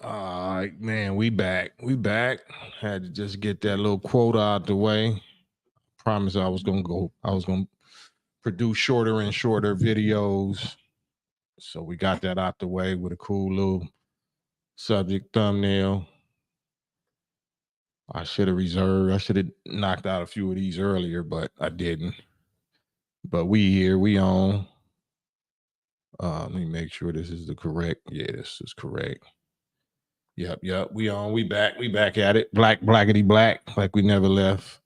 All right, man, we back. We back. Had to just get that little quote out the way. Promise I was gonna produce shorter and shorter videos. So we got that out the way with a cool little subject thumbnail. I should have knocked out a few of these earlier, but I didn't. But we here, we on. Let me make sure this is the correct. Yeah, this is correct. Yep. We on. We back at it. Blackety black, like we never left.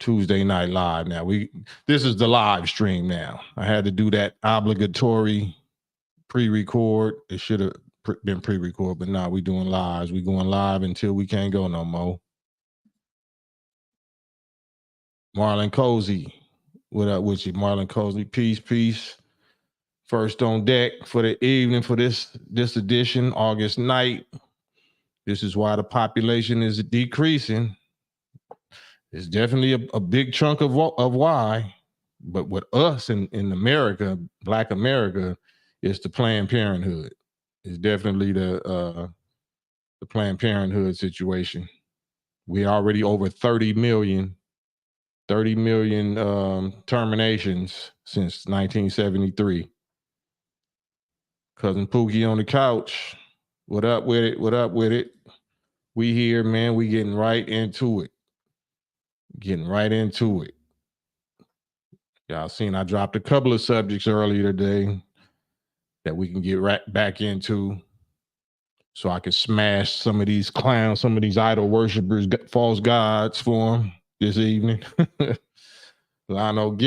Tuesday night live. Now this is the live stream. Now I had to do that obligatory pre-record. It should have been pre-record, but now we doing lives. We going live until we can't go no more. Marlon Cozy, what up with you, Marlon Cozy? Peace. First on deck for the evening for this edition, August night. This is why the population is decreasing. It's definitely a big chunk of why, but with us in America, Black America, it's the Planned Parenthood. It's definitely the Planned Parenthood situation. We already over 30 million terminations since 1973. Cousin Pookie on the couch. What up with it? We here, man. We getting right into it. Y'all seen I dropped a couple of subjects earlier today that we can get right back into so I can smash some of these clowns, some of these idol worshipers, false gods for them this evening. Lano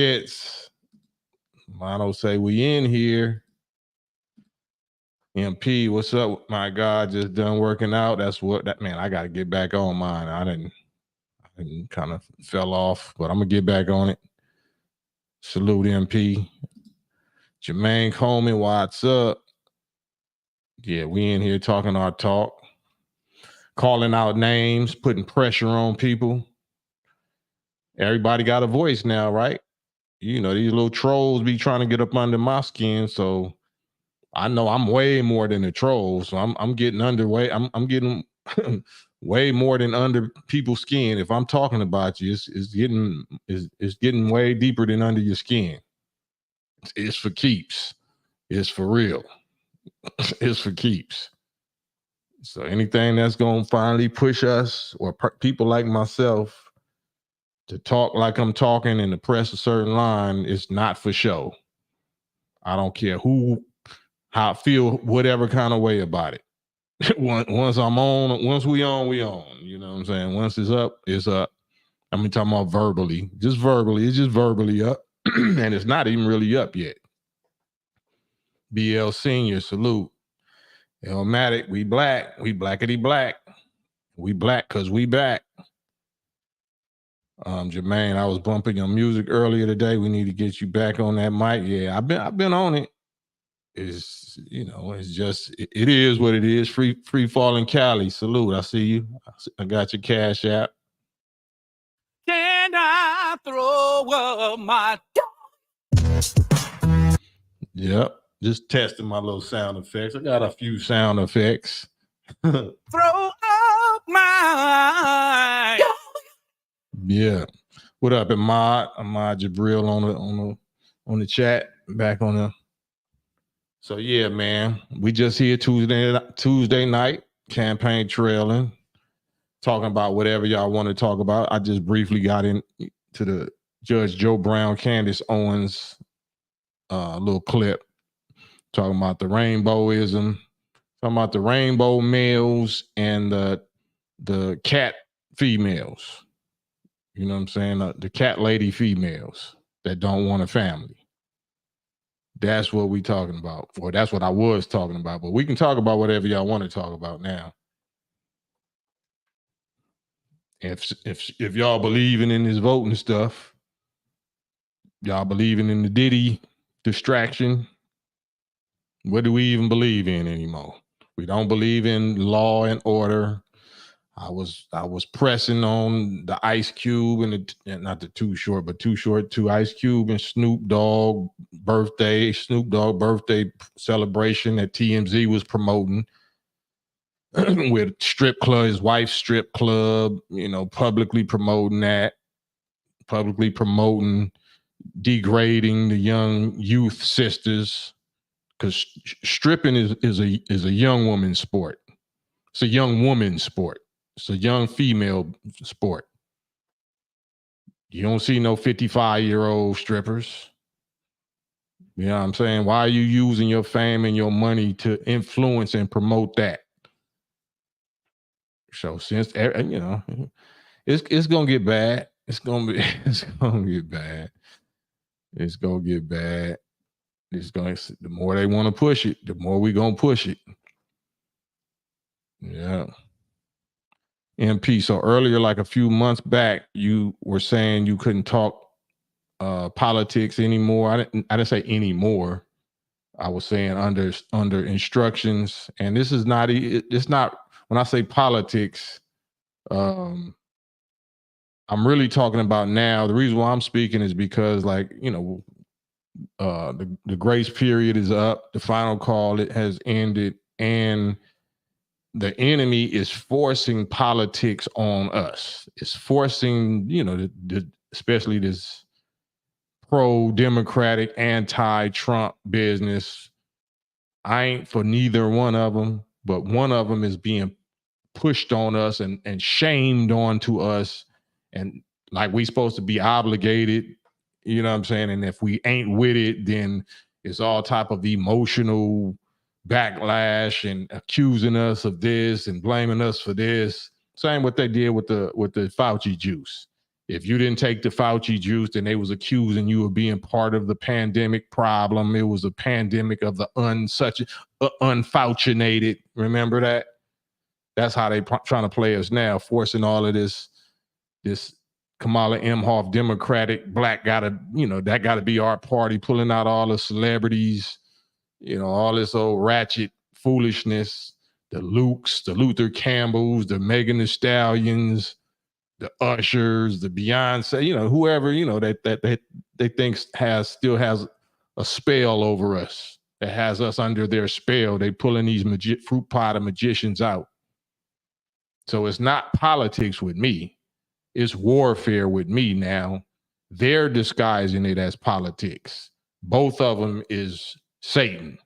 say we in here. MP, what's up? My God, just done working out. I got to get back on mine. I didn't kind of fell off, but I'm going to get back on it. Salute MP. Jermaine Coleman, what's up? Yeah, we in here talking our talk, calling out names, putting pressure on people. Everybody got a voice now, right? You know, these little trolls be trying to get up under my skin, so I know I'm way more than a troll, so I'm getting underway. I'm getting way more than under people's skin. If I'm talking about you, it's getting way deeper than under your skin. It's for keeps. It's for real. It's for keeps. So anything that's gonna finally push us or people like myself to talk like I'm talking and to press a certain line, it's not for show. I don't care how I feel, whatever kind of way about it. Once I'm on, once we on, we on. You know what I'm saying? Once it's up, it's up. I'm talking about verbally. Just verbally. It's just verbally up. And it's not even really up yet. BL Senior, salute. Elmatic, we black. We blackety black. We black because we back. Jermaine, I was bumping your music earlier today. We need to get you back on that mic. Yeah, I've been on it. It's, it's just, it is what it is. Free falling Cali. Salute. I see you. I got your cash app. Can I throw up my... Yep. Just testing my little sound effects. I got a few sound effects. Throw up my... Yeah. What up, Ahmad? Ahmad Jabril on the chat. Back on the... So yeah, man, we just here Tuesday night, campaign trailing, talking about whatever y'all want to talk about. I just briefly got into the Judge Joe Brown, Candace Owens little clip, talking about the rainbowism, talking about the rainbow males and the cat females. You know what I'm saying? The cat lady females that don't want a family. That's what we talking about. Or that's what I was talking about. But we can talk about whatever y'all want to talk about now. If y'all believing in this voting stuff, y'all believing in the Diddy distraction, what do we even believe in anymore? We don't believe in law and order. I was pressing on the Ice Cube and not the Too Short, but Too Short to Ice Cube and Snoop Dogg birthday celebration that TMZ was promoting. with strip club, his wife's strip club, you know, publicly promoting that, publicly promoting degrading the young youth sisters, because stripping is a young woman's sport. It's a young woman's sport. It's a young female sport. You don't see no 55-year-old strippers. You know what I'm saying? Why are you using your fame and your money to influence and promote that? So since, you know, it's gonna get bad. It's gonna get bad. It's gonna get bad. The more they want to push it, the more we gonna push it. Yeah. MP. So earlier, like a few months back, you were saying you couldn't talk politics anymore. I didn't say anymore. I was saying under instructions, and this is not. It's not when I say politics. I'm really talking about now. The reason why I'm speaking is because, like, you know, the grace period is up. The final call it has ended, and the enemy is forcing politics on us. It's forcing, you know, especially this pro-democratic, anti-Trump business. I ain't for neither one of them, but one of them is being pushed on us and shamed onto us, and like we supposed to be obligated, you know what I'm saying? And if we ain't with it, then it's all type of emotional backlash and accusing us of this and blaming us for this. Same what they did with the Fauci juice. If you didn't take the Fauci juice, then they was accusing you of being part of the pandemic problem. It was a pandemic of the unfaucinated. Remember that? That's how they trying to play us now, forcing all of this Kamala Imhoff Democratic black gotta, you know, that gotta be our party, pulling out all the celebrities, you know, all this old ratchet foolishness, the Lukes, the Luther Campbells, the Megan Thee Stallions, the Ushers, the Beyonce, you know, whoever, you know, that they think still has a spell over us, that has us under their spell. They pulling these fruit pot of magicians out. So it's not politics with me. It's warfare with me now. They're disguising it as politics. Both of them is Satan.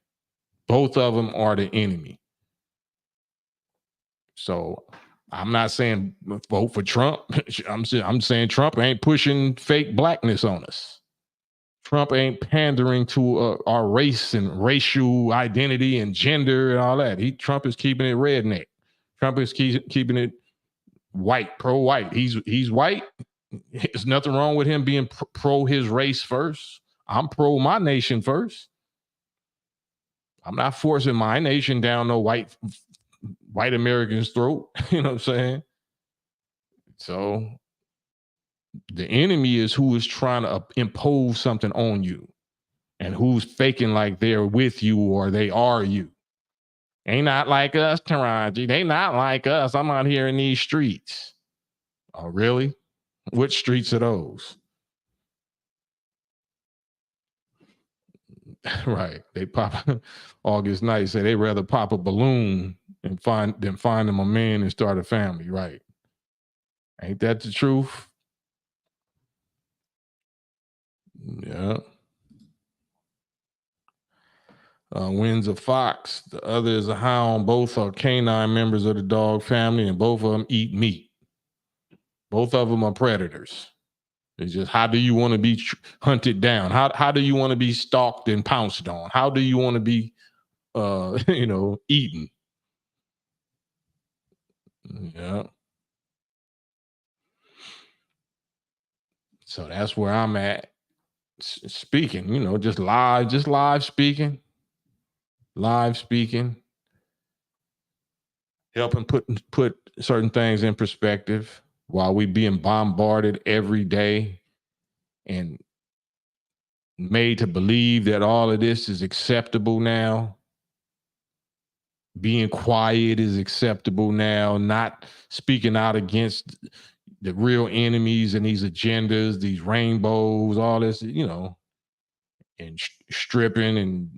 Both of them are the enemy. So I'm not saying vote for Trump. I'm saying Trump ain't pushing fake blackness on us. Trump ain't pandering to our race and racial identity and gender and all that. Trump is keeping it redneck. Trump is keeping it white, pro-white. He's white. There's nothing wrong with him being pro his race first. I'm pro my nation first. I'm not forcing my nation down no white American's throat. You know what I'm saying? So the enemy is who is trying to impose something on you and who's faking like they're with you or they are you. They not like us, Taraji. They not like us. I'm out here in these streets. Oh, really? Which streets are those? Right. They pop August night say they rather pop a balloon and find them a man and start a family. Right. Ain't that the truth? Yeah. One's a fox, the other is a hound. Both are canine members of the dog family, and both of them eat meat. Both of them are predators. It's just, how do you want to be hunted down? How do you want to be stalked and pounced on? How do you want to be, eaten? Yeah. So that's where I'm at. Speaking, just live speaking. Live speaking. Helping put certain things in perspective while we being bombarded every day and made to believe that all of this is acceptable now. Being quiet is acceptable now, not speaking out against the real enemies and these agendas, these rainbows, all this, and stripping and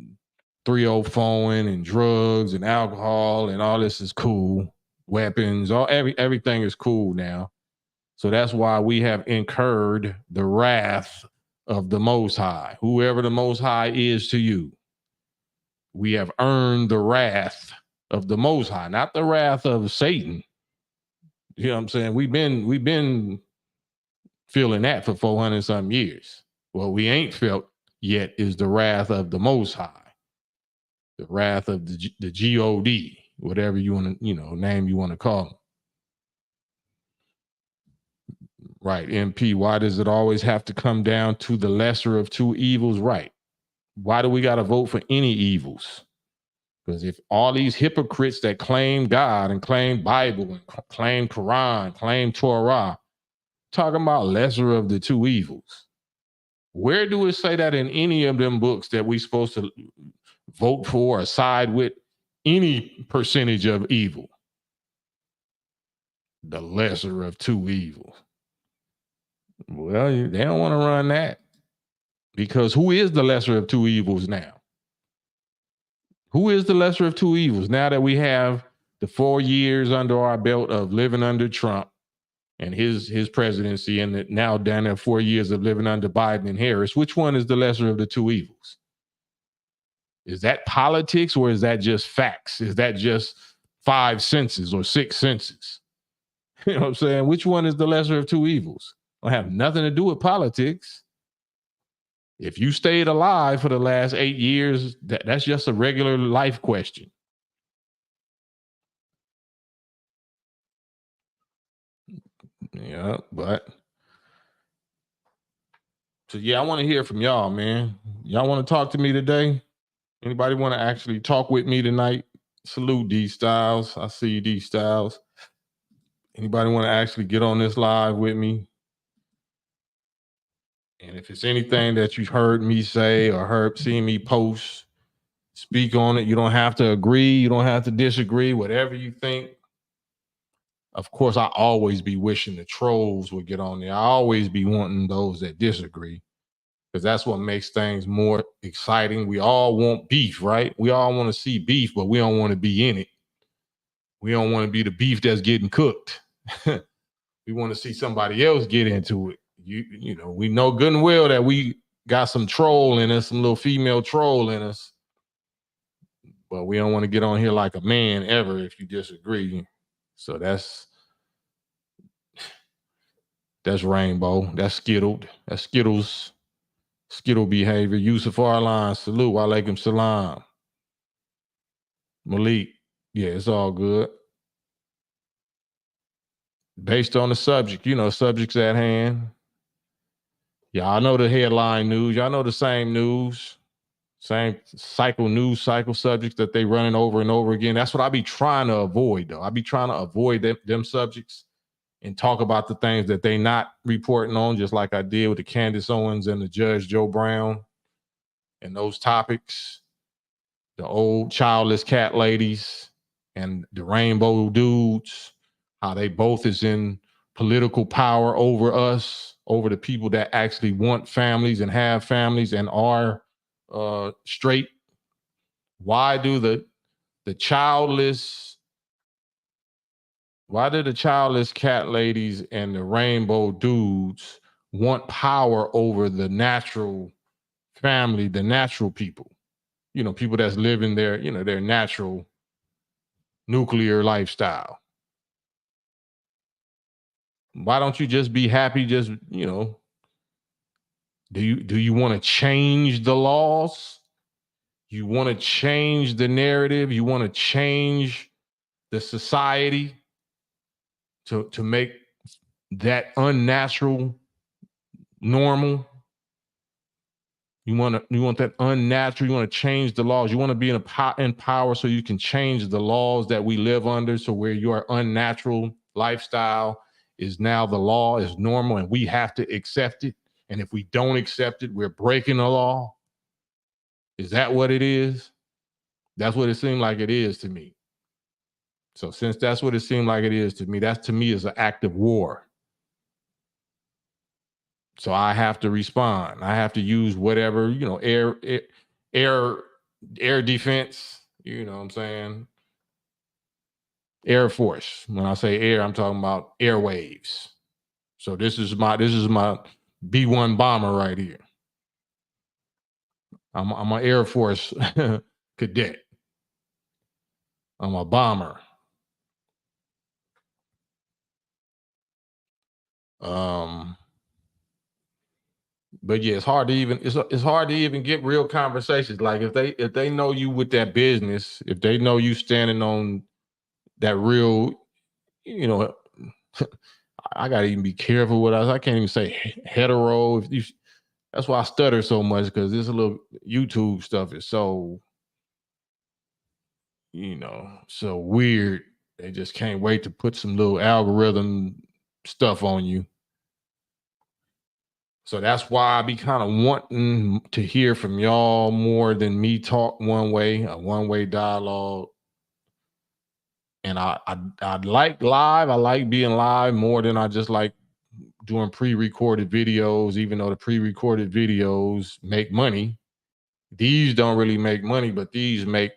304ing and drugs and alcohol and all this is cool. Weapons, everything is cool now. So that's why we have incurred the wrath of the Most High. Whoever the Most High is to you, we have earned the wrath of the Most High, not the wrath of Satan. You know what I'm saying? We've been feeling that for 400 some years. What we ain't felt yet is the wrath of the Most High, the wrath of the God, whatever you want to, name you want to call him. Right, MP, why does it always have to come down to the lesser of two evils? Right. Why do we got to vote for any evils? Because if all these hypocrites that claim God and claim Bible and claim Quran, claim Torah, talking about lesser of the two evils, where do it say that in any of them books that we supposed to vote for or side with any percentage of evil? The lesser of two evils. Well, they don't want to run that, because who is the lesser of two evils now? Who is the lesser of two evils now that we have the 4 years under our belt of living under Trump and his presidency, and now down there 4 years of living under Biden and Harris? Which one is the lesser of the two evils? Is that politics, or is that just facts? Is that just 5 senses or 6 senses? You know what I'm saying? Which one is the lesser of two evils? Don't have nothing to do with politics. If you stayed alive for the last 8 years, that's just a regular life question. Yeah, but so yeah, I want to hear from y'all, man. Y'all want to talk to me today? Anybody want to actually talk with me tonight? Salute D Styles. I see you, D Styles. Anybody want to actually get on this live with me? And if it's anything that you've heard me say or seen me post, speak on it. You don't have to agree. You don't have to disagree. Whatever you think. Of course, I always be wishing the trolls would get on there. I always be wanting those that disagree, because that's what makes things more exciting. We all want beef, right? We all want to see beef, but we don't want to be in it. We don't want to be the beef that's getting cooked. We want to see somebody else get into it. You know, we know good and well that we got some troll in us, some little female troll in us, but we don't want to get on here like a man ever if you disagree. So that's Rainbow. That's Skittled. That's Skittles. Skittle behavior. Yusuf Arline. Salute. Wa alaikum salam. Malik. Yeah, it's all good. Based on the subject, subjects at hand. Y'all know the headline news. Y'all know the same news. Same news cycle subjects that they running over and over again. That's what I be trying to avoid, though. I be trying to avoid them subjects and talk about the things that they not reporting on, just like I did with the Candace Owens and the Judge Joe Brown and those topics. The old childless cat ladies and the rainbow dudes, how they both is in political power over us, over the people that actually want families and have families and are straight. Why do the childless cat ladies and the rainbow dudes want power over the natural family, the natural people? People that's living their natural nuclear lifestyle. Why don't you just be happy? Do you want to change the laws? You want to change the narrative? You want to change the society to make that unnatural normal? You want that unnatural. You want to change the laws. You want to be in power so you can change the laws that we live under, so where your unnatural lifestyle is now the law, is normal, and we have to accept it. And if we don't accept it, we're breaking the law. Is that what it is? That's what it seemed like it is to me. So since that's what it seemed like it is to me, that to me is an act of war. So I have to respond. I have to use whatever, air air defense, you know what I'm saying? Air Force. When I say air, I'm talking about airwaves. So this is my B-1 bomber right here. I'm an Air Force cadet. I'm a bomber. But yeah, it's hard to even get real conversations. Like if they know you with that business, if they know you standing on that real, you know, I gotta even be careful with us. I can't even say hetero. That's why I stutter so much, because this little YouTube stuff is so, so weird. They just can't wait to put some little algorithm stuff on you. So that's why I be kind of wanting to hear from y'all more than me talk a one-way dialogue. And I like live. I like being live more than I just like doing pre-recorded videos, even though the pre-recorded videos make money. These don't really make money, but these make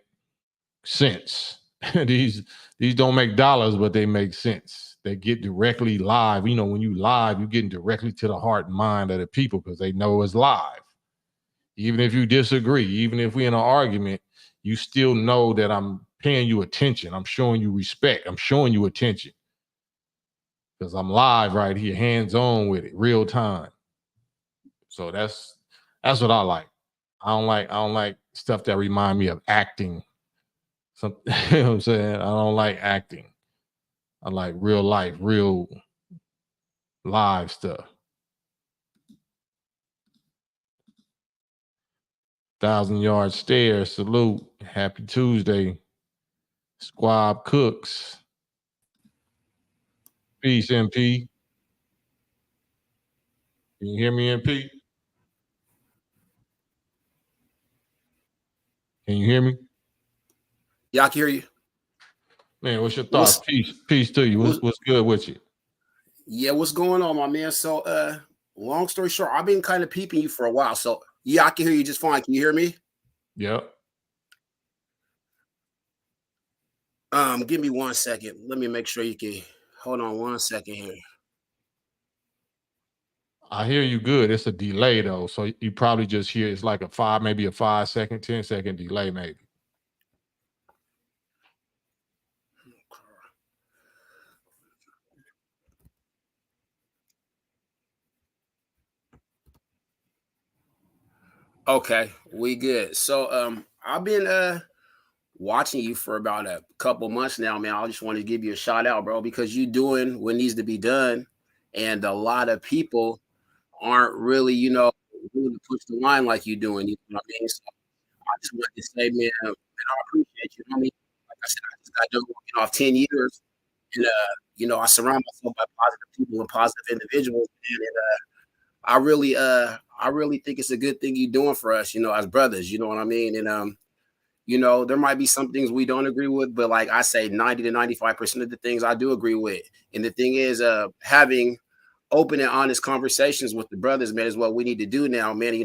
sense. these don't make dollars, but they make sense. They get directly live. You know, when you live, you're getting directly to the heart and mind of the people because they know it's live. Even if you disagree, even if we're in an argument, you still know that I'm paying you attention. I'm showing you respect. I'm showing you attention because I'm live right here, hands on with it, real time. So that's what I like. I don't like stuff that remind me of acting. You know what I'm saying? I don't like acting. I like real life, real live stuff. 1,000-yard stare, salute. Happy Tuesday. Squab Cooks. Peace, MP. Can you hear me, MP? Can you hear me? Yeah, I can hear you. Man, what's your thoughts? Peace to you. What's good with you? Yeah, what's going on, my man? So, long story short, I've been kind of peeping you for a while. So, yeah, I can hear you just fine. Can you hear me? Yep. Give me 1 second. Let me make sure you can hold on 1 second here. I hear you good. It's a delay though. So you probably just hear it's like maybe a 5 second, 10-second delay, maybe. Okay, we good. So, I've been watching you for about a couple months now, man. I just want to give you a shout out, bro, because you doing what needs to be done, and a lot of people aren't really, willing to push the line like you doing. You know what I mean? So I just wanted to say, man, I appreciate you. I mean, like I said, I just got done working off 10 years, and I surround myself by positive people and positive individuals, man, and I really think it's a good thing you're doing for us, as brothers. You know what I mean? And there might be some things we don't agree with, but like I say, 90 to 95% of the things I do agree with. And the thing is, having open and honest conversations with the brothers, man, is what we need to do now, man.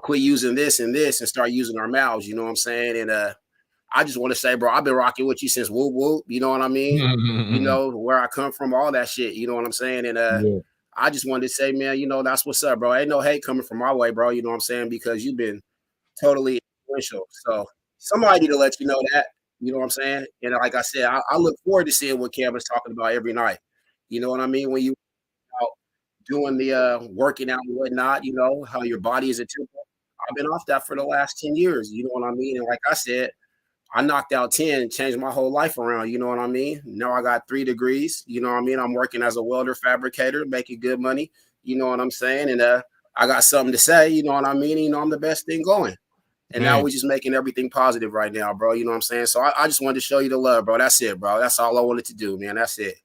Quit using this and this and start using our mouths. You know what I'm saying? And I just want to say, bro, I've been rocking with you since whoop whoop. You know what I mean? Where I come from, all that shit. You know what I'm saying? And Yeah. I just wanted to say, man, that's what's up, bro. Ain't no hate coming from my way, bro. You know what I'm saying? Because you've been totally influential. So somebody need to let you know that. You know what I'm saying? And like I said, I look forward to seeing what Cam is talking about every night. You know what I mean? When you out doing the working out and whatnot, how your body is a temple. I've been off that for the last 10 years. You know what I mean? And like I said, I knocked out 10, changed my whole life around. You know what I mean? Now I got 3 degrees. You know what I mean? I'm working as a welder fabricator, making good money. You know what I'm saying? And I got something to say. You know what I mean? I'm the best thing going. And now we're just making everything positive right now, bro. You know what I'm saying? So I just wanted to show you the love, bro. That's it, bro. That's all I wanted to do, man. That's it.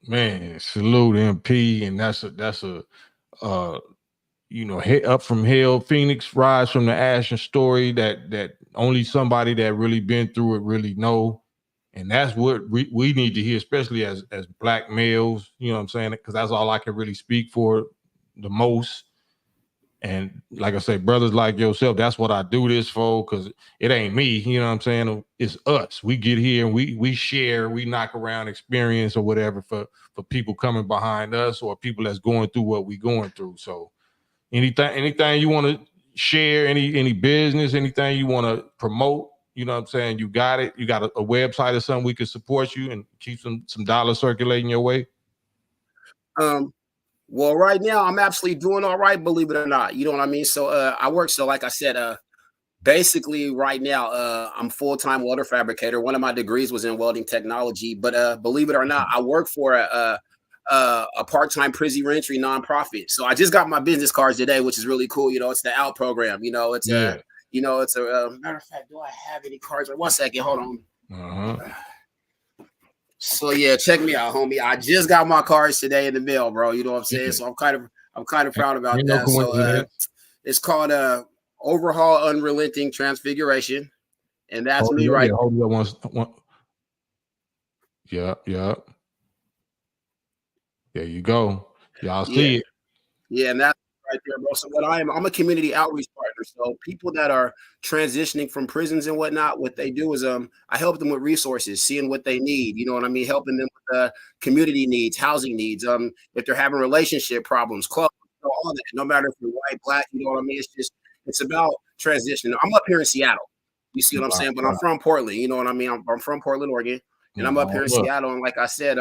Man, salute MP, and that's a up from hell, Phoenix rise from the ashen story that only somebody that really been through it really know. And that's what we need to hear, especially as black males, you know what I'm saying? Because that's all I can really speak for the most. And like I say, brothers like yourself, that's what I do this for, because it ain't me, you know what I'm saying? It's us. We get here and we share, we knock around experience or whatever for people coming behind us or people that's going through what we going through. So anything you want to share, any business, anything you want to promote, you know what I'm saying? You got it. You got a website or something we can support you and keep some dollars circulating your way? Well, right now I'm absolutely doing all right, believe it or not. You know what I mean? So I work. So like I said, basically right now, I'm full-time welder fabricator. One of my degrees was in welding technology, but believe it or not, I work for a part-time prison reentry nonprofit. So I just got my business cards today, which is really cool. You know, it's the OUT program. You know, it's a matter of fact, do I have any cards? One second, hold on. So yeah, check me out, homie. I just got my cards today in the mail, bro. You know what I'm saying? So I'm kind of proud about that. So it's called Overhaul Unrelenting Transfiguration, and that's me right. Hold up one. Yeah. There you go. Y'all see it. Yeah, and that's right there, bro. So what I'm a community outreach partner. So people that are transitioning from prisons and whatnot, what they do is I help them with resources, seeing what they need. You know what I mean? Helping them with community needs, housing needs. If they're having relationship problems, clothes, all that. No matter if you're white, black, you know what I mean? It's about transition. I'm up here in Seattle. You see what I'm saying? But I'm from Portland. You know what I mean? I'm from Portland, Oregon, and I'm up here in Seattle. And like I said,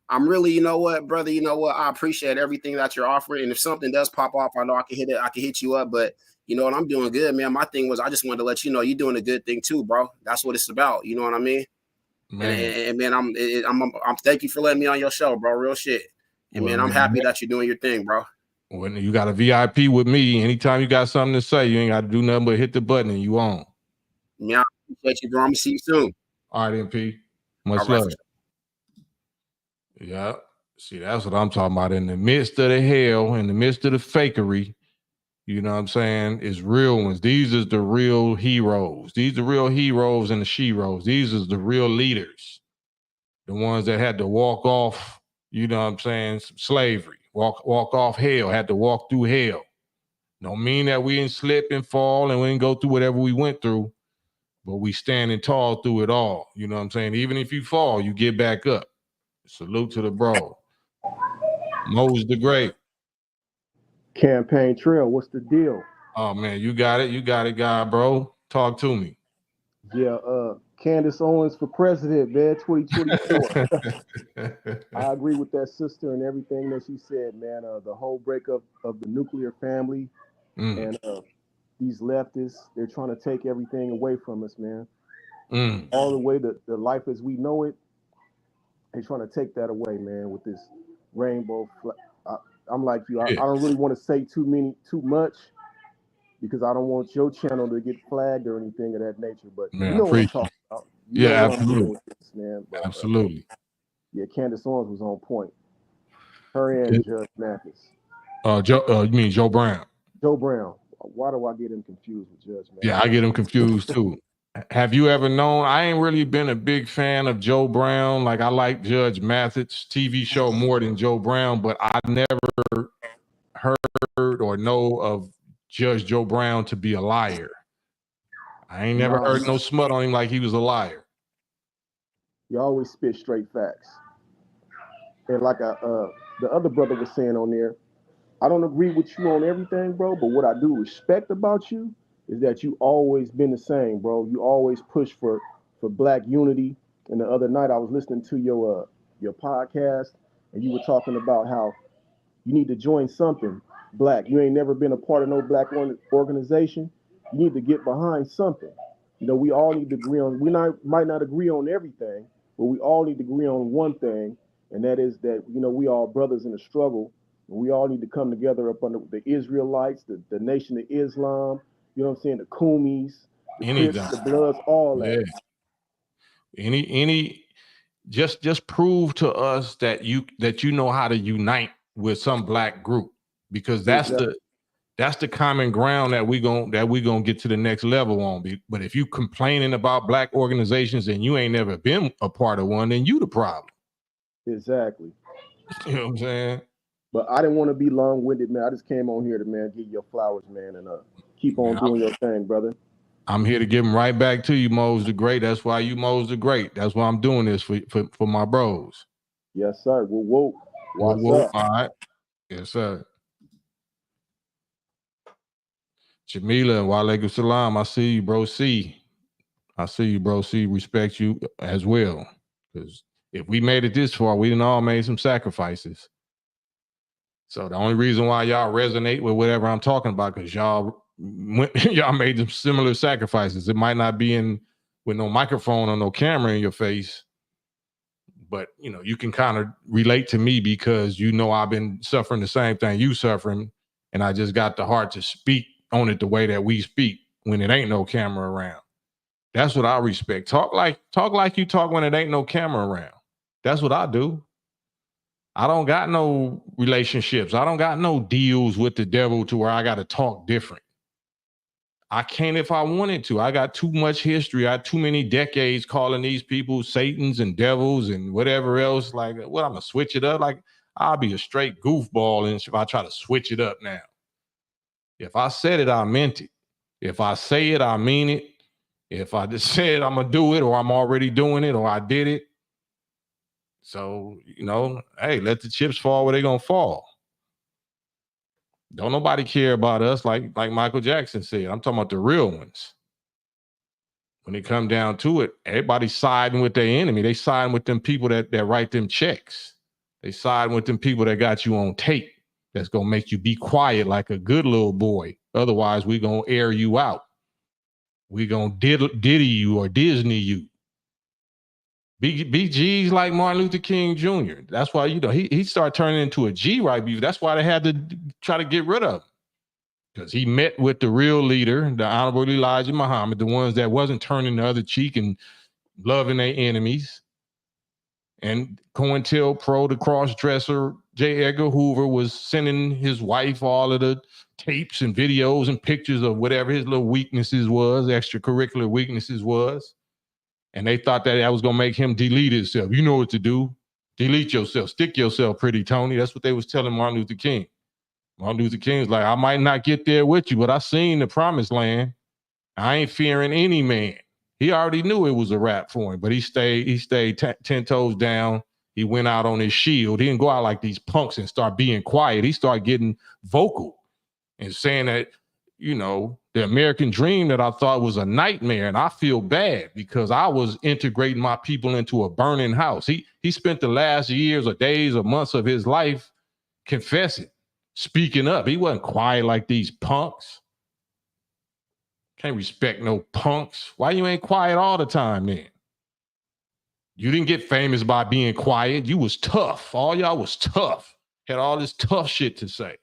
I'm really, you know what, brother, you know what, I appreciate everything that you're offering. And if something does pop off, I know I can hit you up. But you know what, I'm doing good, man. My thing was I just wanted to let you know you're doing a good thing too, bro. That's what it's about. You know what I mean? Man. And man, I'm thank you for letting me on your show, bro. Real shit. And man, I'm happy that you're doing your thing, bro. When you got a VIP with me, anytime you got something to say, you ain't got to do nothing but hit the button and you on. Yeah, I appreciate you, bro. I'm gonna see you soon. All right, MP. Much love. Yeah. See, that's what I'm talking about. In the midst of the hell, in the midst of the fakery, you know what I'm saying, is real ones. These is the real heroes. These are the real heroes and the sheroes. These is the real leaders. The ones that had to walk off, you know what I'm saying, slavery. Walk off hell, had to walk through hell. Don't mean that we didn't slip and fall and we didn't go through whatever we went through, but we standing tall through it all. You know what I'm saying? Even if you fall, you get back up. Salute to the bro. Mose the Great. KAM-PAIN Trail, what's the deal? Oh man, you got it, guy, bro. Talk to me. Yeah, Candace Owens for president, man, 2024. I agree with that sister and everything that she said, man. The whole breakup of the nuclear family and these leftists, they're trying to take everything away from us, man. All the way to the life as we know it, they're trying to take that away, man, with this rainbow. I'm like you. I don't really want to say too much because I don't want your channel to get flagged or anything of that nature. But man, you know what I'm talking about. You know absolutely. with this, man. But, absolutely. Yeah, Candace Owens was on point. Her and Judge Mathis. You mean Joe Brown? Joe Brown. Why do I get him confused with Judge Mathis? Yeah, I get him confused too. Have you ever known? I ain't really been a big fan of Joe Brown. Like I like Judge Mathis' TV show more than Joe Brown, but I never heard or know of Judge Joe Brown to be a liar. I ain't never heard no smut on him like he was a liar. You always spit straight facts. And like the other brother was saying on there, I don't agree with you on everything, bro, but what I do respect about you is that you always been the same, bro. You always push for black unity. And the other night I was listening to your podcast and you were talking about how you need to join something black. You ain't never been a part of no black organization. You need to get behind something. You know, we all need to agree on, might not agree on everything, but we all need to agree on one thing, and that is that, you know, we all brothers in the struggle, and we all need to come together up under the Israelites, the Nation of Islam, you know what I'm saying, the Kumis, the Crips, the Bloods, all that. Just prove to us that you know how to unite with some black group, because that's the common ground that we gonna get to the next level on. But if you complaining about black organizations and you ain't never been a part of one, then you the problem. Exactly. You know what I'm saying? But I didn't want to be long-winded, man. I just came on here to, man, give you your flowers, man, and keep on doing your thing, brother. I'm here to give them right back to you, Mose the Great. That's why you Mose the Great. That's why I'm doing this for my bros. Yes, sir. Whoa. What's Whoa. up? All right. Yes, sir. Jamila and Walaikum Salam. I see you, bro. I see you, bro. Respect you as well. Because if we made it this far, we done all made some sacrifices. So the only reason why y'all resonate with whatever I'm talking about, because y'all made some similar sacrifices. It might not be with no microphone or no camera in your face, but you can kind of relate to me because I've been suffering the same thing you suffering, and I just got the heart to speak on it the way that we speak when it ain't no camera around. That's what I respect. Talk like you talk when it ain't no camera around. That's what I do. I don't got no relationships. I don't got no deals with the devil to where I got to talk different. I can't if I wanted to. I got too much history. I got too many decades calling these people Satans and devils and whatever else. Like, what, I'm going to switch it up? Like, I'll be a straight goofball if I try to switch it up now. If I said it, I meant it. If I say it, I mean it. If I just said I'm going to do it, or I'm already doing it, or I did it. So, hey, let the chips fall where they're going to fall. Don't nobody care about us like Michael Jackson said. I'm talking about the real ones. When it come down to it, everybody's siding with their enemy. They siding with them people that write them checks. They siding with them people that got you on tape. That's going to make you be quiet like a good little boy. Otherwise, we going to air you out. We going to diddy you or Disney you. Be G's like Martin Luther King Jr. That's why, he started turning into a G right. That's why they had to try to get rid of him. Because he met with the real leader, the Honorable Elijah Muhammad, the ones that wasn't turning the other cheek and loving their enemies. And COINTELPRO, the cross-dresser, J. Edgar Hoover, was sending his wife all of the tapes and videos and pictures of whatever his little weaknesses was, extracurricular weaknesses was. And they thought that was going to make him delete himself. You know what to do. Delete yourself. Stick yourself, pretty Tony. That's what they was telling Martin Luther King. Martin Luther King's like, I might not get there with you, but I seen the promised land. I ain't fearing any man. He already knew it was a wrap for him, but he stayed 10 toes down. He went out on his shield. He didn't go out like these punks and start being quiet. He started getting vocal and saying that, the American dream that I thought was a nightmare. And I feel bad because I was integrating my people into a burning house. He spent the last years or days or months of his life confessing, speaking up. He wasn't quiet like these punks. Can't respect no punks. Why you ain't quiet all the time then? You didn't get famous by being quiet. You was tough. All y'all was tough. Had all this tough shit to say.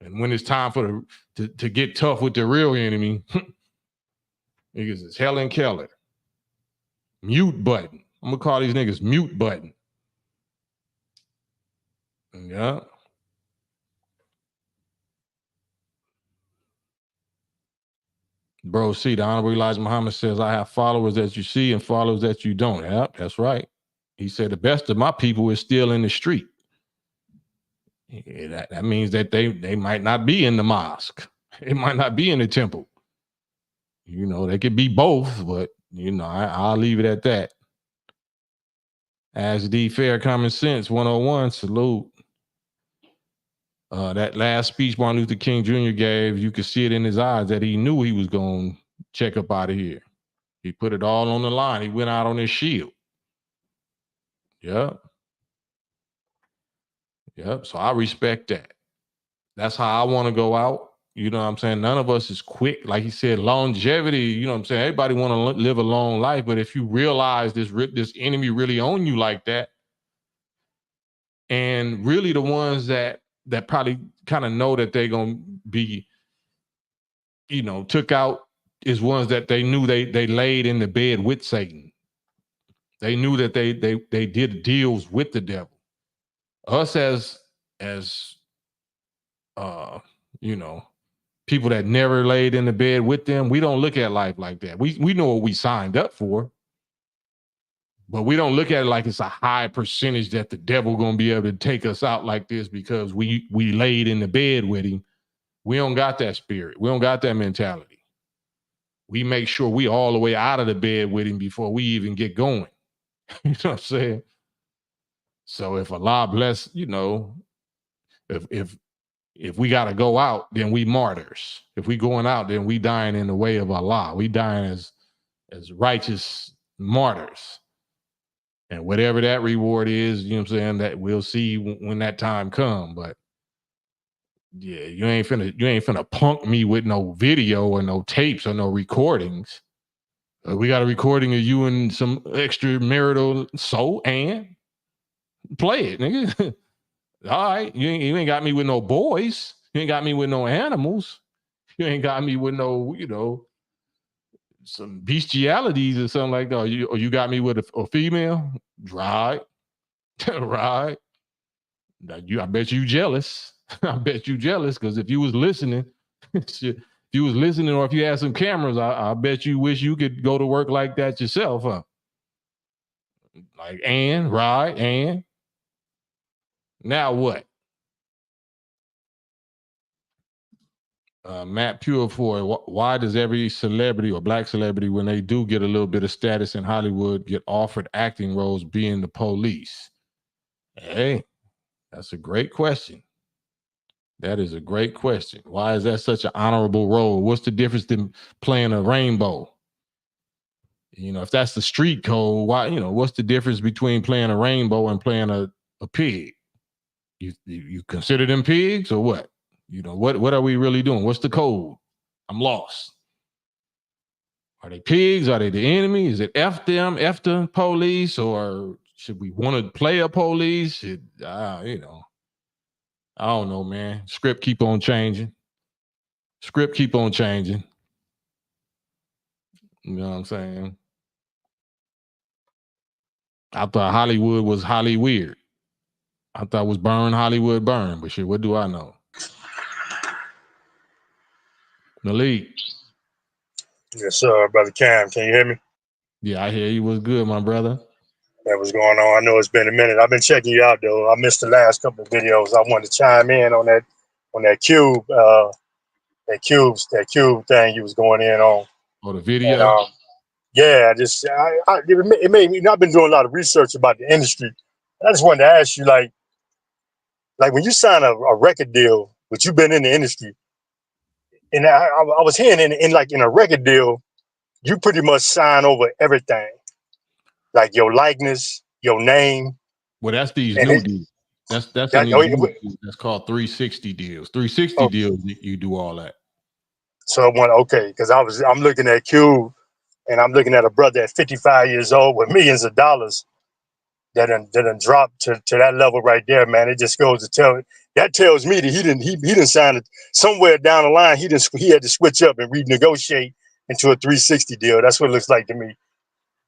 And when it's time to get tough with the real enemy, niggas is Helen Keller. Mute button. I'm going to call these niggas mute button. Yeah. Bro, see, the Honorable Elijah Muhammad says, I have followers that you see and followers that you don't. Yep, that's right. He said, the best of my people is still in the street. Yeah, that means that they might not be in the mosque. It might not be in the temple. They could be both, but, I'll leave it at that. As the Fair Common Sense 101, salute. That last speech Martin Luther King Jr. gave, you could see it in his eyes that he knew he was going to check up out of here. He put it all on the line. He went out on his shield. Yep. So I respect that. That's how I want to go out. You know what I'm saying? None of us is quick. Like he said, longevity, you know what I'm saying? Everybody want to live a long life, but if you realize this enemy really on you like that, and really the ones that probably kind of know that they're going to be, took out is ones that they knew they laid in the bed with Satan. They knew that they did deals with the devil. Us as people that never laid in the bed with them, we don't look at life like that. We know what we signed up for. But we don't look at it like it's a high percentage that the devil gonna be able to take us out like this because we laid in the bed with him. We don't got that spirit. We don't got that mentality. We make sure we all the way out of the bed with him before we even get going. You know what I'm saying? So if Allah bless, you know, if we got to go out, then we martyrs. If we going out, then we dying in the way of Allah. We dying as righteous martyrs. And whatever that reward is, you know what I'm saying, that we'll see when that time come. But yeah, you ain't finna punk me with no video or no tapes or no recordings. We got a recording of you and some extramarital and play it, nigga. All right, you ain't got me with no boys. You ain't got me with no animals. You ain't got me with no, you know, some bestialities or something like that. Or you got me with a female? Right. Right. I bet you jealous. I bet you jealous because if you was listening, or if you had some cameras, I bet you wish you could go to work like that yourself, huh? Like, and now what? Matt Purefoy, why does every celebrity or black celebrity, when they do get a little bit of status in Hollywood, get offered acting roles being the police? Hey, that's a great question. That is a great question. Why is that such an honorable role? What's the difference in playing a rainbow? You know, if that's the street code, why, you know, what's the difference between playing a rainbow and playing a pig? You consider them pigs or what? You know, what are we really doing? What's the code? I'm lost. Are they pigs? Are they the enemy? Is it F them, F the police? Or should we want to play a police? You know, I don't know, man. Script keep on changing. You know what I'm saying? I thought Hollywood was Holly weird. I thought it was burn Hollywood burn, but shit, what do I know? Malik. Yes, sir, Brother Cam. Can you hear me? Yeah, I hear you. What's good, my brother? That was going on. I know it's been a minute. I've been checking you out though. I missed the last couple of videos. I wanted to chime in on that cube, that cube thing you was going in on. Oh, the video. And, yeah, it made me. I've been doing a lot of research about the industry. I just wanted to ask you, like when you sign a record deal, but you've been in the industry, and I was hearing in a record deal, you pretty much sign over everything, like your likeness, your name. Well, that's these new deals. That's called 360 deals. 360 deals, you do all that. So because I'm looking at Cube, and I'm looking at a brother at 55 years old with millions of dollars that done dropped to that level right there, man. It just goes to tells me that he didn't sign it somewhere down the line. He had to switch up and renegotiate into a 360 deal. That's what it looks like to me.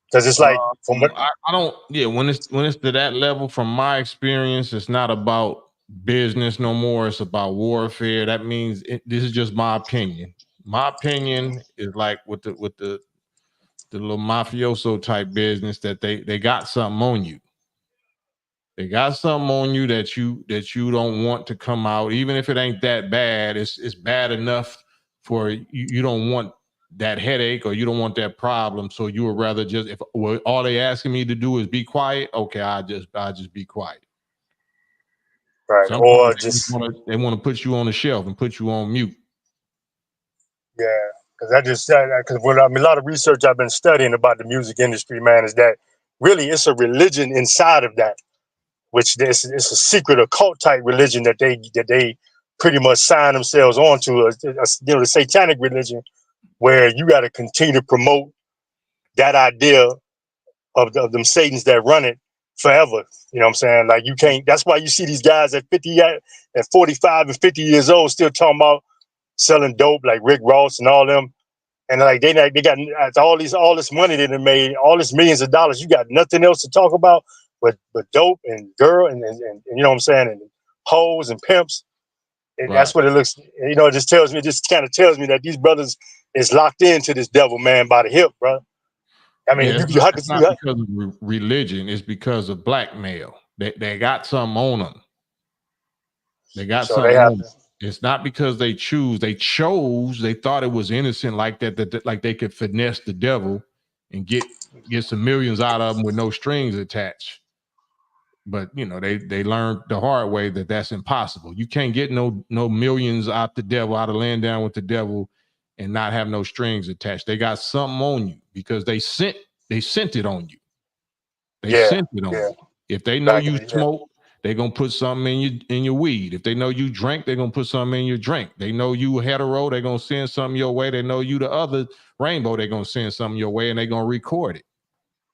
Because it's like when it's to that level, from my experience, it's not about business no more. It's about warfare. That means this is just my opinion. My opinion is like with the little mafioso type business that they got something on you. They got something on you that you don't want to come out, even if it ain't that bad. It's bad enough for you don't want that headache or you don't want that problem. So you would rather just, if all they asking me to do is be quiet, okay, I just be quiet. Right. Or they want to put you on the shelf and put you on mute. Yeah, because a lot of research I've been studying about the music industry, man, is that really it's a religion inside of that, which it's a secret occult type religion that they pretty much sign themselves onto, the satanic religion, where you got to continue to promote that idea of them Satans that run it forever. You know what I'm saying? Like you can't. That's why you see these guys at 45 and 50 years old still talking about selling dope, like Rick Ross and all them. And like they got all this money that they made, all this millions of dollars. You got nothing else to talk about but dope and girl and you know what I'm saying, and hoes and pimps. And that's what it looks. You know, it just kind of tells me that these brothers is locked into this devil, man, by the hip, bro. I mean, Yeah, you have it's to. not because of religion. It's because of blackmail. They got something on them. They got So something they have on to. them. It's not because they choose. They chose. They thought it was innocent like that. That like they could finesse the devil and get some millions out of them with no strings attached. But you know, they learned the hard way that that's impossible. You can't get no millions out the devil, out of laying down with the devil, and not have no strings attached. They got something on you because they sent it on you. They Yeah, sent it on yeah. you. If they know Back in you the, smoke, they're gonna put something in your weed. If they know you drink, they're gonna put something in your drink. They know you hetero, they're gonna send something your way. They know you the other rainbow, they're gonna send something your way, and they're gonna record it.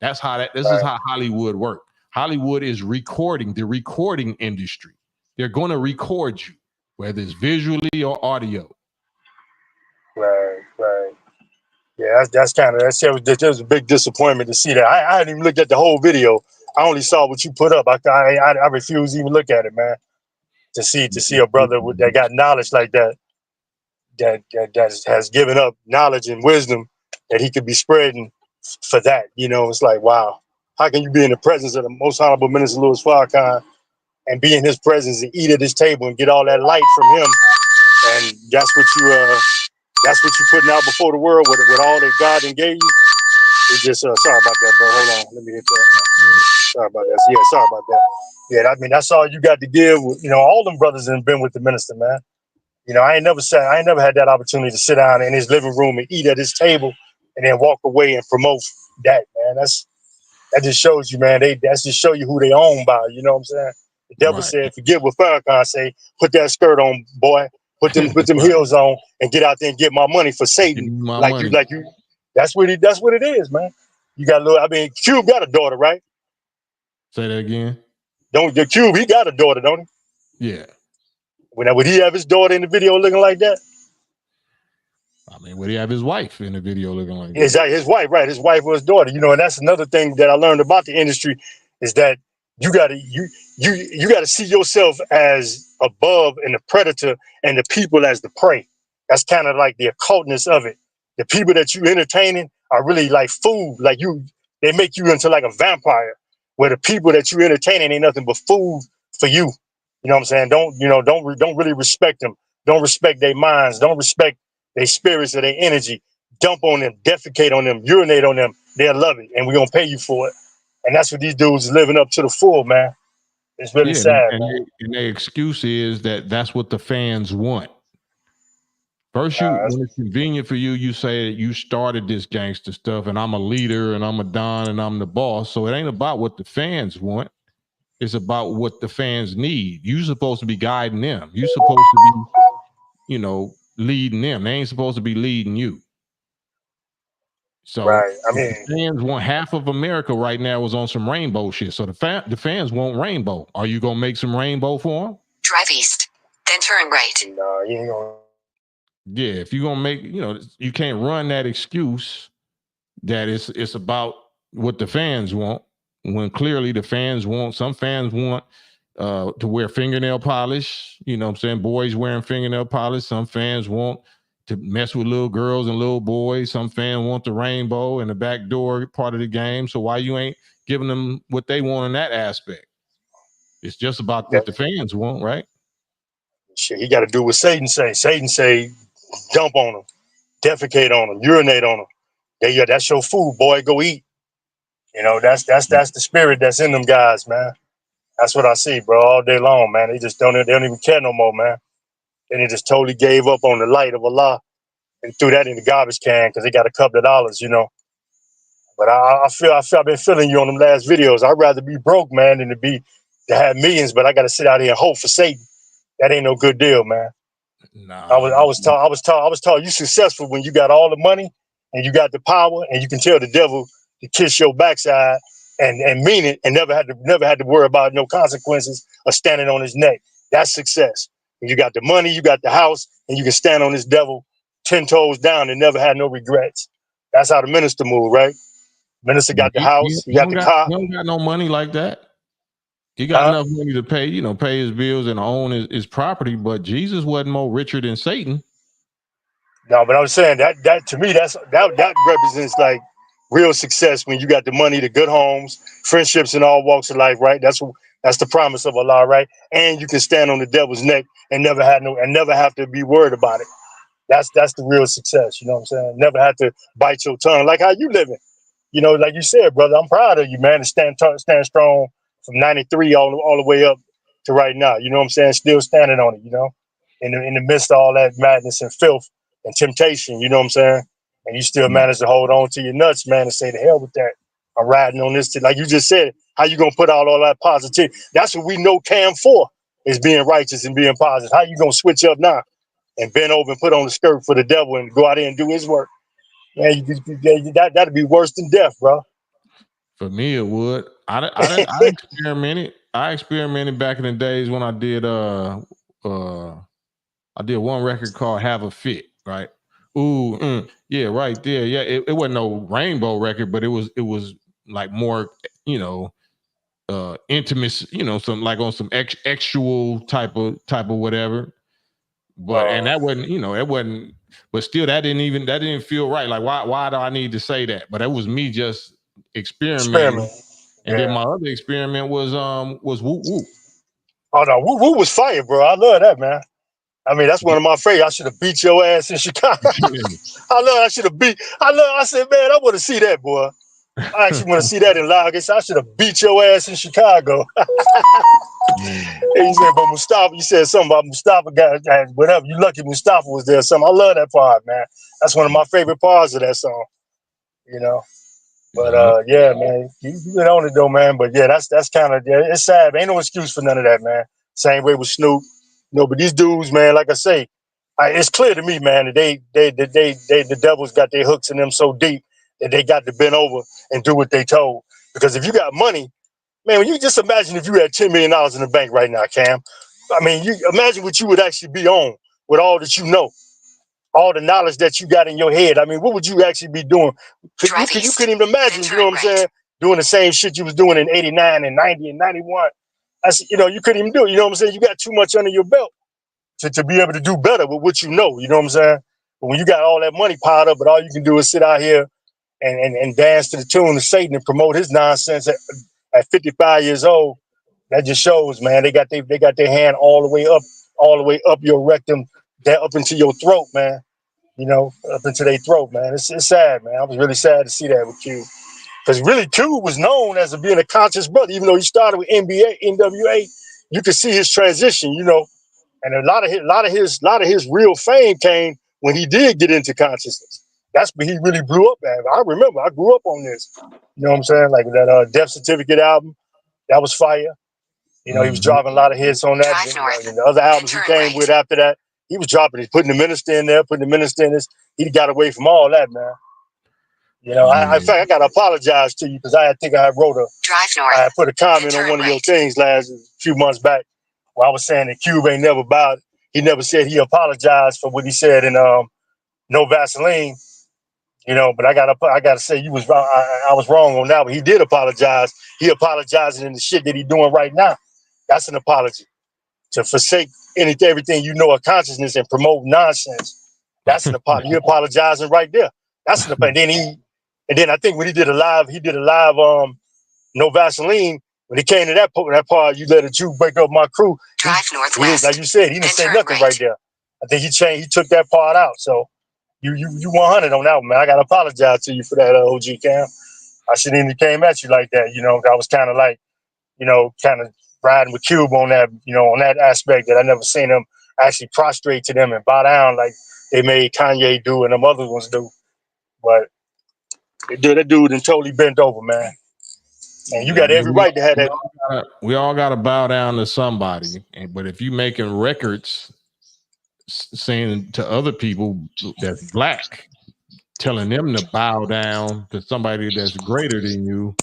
That's how this is how Hollywood works. Hollywood is recording, the recording industry. They're gonna record you, whether it's visually or audio. right. Yeah, that's kind of that was a big disappointment to see that. I hadn't even looked at the whole video. I only saw what you put up. I refuse to even look at it, man. To see a brother that got knowledge like that has given up knowledge and wisdom that he could be spreading for that. You know, it's like, wow, how can you be in the presence of the Most Honorable Minister Louis Farrakhan and be in his presence and eat at his table and get all that light from him, and that's what you're putting out before the world with all that God done gave you. It just sorry about that, bro. Hold on, let me hit that. Sorry about that. Yeah, sorry about that. Yeah, I mean that's all you got to give. You know, all them brothers have been with the minister, man. You know, I ain't never had that opportunity to sit down in his living room and eat at his table and then walk away and promote that, man. That just shows you, man. That's just show you who they own by. You know what I'm saying? The devil said, "Forget what Farrakhan say. Put that skirt on, boy. Put them heels on and get out there and get my money for Satan." Give me my Like money. you. That's what it is, man. You got Cube got a daughter, right? Say that again. Don't the Cube? He got a daughter, don't he? Yeah. Would he have his daughter in the video looking like that? I mean, would he have his wife in the video looking like that? Exactly, his wife, right? His wife was his daughter. You know, and that's another thing that I learned about the industry is that you gotta see yourself as above and the predator and the people as the prey. That's kind of like the occultness of it. The people that you entertaining are really like food. Like they make you into like a vampire. Where the people that you entertaining ain't nothing but food for you. You know what I'm saying? Don't really respect them. Don't respect their minds. Don't respect their spirits or their energy. Dump on them, defecate on them, urinate on them. They'll love it, and we're gonna pay you for it. And that's what these dudes is living up to the full, man. It's really sad, man. And their excuse is that that's what the fans want. First, when it's convenient for you, you say you started this gangster stuff, and I'm a leader, and I'm a don, and I'm the boss. So it ain't about what the fans want. It's about what the fans need. You're supposed to be guiding them. You're supposed to be, leading them. They ain't supposed to be leading you. So right. I mean, the fans want half of America right now is on some rainbow shit. So the fans want rainbow. Are you gonna make some rainbow for them? Drive east, then turn right. No, you ain't gonna. Yeah, if you're gonna make, you can't run that excuse that it's about what the fans want when clearly the fans want. Some fans want to wear fingernail polish. You know what I'm saying? Boys wearing fingernail polish. Some fans want to mess with little girls and little boys. Some fans want the rainbow and the backdoor part of the game. So why you ain't giving them what they want in that aspect? It's just about what the fans want, right? Shit, he got to do what Satan say. Satan say, dump on them, defecate on them, urinate on them. Yeah, that's your food, boy. Go eat. You know, that's the spirit that's in them guys, man. That's what I see, bro, all day long, man. They don't even care no more, man. And they just totally gave up on the light of Allah and threw that in the garbage can because they got a couple of dollars, But I feel I've been feeling you on them last videos. I'd rather be broke, man, than to have millions. But I got to sit out here and hope for Satan. That ain't no good deal, man. Nah, I was taught you successful when you got all the money and you got the power and you can tell the devil to kiss your backside and mean it and never had to worry about no consequences of standing on his neck. That's success. When you got the money, you got the house, and you can stand on this devil 10 toes down and never had no regrets. That's how the minister moved, right? Minister got the house, he got the car. He don't got no money like that. He got enough money to pay his bills and own his property, but Jesus wasn't more richer than Satan. No, but I was saying that to me, that represents like real success when you got the money, the good homes, friendships in all walks of life, right? That's the promise of Allah, right? And you can stand on the devil's neck and never have to be worried about it. That's the real success, you know what I'm saying? Never have to bite your tongue, like how you living. You know, like you said, brother, I'm proud of you, man, to stand strong from 93 all the way up to right now. You know what I'm saying? Still standing on it, you know, in the midst of all that madness and filth and temptation, you know what I'm saying? And you still manage to hold on to your nuts, man, and say, the hell with that. I'm riding on this. Like you just said, how you going to put out all that positivity? That's what we know KAM for, is being righteous and being positive. How you going to switch up now and bend over and put on the skirt for the devil and go out there and do his work? Man, that'd be worse than death, bro. For me, it would. I experimented. I experimented back in the days when I did one record called Have a Fit, right? Ooh, yeah, right there. Yeah, it wasn't no rainbow record, but it was like more, you know, intimate, you know, some like on some actual type of whatever. But and that wasn't, you know, it wasn't, but still that didn't feel right. Like why do I need to say that? But that was me just experimenting. And then my other experiment was Whoop Whoop. Oh no, Whoop Whoop was fire, bro. I love that, man. I mean, that's one of my favorites. I should have beat your ass in Chicago. I said, man, I want to see that, boy. I actually want to see that in live. I should have beat your ass in Chicago. And you said, but Mustafa, you said something about Mustafa got whatever. You lucky Mustafa was there or something. I love that part, man. That's one of my favorite parts of that song, you know. But yeah, man, you been on it though, man. But yeah, that's kind of, it's sad. Ain't no excuse for none of that, man. Same way with Snoop, you know. But these dudes, man, like I say, it's clear to me, man, that the devils got their hooks in them so deep that they got to bend over and do what they told. Because if you got money, man, when you just imagine if you had $10 million in the bank right now, Cam. I mean, you imagine what you would actually be on with all that you know, all the knowledge that you got in your head. I mean, what would you actually be doing? You couldn't even imagine, you know what I'm saying? Doing the same shit you was doing in 89 and 90 and 91. You know, you couldn't even do it. You know what I'm saying? You got too much under your belt to be able to do better with what you know. You know what I'm saying? But when you got all that money piled up, but all you can do is sit out here and dance to the tune of Satan and promote his nonsense at 55 years old, that just shows, man, they got their hand all the way up your rectum, up into your throat, man. You know, up into their throat, man. It's sad, man. I was really sad to see that with Q. Because really, Q was known as being a conscious brother. Even though he started with NWA, you could see his transition, you know. And a lot of his real fame came when he did get into consciousness. That's when he really blew up, man. I remember, I grew up on this. You know what I'm saying? Like that Death Certificate album, that was fire. You know, he was dropping a lot of hits on that. And the other albums he came with after that, he was dropping it, putting the minister in there, putting the minister in this. He got away from all that, man. You know, in fact, I got to apologize to you because I think I put a comment on one of your things a few months back where I was saying that Cube ain't never bowed. He never said he apologized for what he said in No Vaseline. You know, but I gotta say you was wrong. I was wrong on that, but he did apologize. He apologizing in the shit that he's doing right now. That's an apology. To forsake everything you know of consciousness and promote nonsense. That's an apology. You're apologizing right there. That's an apology. And then I think when he did a live No Vaseline, when it came to that part, you let a Jew break up my crew. Like you said, he didn't say nothing right there. I think he took that part out. So you 100 on that one, man. I gotta apologize to you for that, OG Cam. I shouldn't even came at you like that. You know, I was kind of like, you know, kind of riding with Cube on that, you know, on that aspect that I never seen him actually prostrate to them and bow down like they made Kanye do and them other ones do. But that dude and totally bent over, man. And you got every right to have that. We all got to bow down to somebody. But if you making records saying to other people that's black, telling them to bow down to somebody that's greater than you,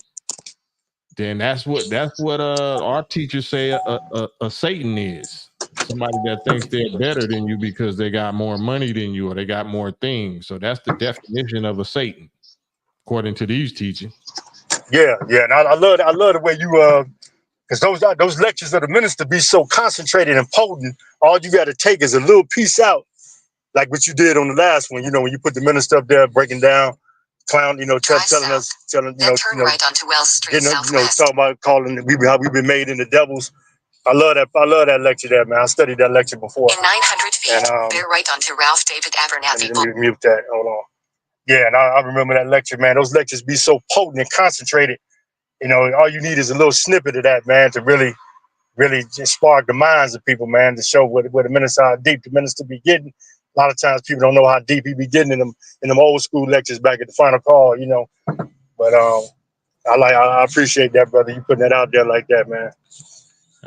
then that's what our teachers say a Satan is. Somebody that thinks they're better than you because they got more money than you or they got more things. So that's the definition of a Satan, according to these teachings. Yeah, and I love the way you because those lectures of the minister be so concentrated and potent. All you got to take is a little piece out, like what you did on the last one. You know, when you put the minister up there breaking down clown, telling us, then turn right onto Wells Street Southwest. talking about calling how we've been made into devils. I love that lecture there, man. I studied that lecture before. In 900 feet, bear right onto Ralph David Abernathy. Let me mute that. Hold on. Yeah, and I remember that lecture, man. Those lectures be so potent and concentrated. All you need is a little snippet of that, man, to really just spark the minds of people, man, to show where the minister, how deep the minister be getting. A lot of times people don't know how deep he be getting in them old school lectures back at the final call, But I appreciate that, brother. You putting that out there like that, man.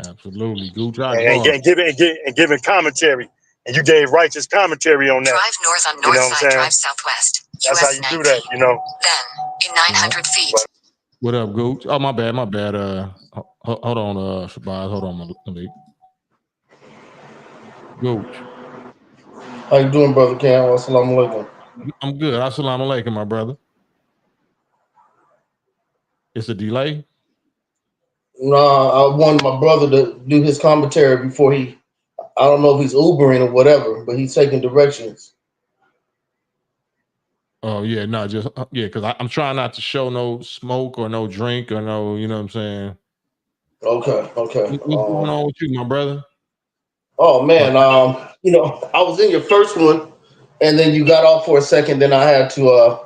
Absolutely, Gooch. And giving commentary, and you gave righteous commentary on that. Drive north on north side, drive southwest. That's how you do that, Then, in 900 feet. What up, Gooch? Oh, my bad. Hold on, Shabazz. Hold on, Malik. Gooch. How you doing, brother Cam? Assalamu alaikum. I'm good. Assalamu alaikum, my brother. It's a delay? No, I wanted my brother to do his commentary before I don't know if he's Ubering or whatever, but he's taking directions. Oh, yeah, no, because I'm trying not to show no smoke or no drink or no, you know what I'm saying? Okay. What's going on with you, my brother? Oh, man, I was in your first one, and then you got off for a second, then I had to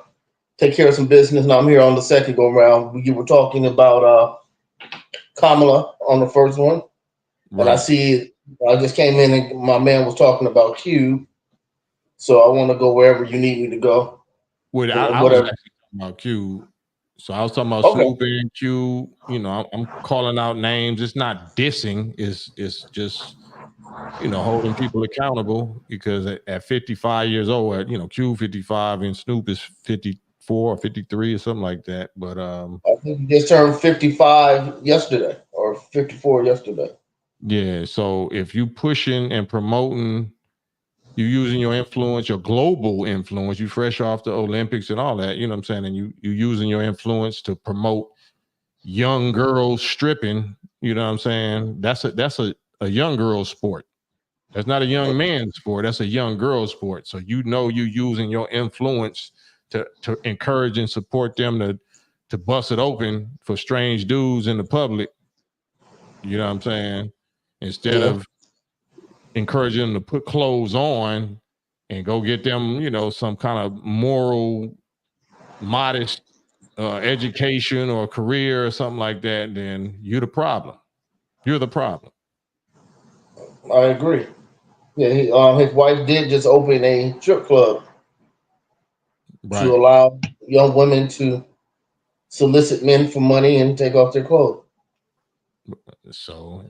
take care of some business, and I'm here on the second go-round. You were talking about Kamala on the first one, right. And I just came in and my man was talking about Q, so I want to go wherever you need me to go. Well, I was actually talking about Q. So I was talking about Snoop and Q. I'm calling out names. It's not dissing. It's just, holding people accountable because at 55 years old, Q 55 and Snoop is 54 or 53 or something like that. But I think he just turned 55 yesterday or 54 yesterday. Yeah. So if you pushing and promoting, you using your influence, your global influence, you fresh off the Olympics and all that, you know what I'm saying? And you using your influence to promote young girls stripping, you know what I'm saying? That's a young girl sport. That's not a young man's sport. That's a young girl sport. So you using your influence to encourage and support them to bust it open for strange dudes in the public. You know what I'm saying? Instead of encouraging them to put clothes on and go get them, some kind of moral, modest education or career or something like that, then you're the problem. You're the problem. I agree. Yeah, his wife did just open a strip club to allow young women to solicit men for money and take off their clothes. So,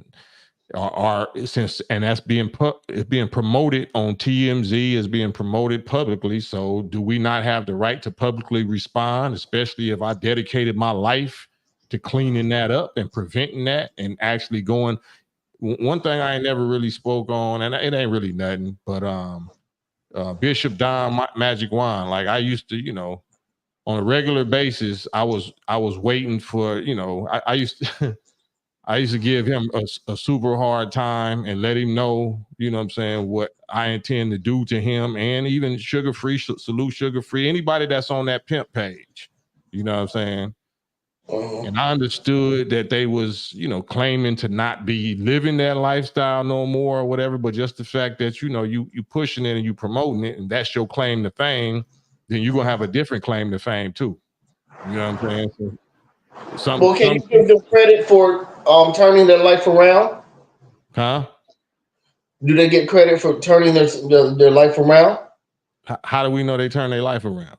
and that's being promoted on TMZ, is being promoted publicly. So, do we not have the right to publicly respond, especially if I dedicated my life to cleaning that up and preventing that and actually going? One thing I ain't never really spoke on, and it ain't really nothing, but Bishop Don Magic Wand, like I used to, on a regular basis, I was waiting for, I used to. I used to give him a super hard time and let him know, you know what I'm saying, what I intend to do to him, and even Sugar Free, Salute Sugar Free, anybody that's on that pimp page, you know what I'm saying? And I understood that they was, claiming to not be living that lifestyle no more or whatever, but just the fact that, you pushing it and you promoting it, and that's your claim to fame, then you're going to have a different claim to fame too. You know what I'm saying? So, can you give them credit for turning their life around? Huh? Do they get credit for turning their life around? How do we know they turn their life around?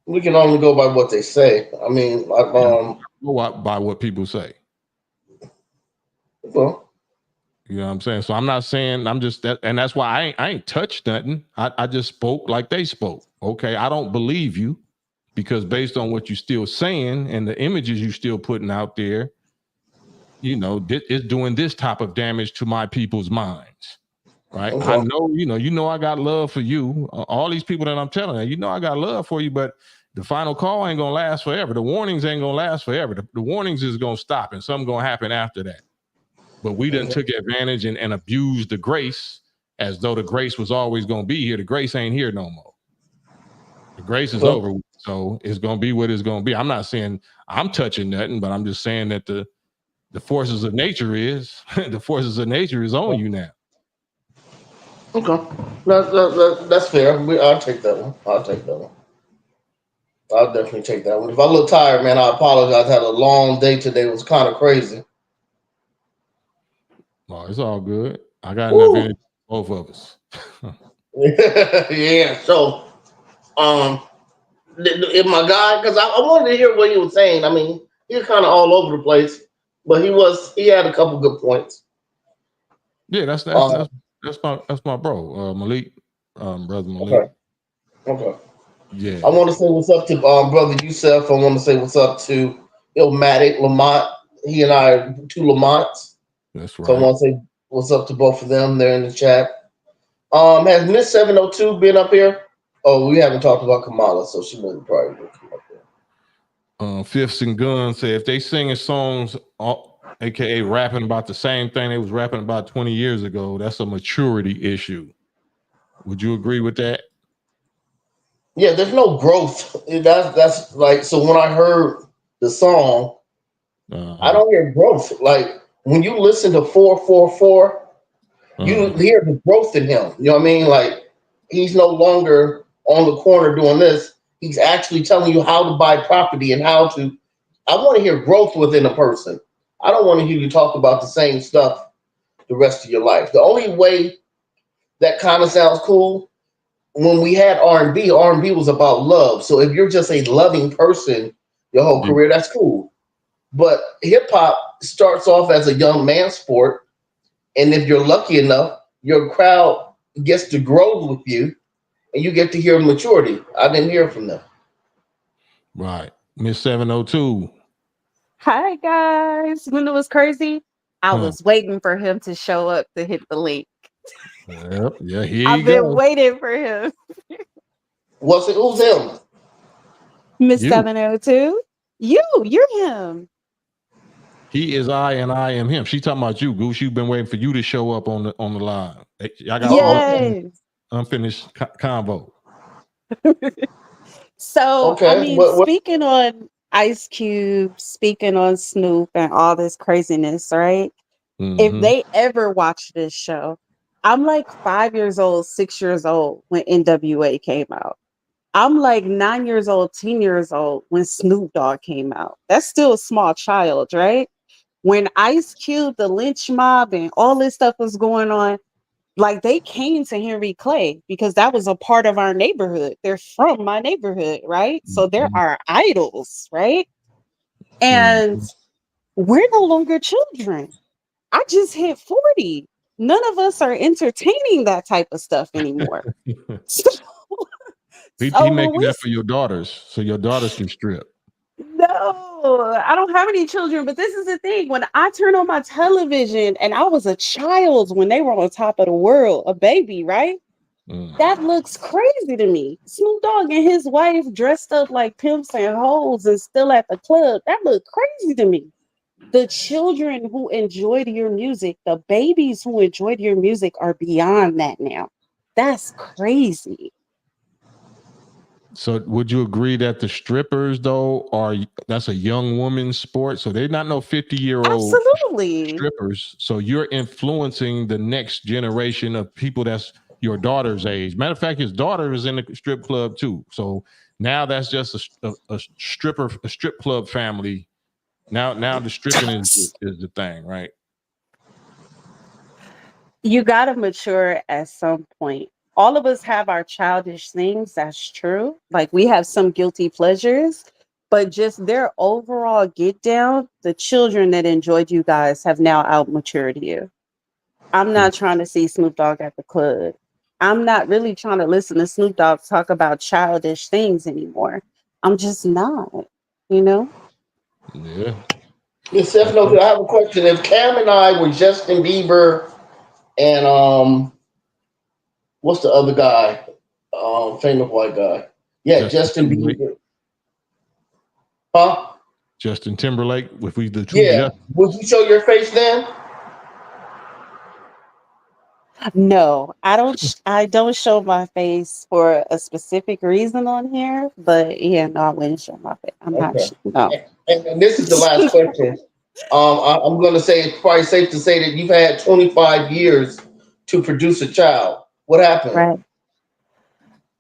We can only go by what they say. I mean, by what people say. Well, you know what I'm saying? So I'm not saying, I'm just that, and that's why I ain't touched nothing. I just spoke like they spoke. Okay, I don't believe you. Because based on what you're still saying and the images you're still putting out there, it's doing this type of damage to my people's minds, right? Okay. I know, I got love for you. All these people that I'm telling you, I got love for you, but the final call ain't gonna last forever. The warnings ain't gonna last forever. The warnings is gonna stop, and something gonna happen after that. But we done took advantage and abused the grace as though the grace was always gonna be here. The grace ain't here no more. The grace is Well, over, so it's gonna be what it's gonna be. I'm not saying I'm touching nothing, but I'm just saying that the forces of nature is the forces of nature is on you now. okay, that's fair. I'll take that one. I'll take that one. I'll definitely take that one. If I look tired, man, I apologize. I had a long day today. It was kind of crazy. Well, it's all good. I got enough Woo. energy for both of us. Yeah. So, um, if my guy, because I wanted to hear what he was saying. I mean, he was kind of all over the place, but he had a couple good points. Yeah, that's Um, my bro, Malik, brother Malik. okay. Okay. Yeah, I want to say what's up to brother Youssef. I want to say what's up to Illmatic Lamont. He and I are two Lamonts. that's So I right. want to say what's up to both of them. They're in the chat. Has Miss 702 been up here? Oh, we haven't talked about Kamala, so she wouldn't probably come up here. Fifths and Guns say if they singing songs, aka rapping about the same thing they was rapping about 20 years ago, that's a maturity issue. Would you agree with that? Yeah, there's no growth. That's like, so when I heard the song, I don't hear growth. Like when you listen to 444, you hear the growth in him. You know what I mean? Like he's no longer on the corner doing this. He's actually telling you how to buy property and how to. I want to hear growth within a person. I don't want to hear you talk about the same stuff the rest of your life. The only way that kind of sounds cool when we had R&B. R&B was about love. So if you're just a loving person your whole career, that's cool. But hip hop starts off as a young man's sport, and if you're lucky enough, your crowd gets to grow with you, and you get to hear maturity. I didn't hear from them. Right, Miss 702. Hi guys. When it was crazy, I was waiting for him to show up to hit the link. Yep. Yeah, here I've you been go. waiting for him. Who's him? Miss You. 702. You're him. He is I and I am him. She talking about you, Goose. You've been waiting for you to show up on the live. I got Yes. unfinished convo. So, I Okay. mean, speaking on Ice Cube, speaking on Snoop and all this craziness, right? If they ever watch this show, I'm like 5 years old, 6 years old when NWA came out. I'm like 9 years old, 10 years old when Snoop Dogg came out. That's still a small child, right? When Ice Cube, the lynch mob, and all this stuff was going on, like they came to Henry Clay because that was a part of our neighborhood. They're from my neighborhood, right? So they're our idols, right? And we're no longer children. I just hit 40. None of us are entertaining that type of stuff anymore. He making that for your daughters, so your daughters can strip. No, I don't have any children, but this is the thing. When I turn on my television and I was a child when they were on top of the world, a baby, right? That looks crazy to me. Snoop Dogg and his wife dressed up like pimps and hoes and still at the club. That looked crazy to me. The children who enjoyed your music, the babies who enjoyed your music are beyond that now. That's crazy. So would you agree that the strippers though that's a young woman's sport? So they're not no 50-year-old strippers. So you're influencing the next generation of people that's your daughter's age. Matter of fact, his daughter is in the strip club too. So now that's just a strip club family. Now the stripping is the thing, right? You gotta mature at some point. All of us have our childish things, that's true. Like we have some guilty pleasures, but just their overall get down, the children that enjoyed you guys have now out-matured you. I'm not trying to see Snoop Dogg at the club. I'm not really trying to listen to Snoop Dogg talk about childish things anymore. I'm just not, you know? Yeah. Yes, definitely. I have a question. If Cam and I were Justin Bieber and what's the other guy? Famous white guy. Yeah, Justin Bieber. Huh? Justin Timberlake. If we the true Would you show your face then? No, I don't show my face for a specific reason on here, but yeah, no, I wouldn't show my face. I'm not. Okay. No. And this is the last question. I'm going to say it's probably safe to say that you've had 25 years to produce a child. What happened? Right.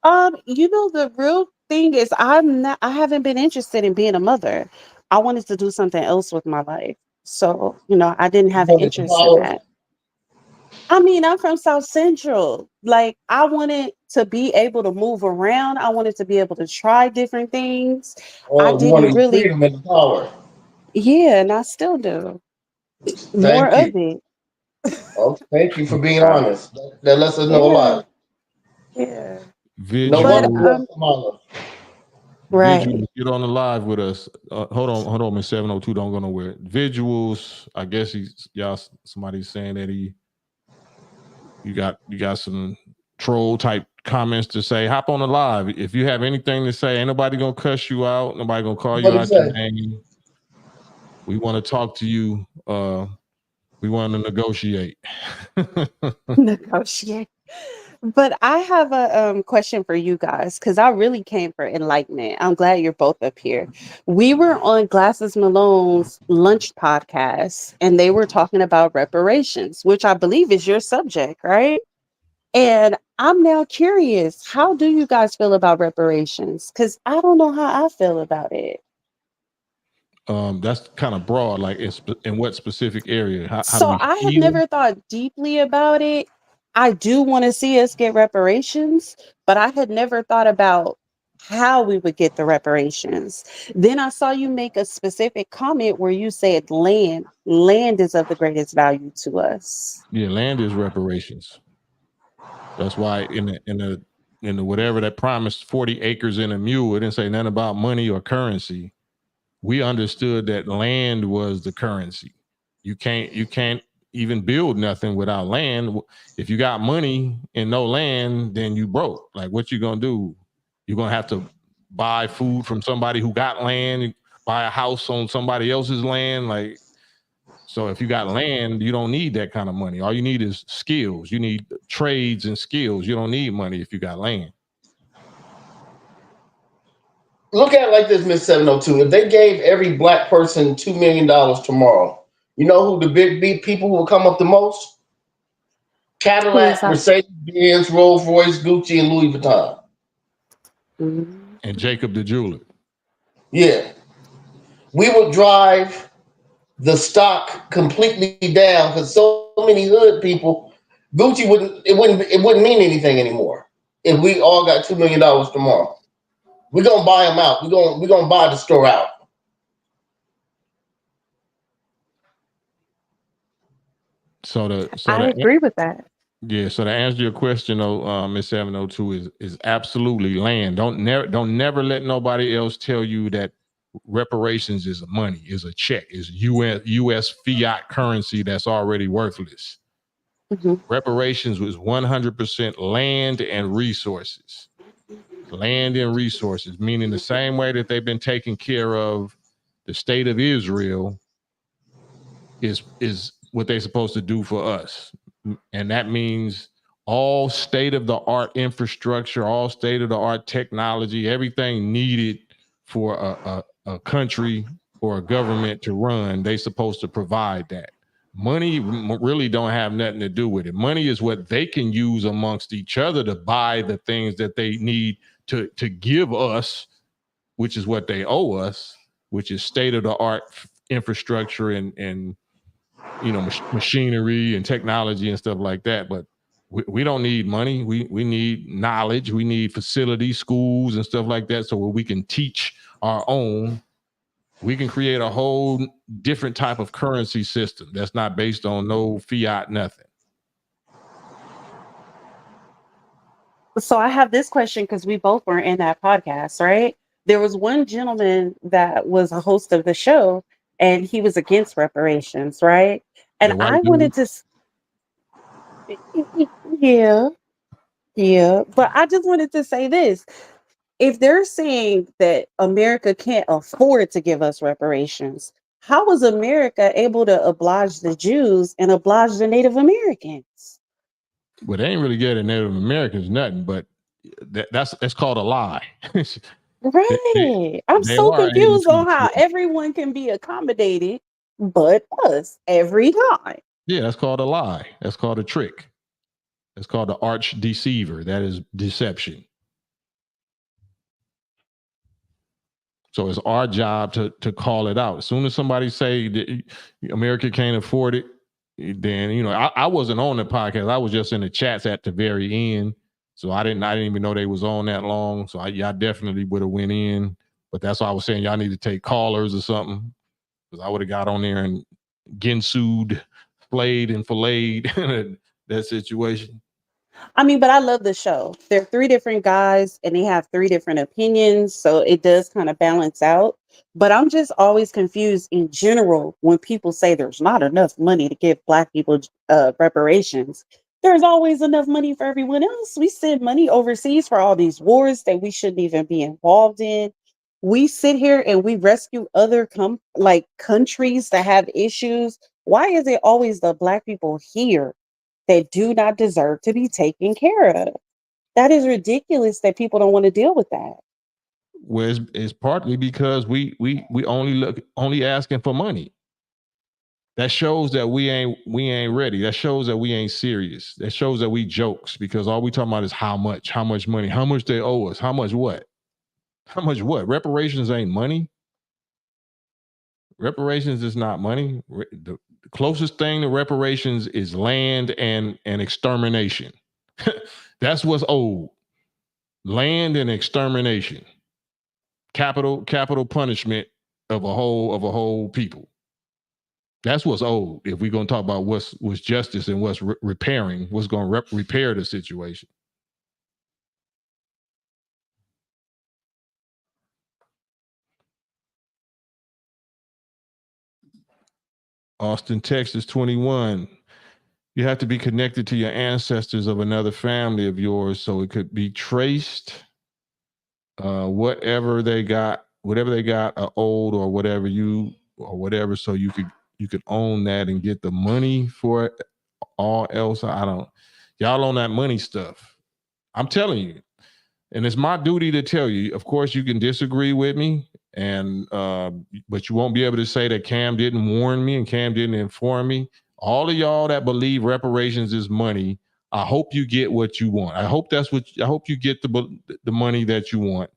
The real thing is I haven't been interested in being a mother. I wanted to do something else with my life. So, I didn't You have an wanted the interest in power, that. I mean, I'm from South Central. Like, I wanted to be able to move around. I wanted to be able to try different things. I or you didn't wanted the really, freedom and the power? yeah, and I still do more Thank you. of it. Oh, thank you for being So, honest. That lets us know a yeah, lot. yeah. No But wonder you Visuals, love Kamala. right. visuals, get on the live with us. Hold on, Miss 702, don't go nowhere. Visuals, I guess somebody's saying that you got some troll type comments to say. Hop on the live. If you have anything to say, ain't nobody gonna cuss you out, nobody gonna call What you did he out your say? name. We want to talk to you. We want to negotiate. Negotiate. But I have a question for you guys because I really came for enlightenment. I'm glad you're both up here. We were on Glasses Malone's lunch podcast, and they were talking about reparations, which I believe is your subject, right? And I'm now curious, how do you guys feel about reparations? Because I don't know how I feel about it. That's kind of broad. Like in what specific area? How do So we I had feel? never thought deeply about it. I do want to see us get reparations, but I had never thought about how we would get the reparations. Then I saw you make a specific comment where you said land. Land is of the greatest value to us. Yeah, land is reparations. That's why in the whatever that promised 40 acres and a mule, it didn't say nothing about money or currency. We understood that land was the currency. You can't even build nothing without land. If you got money and no land, then you broke. Like what you gonna do? You're gonna have to buy food from somebody who got land, buy a house on somebody else's land. Like so if you got land, you don't need that kind of money. All you need is skills. You need trades and skills. You don't need money if you got land. Look at it like this, Miss 702. If they gave every black person $2 million tomorrow, you know who the big people who will come up the most? Who is Cadillac, that? Mercedes Benz, Rolls Royce, Gucci, and Louis Vuitton. Mhm. And Jacob the jeweler. Yeah. We would drive the stock completely down because so many hood people, Gucci wouldn't mean anything anymore if we all got $2 million tomorrow. We're gonna buy them out. We're gonna buy the store out. I agree with that. Yeah, so to answer your question, though, Miss 702 is absolutely land. Don't never let nobody else tell you that reparations is money, is a check, is US fiat currency that's already worthless. Mhm. Reparations was 100% land and resources. Land and resources, meaning the same way that they've been taking care of the state of Israel is what they're supposed to do for us. And that means all state of the art infrastructure, all state of the art technology, everything needed for a country or a government to run, they supposed to provide that. Money really don't have nothing to do with it. Money is what they can use amongst each other to buy the things that they need to give us, which is what they owe us, which is state of the art infrastructure and machinery and technology and stuff like that. But we don't need money. We need knowledge. We need facilities, schools, and stuff like that, so we can teach our own. We can create a whole different type of currency system that's not based on no fiat, nothing. So I have this question because we both were in that podcast, right? There was one gentleman that was a host of the show, and he was against reparations, right? And The white I dude. wanted to, yeah, yeah, but I just wanted to say this. If they're saying that America can't afford to give us reparations, how was America able to oblige the Jews and oblige the Native Americans? Well, they ain't really getting Native Americans nothing, but that's called a lie. Right. I'm They so are able confused on to. how everyone can be accommodated, but us every time. Yeah, that's called a lie. That's called a trick. That's called the arch deceiver. That is deception. So it's our job to call it out. As soon as somebody say that America can't afford it, then I wasn't on the podcast. I was just in the chats at the very end. So I didn't even know they was on that long. So I definitely would have went in. But that's why I was saying y'all need to take callers or something. Because I would have got on there and ginsued, flayed and filleted that situation. I mean, but I love the show. They're three different guys and they have three different opinions. So it does kind of balance out. But I'm just always confused in general when people say there's not enough money to give Black people reparations. There's always enough money for everyone else. We send money overseas for all these wars that we shouldn't even be involved in. We sit here and we rescue other countries that have issues. Why is it always the Black people here that do not deserve to be taken care of? That is ridiculous that people don't want to deal with that. Well, it's partly because we only asking for money. That shows that we ain't ready. That shows that we ain't serious. That shows that we jokes, because all we talking about is how much money, how much they owe us, how much what? Reparations ain't money. Reparations is not money. The closest thing to reparations is land and extermination. That's what's owed. Land and extermination. Capital punishment of a whole people. That's what's owed. If we're going to talk about what's justice and what's repairing, what's going to repair the situation. Austin, Texas, 21. You have to be connected to your ancestors of another family of yours so it could be traced. Whatever they got old or whatever, so you could own that and get the money for it. All else, y'all on that money stuff. I'm telling you. And it's my duty to tell you. Of course, you can disagree with me, but you won't be able to say that Cam didn't warn me and Cam didn't inform me. All of y'all that believe reparations is money, I hope you get what you want. I hope you get the money that you want.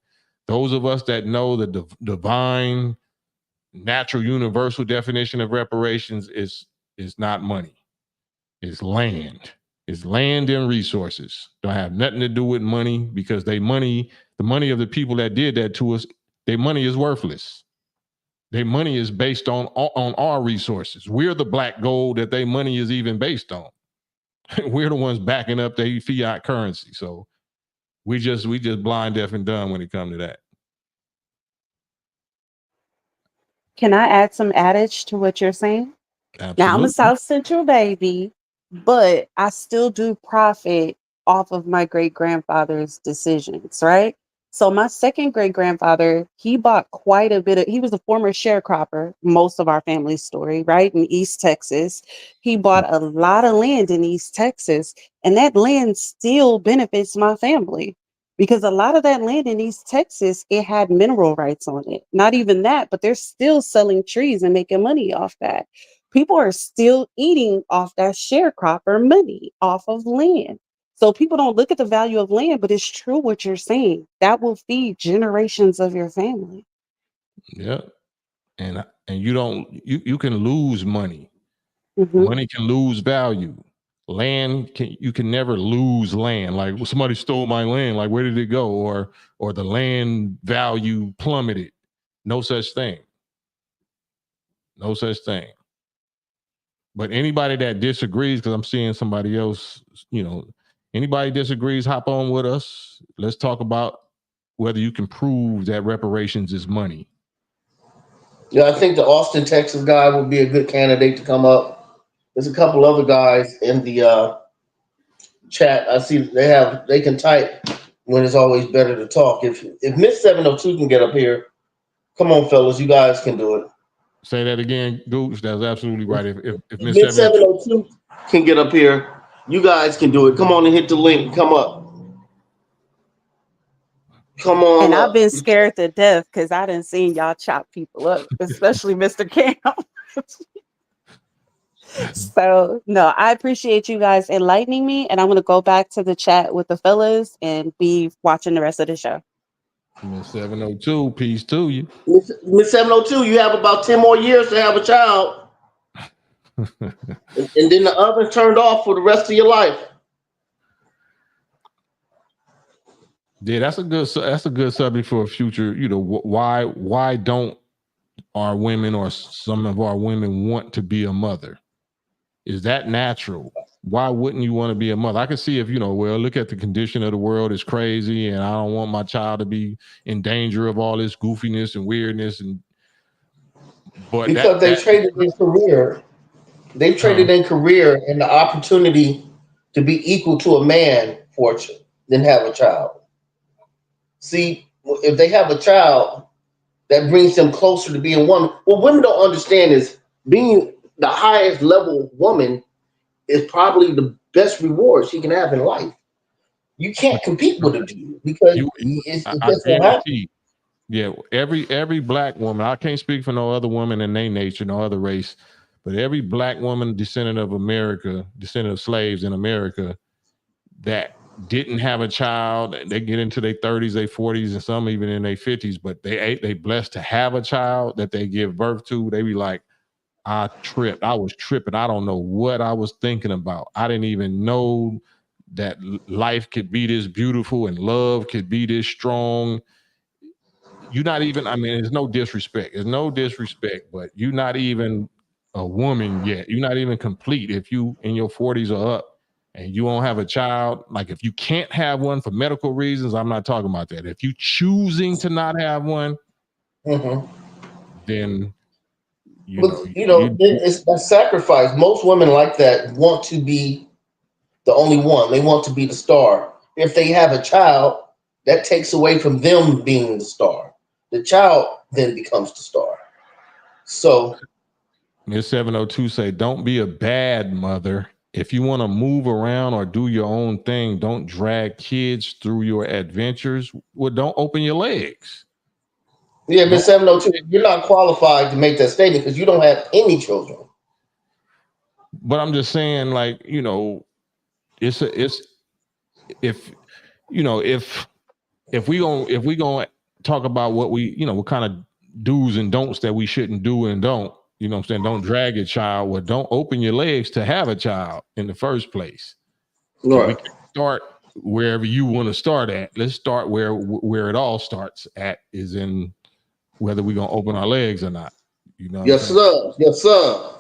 Those of us that know the divine, natural, universal definition of reparations is not money. It's land. It's land and resources. Don't have nothing to do with money, because the money of the people that did that to us, their money is worthless. Their money is based on our resources. We're the black gold that their money is even based on. We're the ones backing up their fiat currency. So we just blind, deaf, and dumb when it comes to that. Can I add some adage to what you're saying? Absolutely. Now, I'm a South Central baby, but I still do profit off of my great grandfather's decisions, right? So my second great grandfather, he bought quite a bit he was a former sharecropper, most of our family's story, right? In East Texas. He bought a lot of land in East Texas, and that land still benefits my family. Because a lot of that land in East Texas, it had mineral rights on it. Not even that, but they're still selling trees and making money off that. People are still eating off that sharecropper money off of land. So people don't look at the value of land, but it's true what you're saying. That will feed generations of your family. Yeah. And you can lose money. Mm-hmm. Money can lose value. You can never lose land. Like, well, somebody stole my land. Like, where did it go? Or the land value plummeted. No such thing. No such thing. But anybody that disagrees, because I'm seeing somebody else, anybody disagrees, hop on with us. Let's talk about whether you can prove that reparations is money. Yeah, I think the Austin, Texas guy would be a good candidate to come up. There's a couple other guys in the chat. I see they can type when it's always better to talk. If Miss 702 can get up here, come on, fellas, you guys can do it. Say that again, Gooch. That's absolutely right. If Miss 702 can get up here, You guys can do it. Come on and hit the link. Come up. Come on And I've up. been scared to death because I didn't see y'all chop people up, especially Mr. Cam. So no, I appreciate you guys enlightening me, and I'm gonna go back to the chat with the fellas and be watching the rest of the show. Miss 702, peace to you. Miss 702, you have about 10 more years to have a child. And then the oven turned off for the rest of your life. Yeah, that's a good subject for a future. You know, why don't our women or some of our women want to be a mother? Is that natural? Why wouldn't you want to be a mother? I can see if, well, look at the condition of the world is crazy and I don't want my child to be in danger of all this goofiness and weirdness. But because they traded in career. They traded in career and the opportunity to be equal to a man for than have a child. See, if they have a child, that brings them closer to being a woman. What women don't understand is being the highest level woman is probably the best reward she can have in life. You can't compete with a dude because it just won't happen. Yeah, every black woman, I can't speak for no other woman in their nature, no other race, but every black woman descendant of America, descendant of slaves in America that didn't have a child, they get into their 30s, their 40s, and some even in their 50s, but they blessed to have a child that they give birth to. They be like, I was tripping. I don't know what I was thinking about. I didn't even know that life could be this beautiful and love could be this strong. You're not even, I mean, there's no disrespect. There's no disrespect, but you're not even a woman yet. You're not even complete. If you in your 40s or up and you won't have a child, like if you can't have one for medical reasons, I'm not talking about that. If you choosing to not have one, then it's a sacrifice. Most women like that want to be the only one. They want to be the star. If they have a child, that takes away from them being the star. The child then becomes the star. So Miss 702 say, don't be a bad mother. If you want to move around or do your own thing, don't drag kids through your adventures. Well, don't open your legs. Yeah, Miss 702, you're not qualified to make that statement because you don't have any children. But I'm just saying, like, if we gonna talk about what what kind of do's and don'ts that we shouldn't do and don't, what I'm saying? Don't drag your child. Well, don't open your legs to have a child in the first place. Right. So we can start wherever you want to start at. Let's start where it all starts at, is in whether we're gonna open our legs or not. Yes, sir. Yes, sir.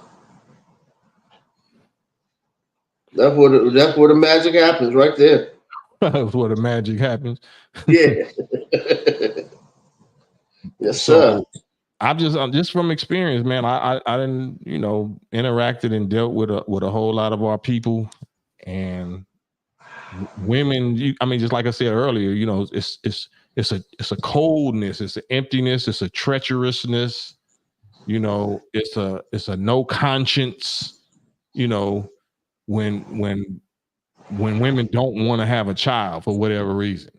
That's where the magic happens, right there. That's where the magic happens. Yeah. Yes, sir. I'm just from experience, man. I didn't, interacted and dealt with a whole lot of our people and women. Just like I said earlier, it's a coldness, it's an emptiness, it's a treacherousness. It's a no conscience. When women don't want to have a child for whatever reason,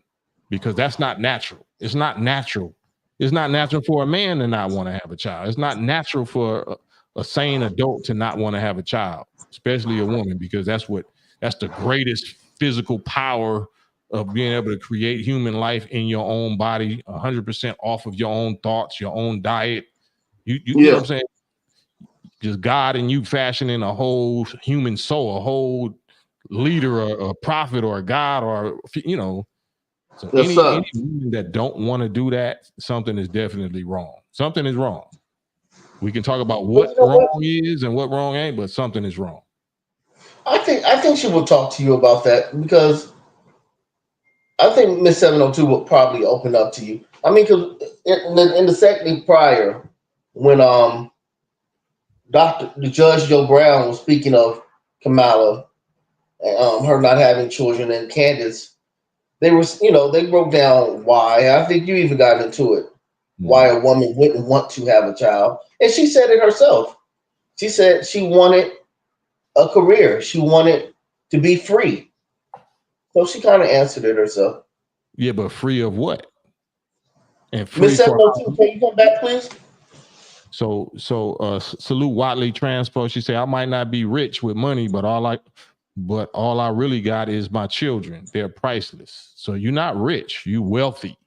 because that's not natural. It's not natural. It's not natural for a man to not want to have a child. It's not natural for a sane adult to not want to have a child, especially a woman, because that's the greatest physical power of being able to create human life in your own body, 100% off of your own thoughts, your own diet. You know what I'm saying? Just God and you fashioning a whole human soul, a whole leader or a prophet or a God or, So any women that don't want to do that, something is definitely wrong. Something is wrong. We can talk about what wrong is and what wrong ain't, but something is wrong. I think she will talk to you about that because I think Miss 702 will probably open up to you. Because in the segment prior, when the Judge Joe Brown was speaking of Kamala and her not having children, and Candace, they broke down why. I think you even got into it. Why a woman wouldn't want to have a child. And she said it herself. She said she wanted a career. She wanted to be free. So she kind of answered it herself. Yeah, but free of what? And free Miss for 702, can you come back, please? so Salute Watley Transpo. She said, I might not be rich with money, but all I really got is my children. They're priceless. So you're not rich, you wealthy.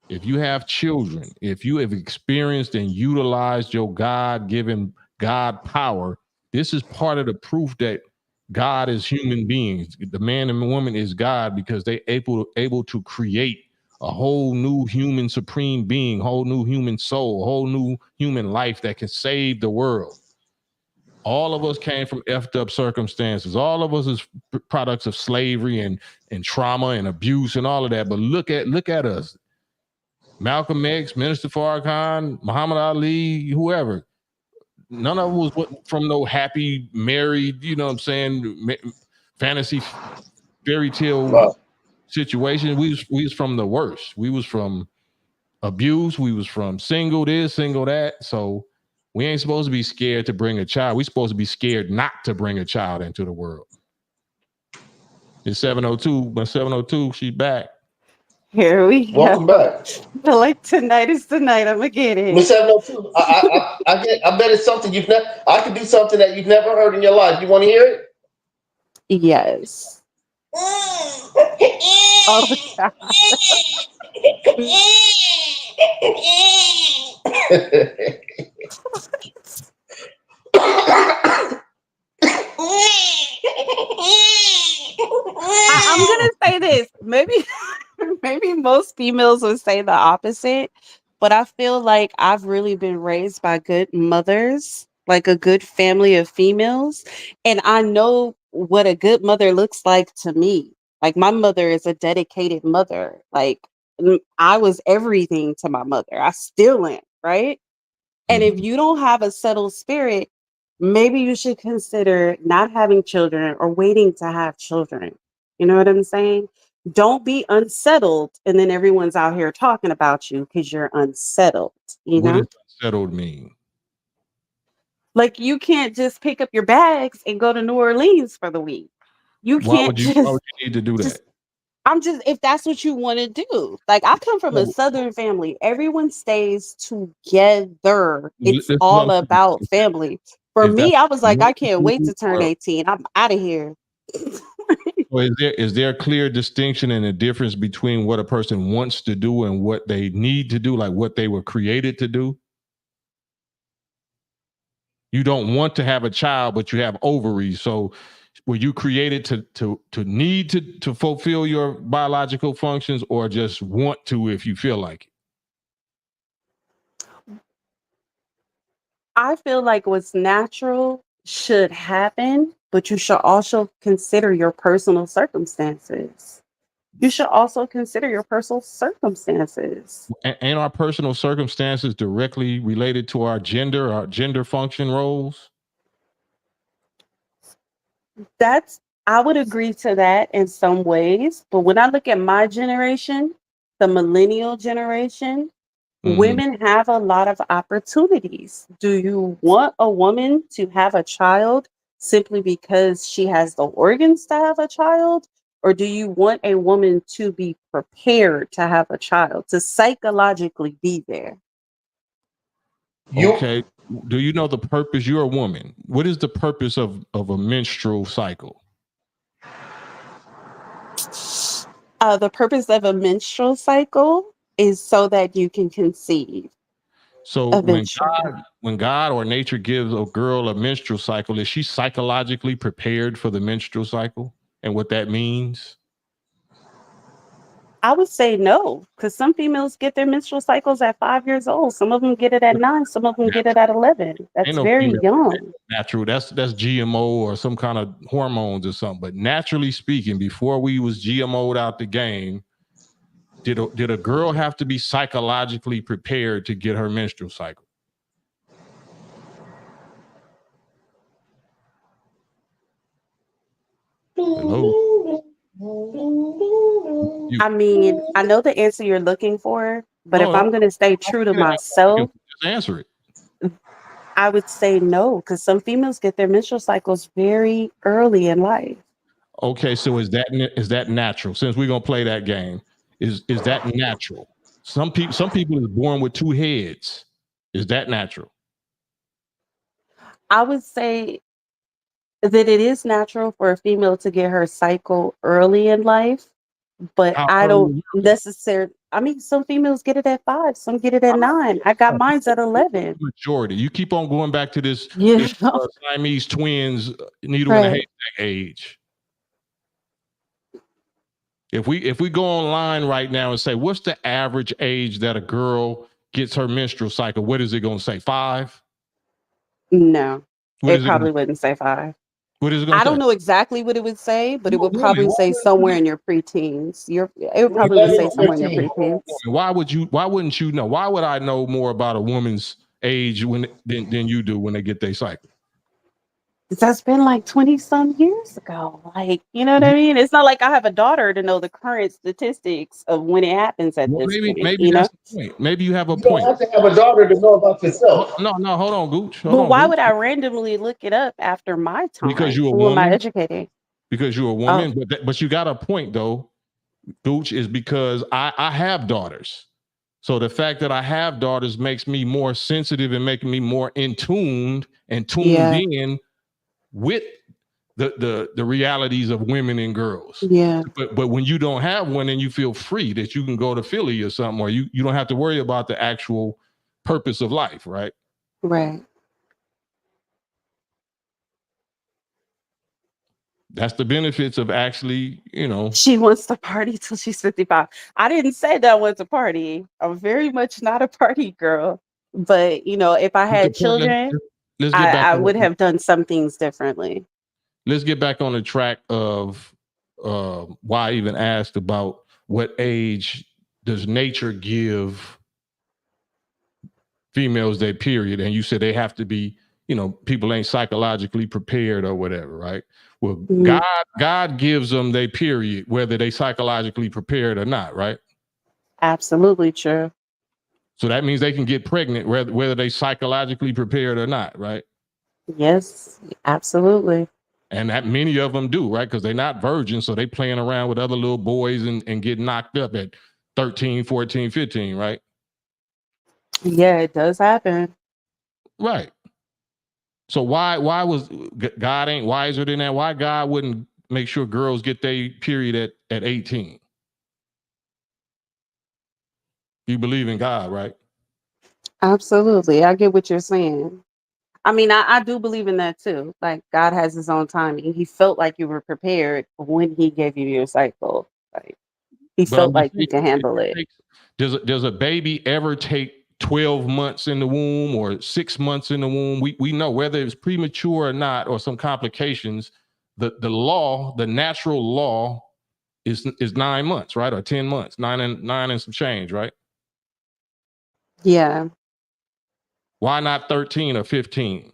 If you have children, if you have experienced and utilized your God-given God power, this is part of the proof that God is human beings. The man and the woman is God because they able to create a whole new human supreme being, whole new human soul, whole new human life that can save the world. All of us came from effed up circumstances. All of us is products of slavery and trauma and abuse and all of that. But look at us. Malcolm X, Minister Farrakhan, Muhammad Ali, whoever. None of them was from no happy, married, you know what I'm saying, fantasy fairy tale situation. We was from the worst. We was from abuse. We was from single this, single that. So we ain't supposed to be scared to bring a child. We supposed to be scared not to bring a child into the world. It's 702, but 702, she's back. Here we go. Welcome back. But like tonight is the night. I'm gonna get it. Miss 702, I bet it's something you've never. I could do something that you've never heard in your life. You want to hear it? Yes. Oh God. I'm gonna say this. Maybe most females would say the opposite, but I feel like I've really been raised by good mothers, like a good family of females, and I know what a good mother looks like to me. Like my mother is a dedicated mother. Like I was everything to my mother. I still am, right? And if you don't have a settled spirit, maybe you should consider not having children or waiting to have children. You know what I'm saying? Don't be unsettled and then everyone's out here talking about you because you're unsettled. You What know? does settled mean? Like you can't just pick up your bags and go to New Orleans for the week. You Why can't would you need to do that? if that's what you want to do. Like I come from a Southern family. Everyone stays together. It's This is what all I'm saying. about family. For If that's me, I was like, I can't wait to turn or 18. I'm out of here. So is there a clear distinction and a difference between what a person wants to do and what they need to do, like what they were created to do? You don't want to have a child, but you have ovaries. So were you created to need to fulfill your biological functions or just want to if you feel like it? I feel like what's natural should happen, but you should also consider your personal circumstances. You should also consider your personal circumstances. Ain't our personal circumstances directly related to our gender function roles? I would agree to that in some ways, but when I look at my generation, the millennial generation, women have a lot of opportunities. Do you want a woman to have a child simply because she has the organs to have a child? Or do you want a woman to be prepared to have a child, to psychologically be there? Okay. Do you know the purpose? You're a woman. What is the purpose of a menstrual cycle? The purpose of a menstrual cycle is so that you can conceive. So when God or nature gives a girl a menstrual cycle, is she psychologically prepared for the menstrual cycle and what that means? I would say no, because some females get their menstrual cycles at 5 years old. Some of them get it at 9. Some of them get it at 11. That's very young. Natural. That's GMO or some kind of hormones or something. But naturally speaking, before we was GMO'd out the game, did a girl have to be psychologically prepared to get her menstrual cycle? Hello? I mean, I know the answer you're looking for, but if I'm going to stay true to myself, just answer it. I would say no, because some females get their menstrual cycles very early in life. Okay, so is that natural? Since we're gonna play that game, is that natural? Some people is born with two heads. Is that natural? I would say that it is natural for a female to get her cycle early in life, but How I don't early? necessarily. I mean, some females get it at 5, some get it at 9. I got mine's at 11. Majority. You keep on going back to this Yeah, Siamese twins, needle in a right. haystack age. If we go online right now and say, what's the average age that a girl gets her menstrual cycle? What is it going to say? 5? No, What it is it going probably to wouldn't say 5. What is it going I to don't say? know exactly what it would say, but it You're a would woman. probably say somewhere in your preteens. It would probably would 11 say or somewhere in your 15. preteens. Why wouldn't you know? Why would I know more about a woman's age than you do when they get their cycle? That's been like 20 some years ago. Like, you know what I mean? It's not like I have a daughter to know the current statistics of when it happens at Well, this point, maybe you know? that's the point. Maybe you have a You don't point. have to have a daughter to know about yourself. No, hold on, Gooch. Hold But on, why Gooch. would I randomly look it up after my Because time? you're a Who am I woman. educating? Because you're a Oh, woman. But you got a point though, Gooch, is because I have daughters. So the fact that I have daughters makes me more sensitive and making me more tuned yeah, in with the realities of women and girls. yeah, But when you don't have one, then you feel free that you can go to Philly or something, or you don't have to worry about the actual purpose of life, right? right. That's the benefits of actually, She wants to party till she's 55. I didn't say that I want to party. I'm very much not a party girl. But, if I the had point. children, Let's get back I on. would have done some things differently. Let's get back on the track of why I even asked about what age does nature give females their period, and you said they have to be, people ain't psychologically prepared or whatever, right? Well, Mhm. God gives them their period whether they psychologically prepared or not, right? Absolutely true. So that means they can get pregnant whether they psychologically prepared or not, right? Yes, absolutely. And that many of them do, right? Because they're not virgins, so they playing around with other little boys and get knocked up at 13, 14, 15, right? Yeah, it does happen. Right. So why was God ain't wiser than that? Why God wouldn't make sure girls get their period at 18? You believe in God, right? Absolutely. I get what you're saying. I mean, I do believe in that too. Like God has his own timing. He felt like you were prepared when he gave you your cycle. Like he But I'm felt just like you saying, can handle it. does a baby ever take 12 months in the womb or 6 months in the womb? We know whether it's premature or not, or some complications, the natural law is 9 months, right? Or 10 months, nine and some change, right? Yeah. Why not 13 or 15?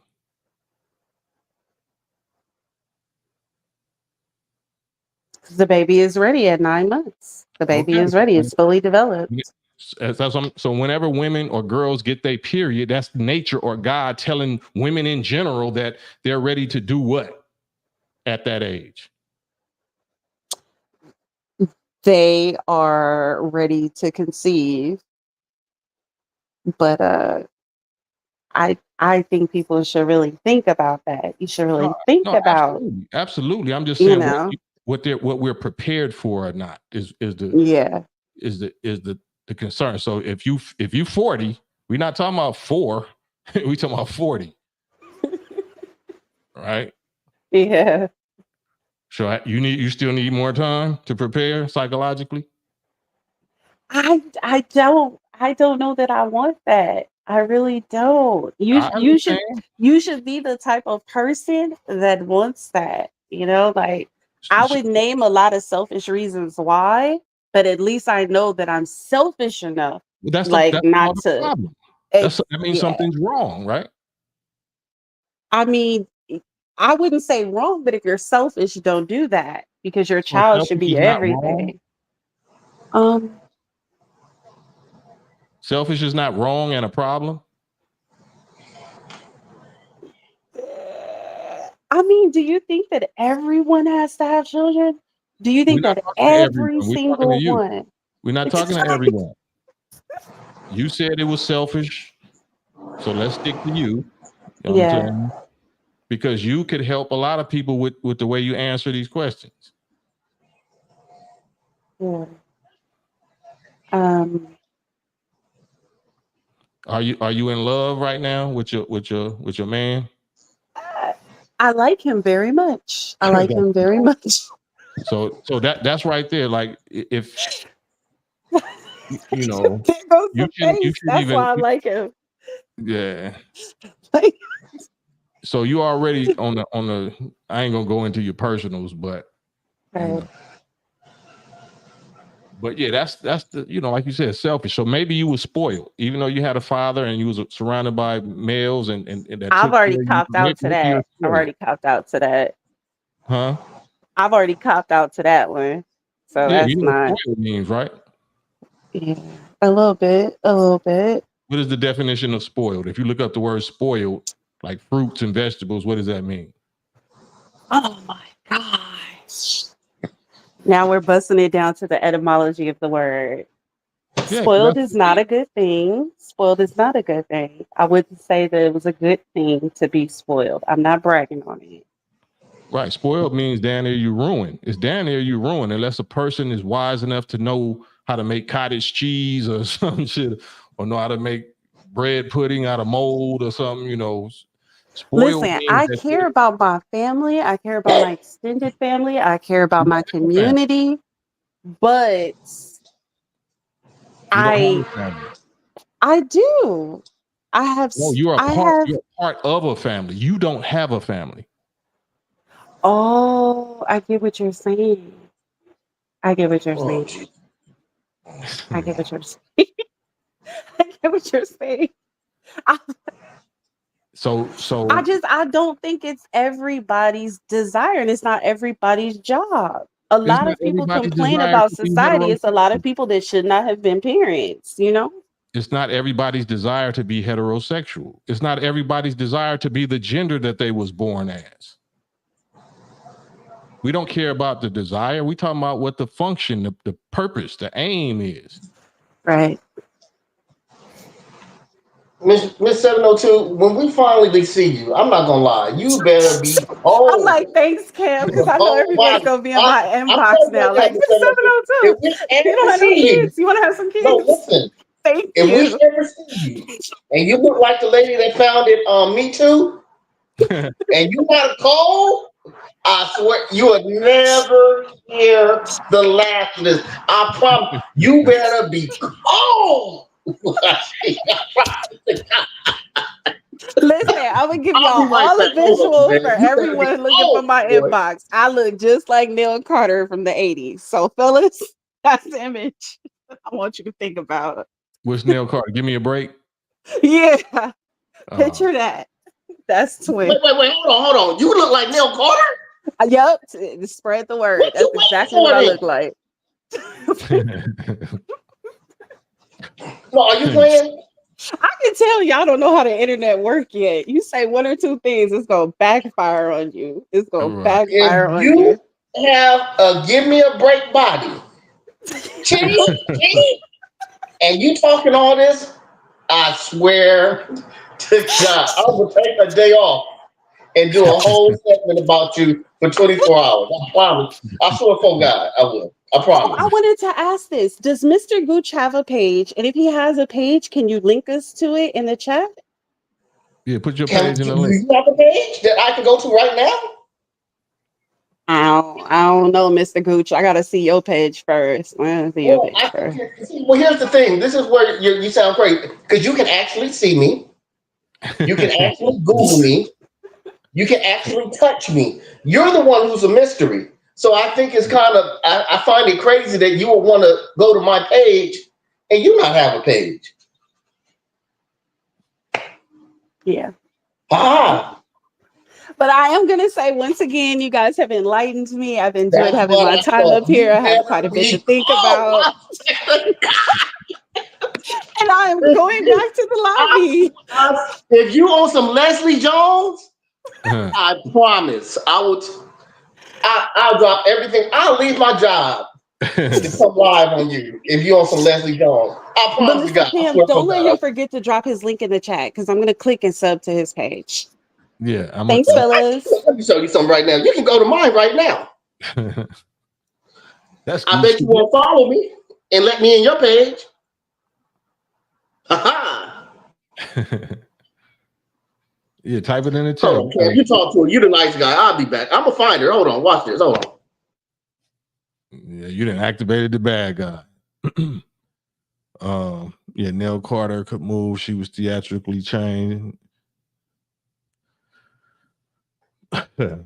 The baby is ready at 9 months. The baby Okay. is ready. It's fully developed. So whenever women or girls get their period, that's nature or God telling women in general that they're ready to do what at that age. They are ready to conceive, but I think people should really think about that. You should No, really think no, about, absolutely. I'm just you saying know, what we're prepared for or not is the yeah. is the is the the concern. So if you 40, we're not talking about 4, we talking about 40, right? Yeah. So you still need more time to prepare psychologically. I don't know that I want that. I really don't. You I sh- you should understand. you should be the type of person that wants that. Like I So would name a lot of selfish reasons why, but at least I know that I'm selfish enough, like that's all not the to. problem. That means Yeah. something's wrong, right? I mean, I wouldn't say wrong, but if you're selfish, don't do that because your So child should selfish be is your not wrong. everything. Um, Selfish is not wrong and a problem. I mean, do you think that everyone has to have children? Do you We're think not that talking to everyone. every We're talking to single you. one? We're not talking to everyone. You said it was selfish, so let's stick to you. You know what I'm Yeah. saying? Because you could help a lot of people with the way you answer these questions. Yeah. Are you in love right now with your man? I like him very much. I like him very much. So that's right there. Like if you know, There goes you the should face. That's even why I like him. yeah. Like, So you already on the. I ain't gonna go into your personals, but right. but yeah, that's the like you said, selfish. So maybe you were spoiled, even though you had a father and you was surrounded by males and that I've took already care of you. copped out to Maybe you're that. I've spoiled. already copped out to that. Huh? I've already copped out to that one. So Yeah, that's you know not. what spoiled means, right? Yeah, a little bit. What is the definition of spoiled? If you look up the word spoiled, like fruits and vegetables, what does that mean? Oh my gosh. Now we're busting it down to the etymology of the word. Yeah, Spoiled is not a good thing. Spoiled is not a good thing. I wouldn't say that it was a good thing to be spoiled. I'm not bragging on it. right. Spoiled means down there you ruin. It's down there you ruin unless a person is wise enough to know how to make cottage cheese or some shit, or know how to make bread pudding out of mold or something. Spoiled Listen, means I that care about my family. I care about my extended family. I care about my community. But you don't have I a family. I do. No, you're a part of a family. You don't have a family. Oh, I get what you're saying. I get what you're saying. I get what you're saying. I get what you're saying. So I don't think it's everybody's desire and it's not everybody's job. A it's lot not of people everybody's complain desire about to be society. It's a lot of heterosexual. people that should not have been parents, It's not everybody's desire to be heterosexual. It's not everybody's desire to be the gender that they was born as. We don't care about the desire. We talking about what the function, the purpose, the aim is. Right. Miss 702, when we finally see you, I'm not gonna lie, you better be I'm cold. like, thanks, Cam, because I know Oh, everybody's body. gonna be in my I'm inbox telling you now. right now, Like, Miss Miss 702, 702, if we you don't ever have no see you, kids. You want to have some no, kids? listen, Thank if you. we ever see you, and you look like the lady that founded Me Too, and you not cold, I swear you would never hear the last of this. I promise. You better be cold. Listen, I'm gonna give I'll y'all be right all the back. Hold on, visuals man. for You better be everyone looking for cold, my boy. inbox. I look just like Neil Carter from the 80s. So, fellas, that's the image I want you to think about. What's Nell Carter? Give me a break. Yeah, picture that. That's twin. Wait. Hold on. You look like Neil Carter? Yep, spread the word. What That's you waiting exactly for what I then? look like. No, are you playing? I can tell y'all don't know how the internet work yet. You say one or two things, it's gonna backfire on you. It's gonna Right. backfire If on you. you have a give me a break body, chitty, and you talking all this, I swear to God, I will take a day off and do a whole segment about you for 24 hours. I promise. I swear for God, I will. I Oh, promise. I wanted to ask this. Does Mr. Gooch have a page? And if he has a page, can you link us to it in the chat? Yeah, put your Do page in the link. you have a page that I can go to right now? I don't know, Mr. Gooch. I gotta see your page first. I gotta see your Well, page first. well, here's the thing. This is where you sound great because you can actually see me. You can actually Google me. You can actually touch me. You're the one who's a mystery. So I think it's kind of, I find it crazy that you would want to go to my page and you not have a page. Yeah. Ah, But I am gonna say once again, you guys have enlightened me. I've enjoyed that's having what my I time thought. up here. You I have quite better a bit to be think about. And I am going back to the lobby. If you on some Leslie Jones, I promise. I'll drop everything. I'll leave my job to come live on you if you on some Leslie Jones. I But promise you, Mr. God. I Kim, swear don't to let God. him forget to drop his link in the chat because I'm gonna click and sub to his page. Yeah, Thanks, fellas. Let me show you something right now. You can go to mine right now. That's I bet you won't follow me and let me in your page. Aha. Yeah, type it in the chat. Hold on, Cam. You talk to her. You the nice guy. I'll be back. I'm gonna find her. Hold on. Watch this. Hold on. Yeah, you done activated the bad guy. Yeah, Nell Carter could move. She was theatrically trained. Man,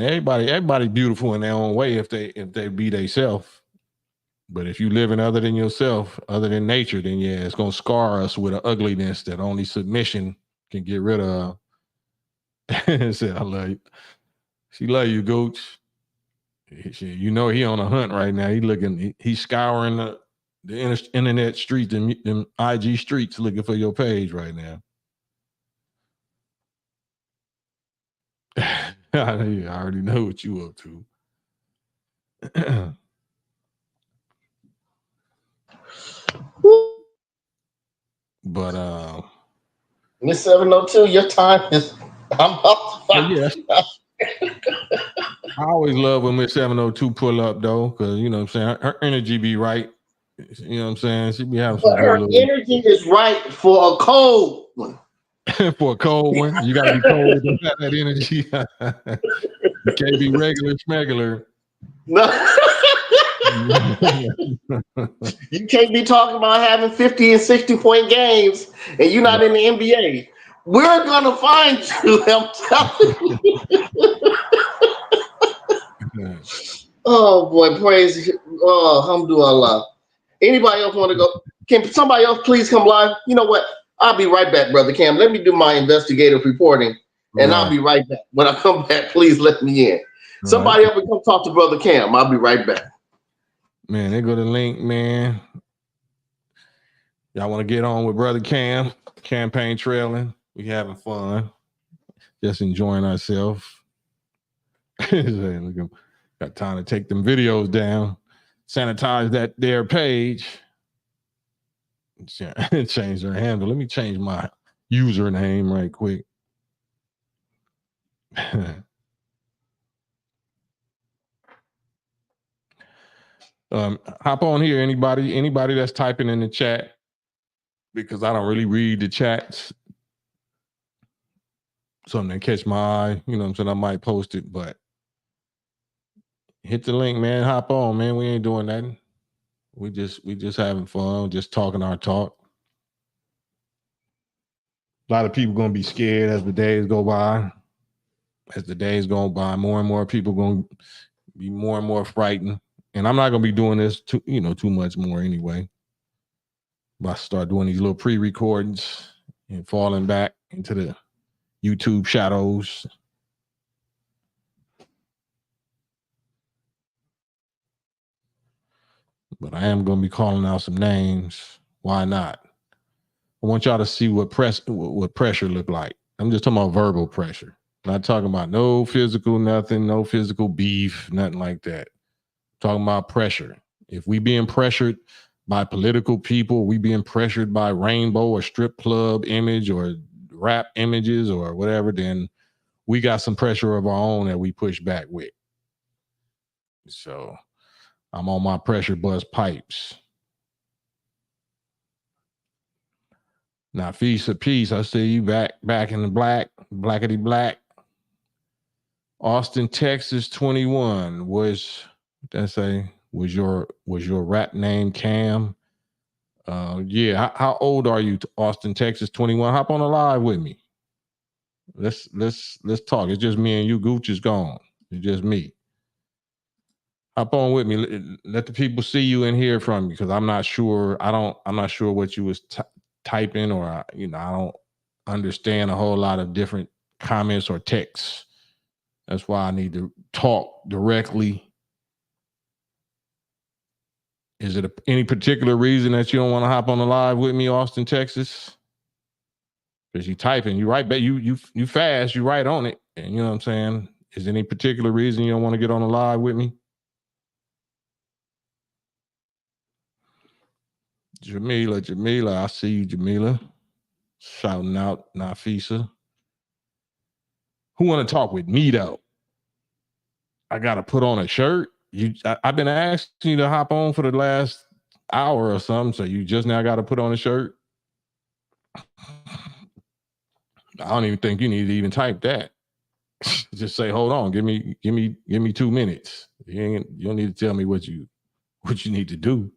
everybody beautiful in their own way if they be themselves. But if you living other than yourself, other than nature, then yeah, it's gonna scar us with an ugliness that only submission can get rid of. Say, I love you. She love you, Gooch. You know he on a hunt right now. He's scouring the internet streets, them IG streets, looking for your page right now. I already know what you up to. But Miss 702, your time is. I'm up. Yeah. I always love when Miss 702 pull up though, because you know what I'm saying, her energy be right. You know what I'm saying? She be having some But her energy is right for a cold one. for a cold one. You gotta be cold to have that energy. You can't be regular schmegular. No. You can't be talking about having 50 and 60-point games and you're not in the NBA. We're gonna find you. I'm telling you. Oh boy, praise. Oh, alhamdulillah. Anybody else want to go? Can somebody else please come live? You know what? I'll be right back, Brother Cam. Let me do my investigative reporting, and I'll be right back. When I come back, please let me in. Somebody else come talk to Brother Cam. I'll be right back. Man, they go to link, man. Y'all want to get on with Brother Cam? Campaign trailing. We having fun. Just enjoying ourselves. Got time to take them videos down. Sanitize that their page. Change their handle. Let me change my username right quick. Hop on here, anybody that's typing in the chat, because I don't really read the chats. Something that catch my eye, you know what I'm saying? I might post it, but hit the link, man. Hop on, man. We ain't doing nothing. We just having fun, just talking our talk. A lot of people gonna be scared as the days go by. As the days go by, more and more people gonna be more and more frightened. And I'm not gonna be doing this too much more anyway. But I start doing these little pre-recordings and falling back into the YouTube shadows. But I am gonna be calling out some names. Why not? I want y'all to see what pressure look like. I'm just talking about verbal pressure. Not talking about no physical nothing, no physical beef, nothing like that. Talking about pressure. If we being pressured by political people, we being pressured by rainbow or strip club image or rap images or whatever, then we got some pressure of our own that we push back with. So I'm on my pressure bust pipes. Now, Feast of Peace, I see you back in the blackety black. Austin, Texas, 21 was your rap name Cam? Yeah. How old are you, Austin, Texas, 21? Hop on a live with me. Let's talk. It's just me and you. Gooch is gone. It's just me. Hop on with me. Let the people see you and hear from you, because I'm not sure. I'm not sure what you was typing, or I don't understand a whole lot of different comments or texts. That's why I need to talk directly. Is it any particular reason that you don't want to hop on the live with me, Austin, Texas? Because you typing, you write, but you fast, you write on it, and you know what I'm saying. Is there any particular reason you don't want to get on the live with me? Jamila, I see you, Jamila. Shouting out Nafisa. Who want to talk with me though? I gotta put on a shirt. I've been asking you to hop on for the last hour or something, so you just now got to put on a shirt. I don't even think you need to even type that. Just say, hold on, give me 2 minutes. You don't need to tell me what you need to do.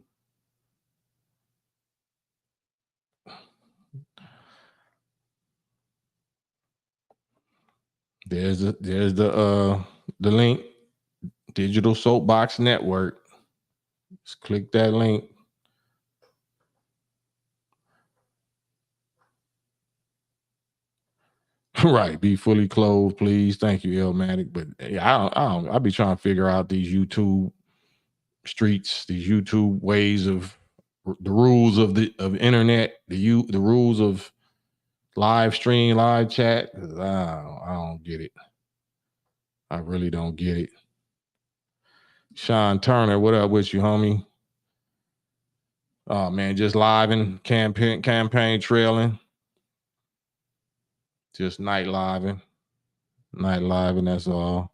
There's the link, Digital Soapbox Network. Just click that link. Right, be fully clothed, please. Thank you, Elmatic. But I be trying to figure out these YouTube streets, these YouTube ways of the rules of internet, the rules of live stream, live chat. I don't get it. I really don't get it. Sean Turner, what up with you, homie? Oh man, just living, campaign trailing. Just night living, that's all.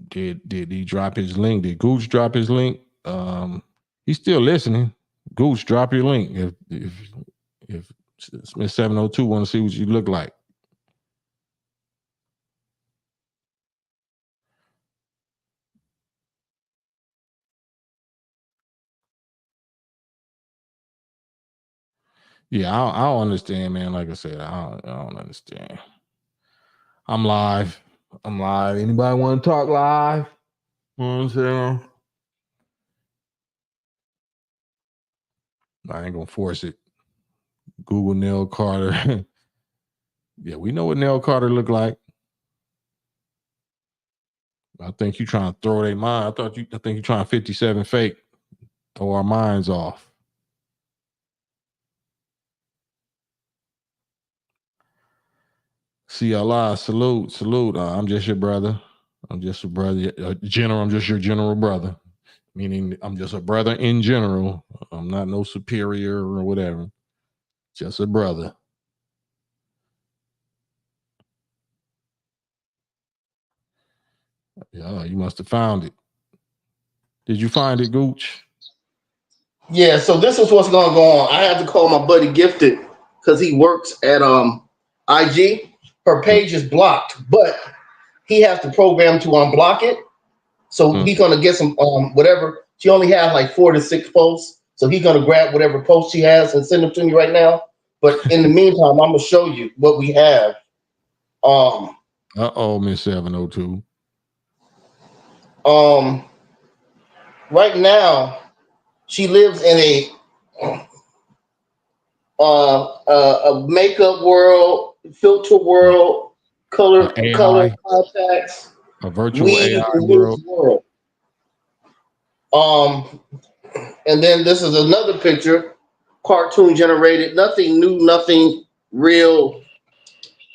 Did he drop his link? Did Gooch drop his link? He's still listening. Gooch, drop your link if Smith 702 want to see what you look like. Yeah, I don't understand, man. Like I said, I don't understand. I'm live. Anybody want to talk live? You know what I'm saying? I ain't gonna force it. Google Nell Carter. Yeah, we know what Nell Carter look like. I think you trying to throw their mind. I think you trying 57 fake. Throw our minds off. CLI, salute. I'm just your brother. I'm just a brother. General, I'm just your general brother. Meaning I'm just a brother in general. I'm not no superior or whatever. Just a brother. Yeah, you must have found it. Did you find it, Gooch? Yeah, so this is what's gonna go on. I have to call my buddy Gifted because he works at IG. Her page is blocked, but he has to program to unblock it. So he's gonna get some whatever. She only has like 4 to 6 posts. So he's gonna grab whatever posts she has and send them to me right now. But in the meantime, I'm gonna show you what we have. Miss 702. Right now, she lives in a makeup world, filter world, color contacts, a virtual AI world. And then this is another picture, cartoon generated, nothing new, nothing real.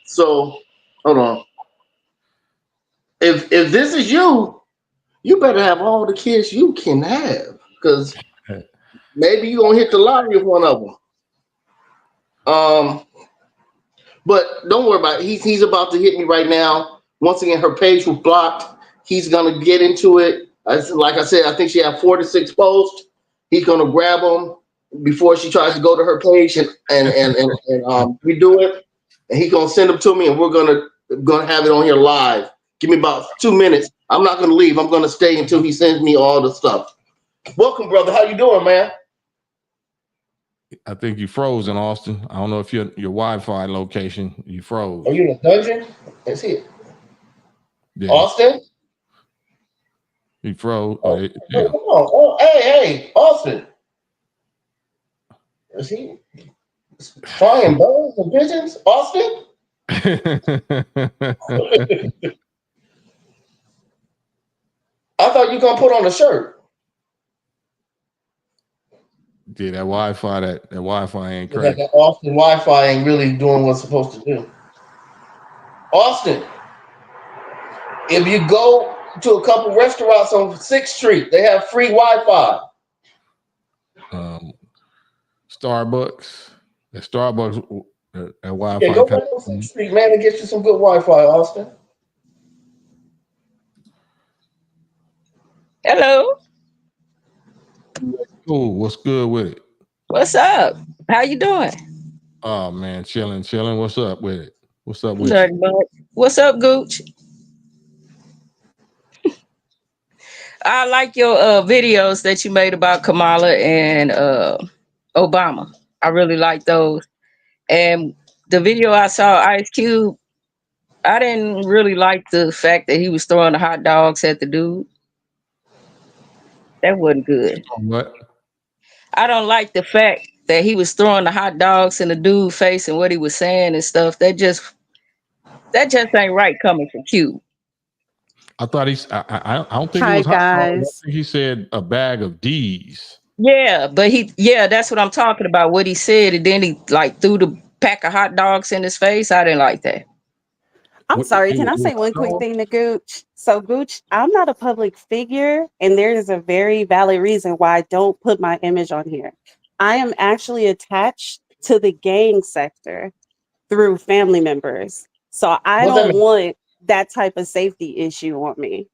So hold on. If this is you, you better have all the kids you can have, because maybe you're gonna hit the lottery with one of them. But don't worry about it. He's about to hit me right now. Once again, her page was blocked. He's gonna get into it. Like I said, I think she had 4 to 6 posts. He's gonna grab them before she tries to go to her page and redo it. And he's gonna send them to me, and we're gonna have it on here live. Give me about 2 minutes. I'm not gonna leave. I'm gonna stay until he sends me all the stuff. Welcome, brother. How you doing, man? I think you froze in Austin. I don't know if your Wi-Fi location, you froze. Are you in a dungeon? Let's see it. Yeah. Austin? He froze. Oh, yeah. Come on. Oh, hey, Austin. Is he flying birds and pigeons? Austin? I thought you were gonna put on a shirt. Yeah, that Wi-Fi ain't That crazy. Austin Wi-Fi ain't really doing what's supposed to do. Austin, if you go to a couple restaurants on 6th Street, they have free Wi-Fi. Starbucks. At Starbucks, that Wi-Fi. Yeah, go right on 6th Street, man, and get you some good Wi-Fi, Austin. Hello. Cool. What's good with it? What's up? How you doing? Oh man, chilling. What's up with it? What's up with Nothing you? much. What's up, Gooch? I like your videos that you made about Kamala and Obama. I really like those. And the video I saw, Ice Cube, I didn't really like the fact that he was throwing the hot dogs at the dude. That wasn't good. What? I don't like the fact that he was throwing the hot dogs in the dude's face and what he was saying and stuff. That just ain't right coming from Cube. I thought I don't think it Hi was hot dogs. I guys. think he said a bag of D's. Yeah, but that's what I'm talking about. What he said, and then he like threw the pack of hot dogs in his face. I didn't like that. I'm sorry. Can I say one quick thing to Gooch? So, Gooch, I'm not a public figure, and there is a very valid reason why I don't put my image on here. I am actually attached to the gang sector through family members. So I What's that don't mean? want that type of safety issue on me.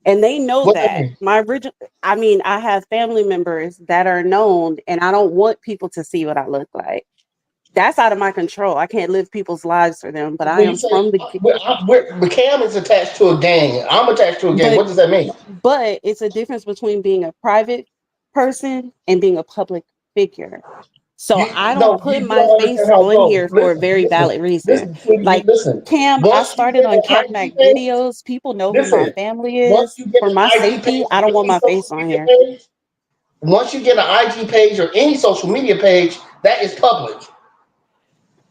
And they know What's that that. mean? I have family members that are known, and I don't want people to see what I look like. That's out of my control. I can't live people's lives for them, but I When you am say from the but Cam is attached to a gang, I'm attached to a gang. but What does that mean? but it's a difference between being a private person and being a public figure. So I don't put You my don't understand face how it on goes. here for a very valid reason. Listen, Like listen. Cam, I Once you started get on an Cam Mac IG page, videos. People know who my listen. family Once is. you get For an my IG safety, page I or don't want any my social face on media here. page, once you get an IG page or any social media page, that is public.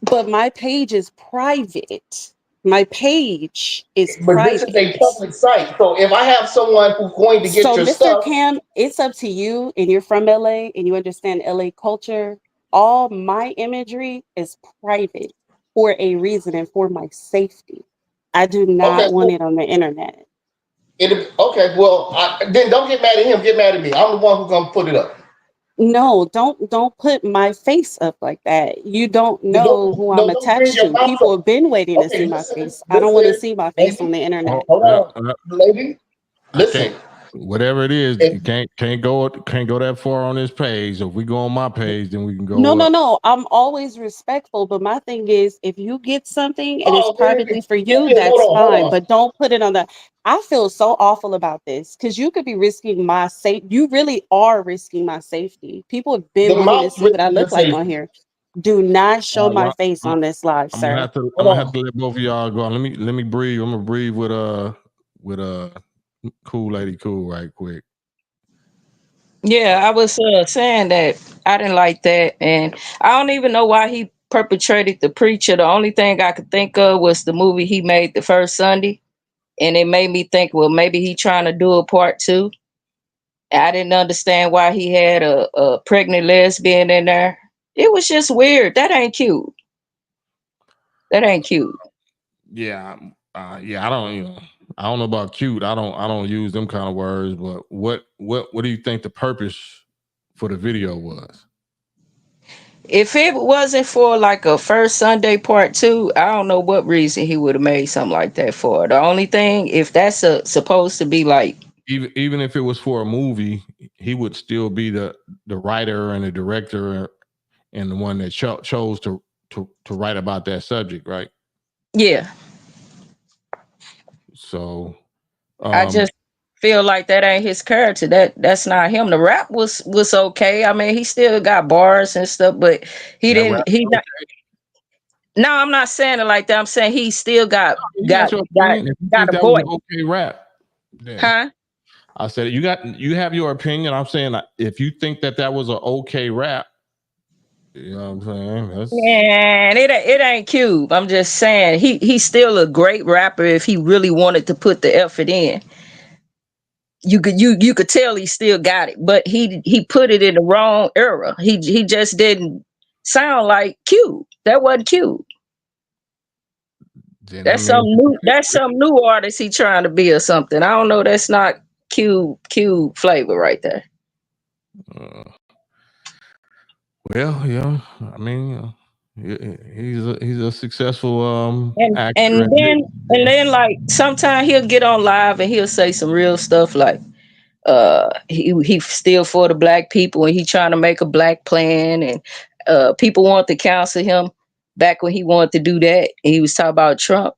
But my page is private. My page is But this is a private. public site. So if I have someone who's going to get So, your Mr. stuff, Cam, it's up to you, and you're from LA and you understand LA culture. All my imagery is private for a reason and for my safety. I do okay, not want well, it on the internet. then don't get mad at him. Get mad at me. I'm the one who's gonna put it up. No, don't put my face up like that. You don't know who I'm Don't bring attached your to. mouth People up. have been waiting to Okay, see my listen, face. I don't want to see my face on lady. the internet. Hold on, lady. I Listen. can't. Whatever it is, If you can't go that far on this page. If we go on my page, then we can go No, no, up. no. I'm always respectful, but my thing is, if you get something and it's privately for you, okay, that's hold fine. on. But don't put it on the. I feel so awful about this because you could be risking my safe. You really are risking my safety. People have The been wanting to mouth see what I risking your look like on safety. here. Do not show my Well, face on this live, I'm gonna sir. have to. Hold I'm gonna have on. to let both of y'all go. Let me breathe. I'm gonna breathe with cool lady cool right quick. Yeah, I was saying that I didn't like that, and I don't even know why he perpetrated the preacher. The only thing I could think of was the movie he made the first Sunday, and it made me think, well, maybe he trying to do a part two. I didn't understand why he had a pregnant lesbian in there. It was just weird. That ain't cute. That ain't cute. Yeah, yeah. I don't know about cute. I don't use them kind of words. But what do you think the purpose for the video was? If it wasn't for like a first Sunday part two, I don't know what reason he would have made something like that for. The only thing, if that's supposed to be like, Even if it was for a movie, he would still be the writer and the director and the one that chose to write about that subject, right? yeah, So, I just feel like that ain't his character. That's not him. The rap was okay. I mean, he still got bars and stuff, but he that rap. didn't. He not. No, I'm not saying it like that. I'm saying he still got You got got your got opinion. If you got think a that was voice, an okay rap, then huh? I said you have your opinion. I'm saying if you think that was an okay rap, you know what I'm saying? Man, it ain't Cube. I'm just saying he's still a great rapper if he really wanted to put the effort in. you could tell he still got it, but he put it in the wrong era. He just didn't sound like Cube. That wasn't Cube. Then That's I mean, some new artist he trying to be or something. I don't know. That's not Cube flavor right there. Well, yeah. I mean, he's a successful actor. And then like sometimes he'll get on live and he'll say some real stuff like he still for the black people and he trying to make a black plan, and people want to counsel him back when he wanted to do that, and he was talking about Trump,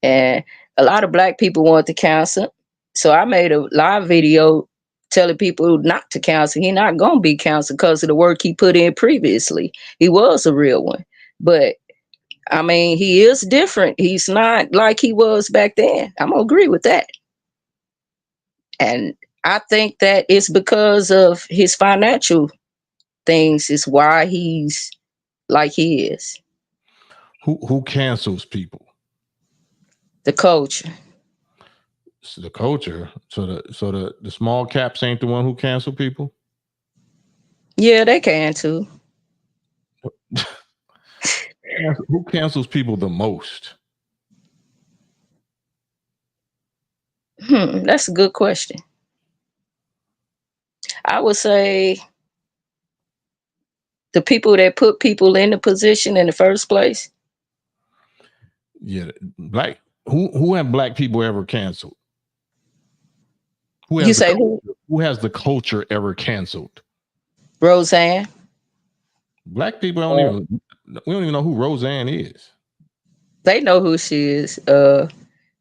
and a lot of black people want to counsel. So I made a live video telling people not to counsel. He not gonna be counseled because of the work he put in previously. He was a real one, but I mean, he is different. He's not like he was back then. I'm gonna agree with that. And I think that it's because of his financial things is why he's like he is. Who cancels people? The culture. So the culture. So the small caps ain't the one who cancel people? Yeah, they can too. Who cancels people the most? That's a good question. I would say the people that put people in the position in the first place. Yeah, who have black people ever canceled? Who has the culture ever canceled? Roseanne. Black people we don't even know who Roseanne is. They know who she is. But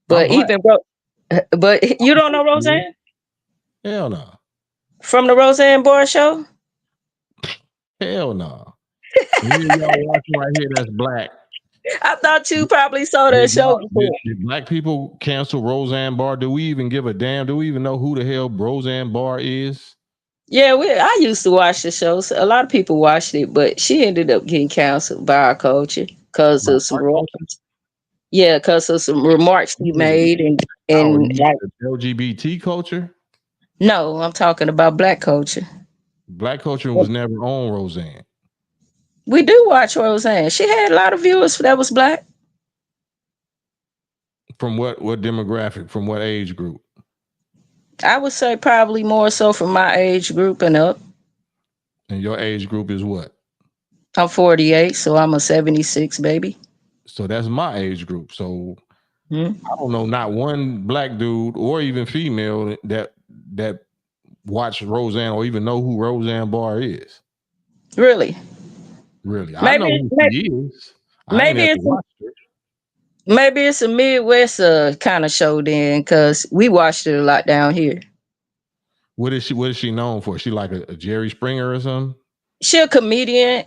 but you don't know Roseanne? Hell no. From the Roseanne Barr show? Hell no. Y'all watching right here that's black. I thought you probably saw that show before. Did black people cancel Roseanne Barr? Do we even give a damn? Do we even know who the hell Roseanne Barr is? Yeah, I used to watch the shows. A lot of people watched it, but she ended up getting canceled by our culture because of some remarks she made and like LGBT culture. No, I'm talking about black culture. Black culture was never on Roseanne. We do watch Roseanne. She had a lot of viewers that was black. From what demographic? From what age group? I would say probably more so from my age group and up. And your age group is what? I'm 48, so I'm a 76 baby. So that's my age group. So I don't know not one black dude or even female that watch Roseanne or even know who Roseanne Barr is. Really? Really? I know who she is. Maybe it's a Midwest kind of show then, because we watched it a lot down here. What is she known for? She like a Jerry Springer or something? She a comedian.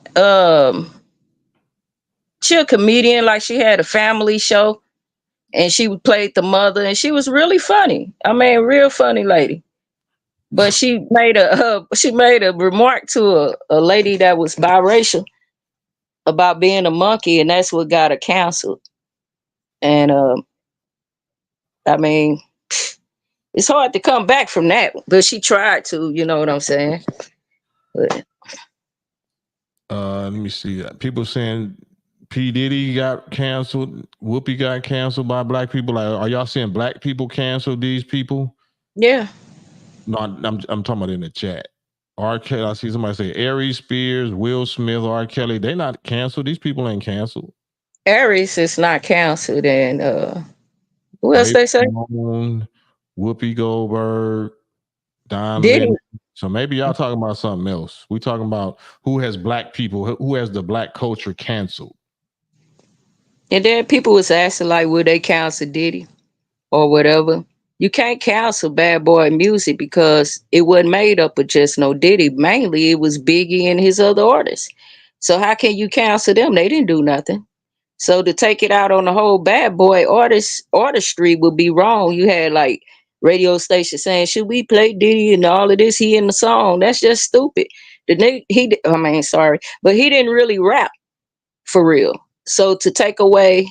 Like she had a family show and she played the mother and she was really funny. I mean, real funny lady. But she made a remark to a lady that was biracial about being a monkey, and that's what got her canceled. And I mean, it's hard to come back from that, but she tried to, you know what I'm saying? But let me see. People saying P. Diddy got canceled. Whoopi got canceled by black people. Like, are y'all seeing black people cancel these people? Yeah. No, I'm talking about in the chat. R. Kelly, I see somebody say Aries Spears, Will Smith, R. Kelly. They not canceled. These people ain't canceled. Aries is not canceled, and who else they say? Whoopi Goldberg, Don Diddy. Lemon. So maybe y'all talking about something else. We talking about who has black people, who has the black culture canceled. And then people was asking like, would they cancel Diddy or whatever? You can't cancel Bad Boy music because it wasn't made up of just no Diddy. Mainly it was Biggie and his other artists. So how can you cancel them? They didn't do nothing. So to take it out on the whole Bad Boy artistry would be wrong. You had like radio stations saying, should we play Diddy and all of this? He in the song. That's just stupid. But he didn't really rap for real. So to take away